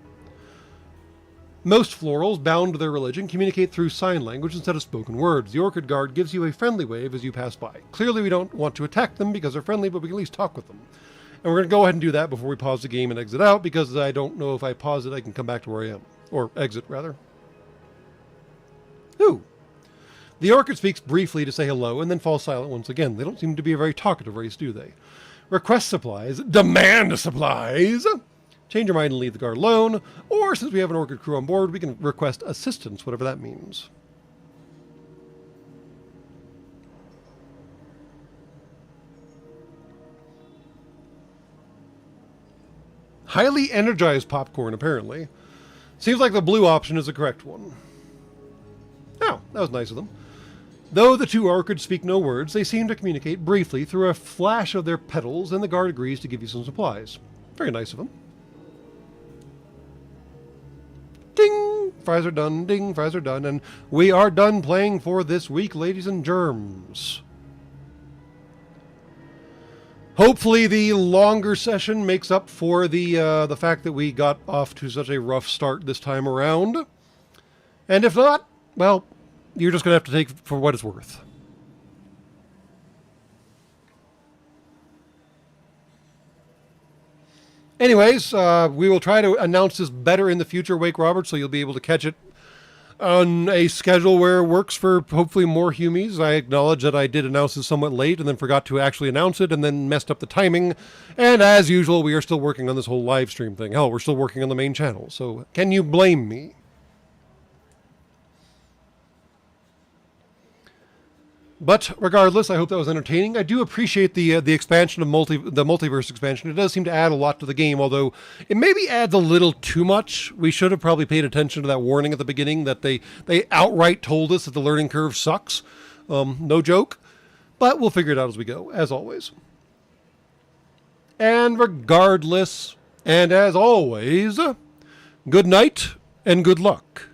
Most florals, bound to their religion, communicate through sign language instead of spoken words. The Orchid Guard gives you a friendly wave as you pass by. Clearly we don't want to attack them because they're friendly, but we can at least talk with them. And we're going to go ahead and do that before we pause the game and exit out, because I don't know if I pause it, I can come back to where I am. Or exit, rather. Ooh. The Orchid speaks briefly to say hello, and then falls silent once again. They don't seem to be a very talkative race, do they? Request supplies. Demand supplies! Change your mind and leave the guard alone, or since we have an Orchid crew on board, we can request assistance, whatever that means. Highly energized popcorn, apparently. Seems like the blue option is the correct one. Oh, that was nice of them. Though the two Orchids speak no words, they seem to communicate briefly through a flash of their petals, and the guard agrees to give you some supplies. Very nice of them. Ding! Fries are done, ding, fries are done, and we are done playing for this week, ladies and germs. Hopefully the longer session makes up for the fact that we got off to such a rough start this time around. And if not, well, you're just going to have to take it for what it's worth. Anyways, we will try to announce this better in the future, Wake Robert, so you'll be able to catch it on a schedule where it works for hopefully more humies. I acknowledge that I did announce this somewhat late and then forgot to actually announce it and then messed up the timing. And as usual, we are still working on this whole live stream thing. Hell, we're still working on the main channel. So can you blame me? But regardless, I hope that was entertaining. I do appreciate the expansion of the multiverse expansion. It does seem to add a lot to the game, although it maybe adds a little too much. We should have probably paid attention to that warning at the beginning that they outright told us that the learning curve sucks. No joke. But we'll figure it out as we go, as always. And regardless, and as always, good night and good luck.